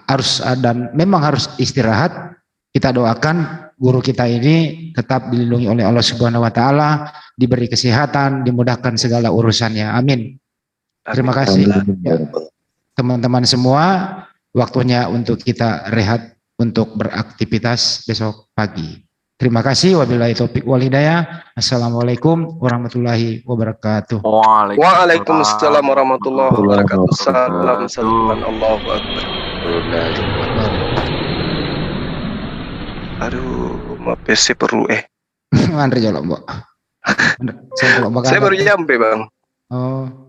harus dan memang harus istirahat. Kita doakan guru kita ini tetap dilindungi oleh Allah Subhanahu wa taala, diberi kesehatan, dimudahkan segala urusannya. Amin. Terima kasih. Ya. Teman-teman semua, waktunya untuk kita rehat untuk beraktivitas besok pagi. Terima kasih. Wabillahi taufik wal hidayah. Assalamualaikum warahmatullahi wabarakatuh. Waalaikumsalam warahmatullahi wabarakatuh. Salam salam Allahu akbar. Aduh, ma PC perlu Andre jolok, Mbak. Saya baru nyampe, Bang. Oh.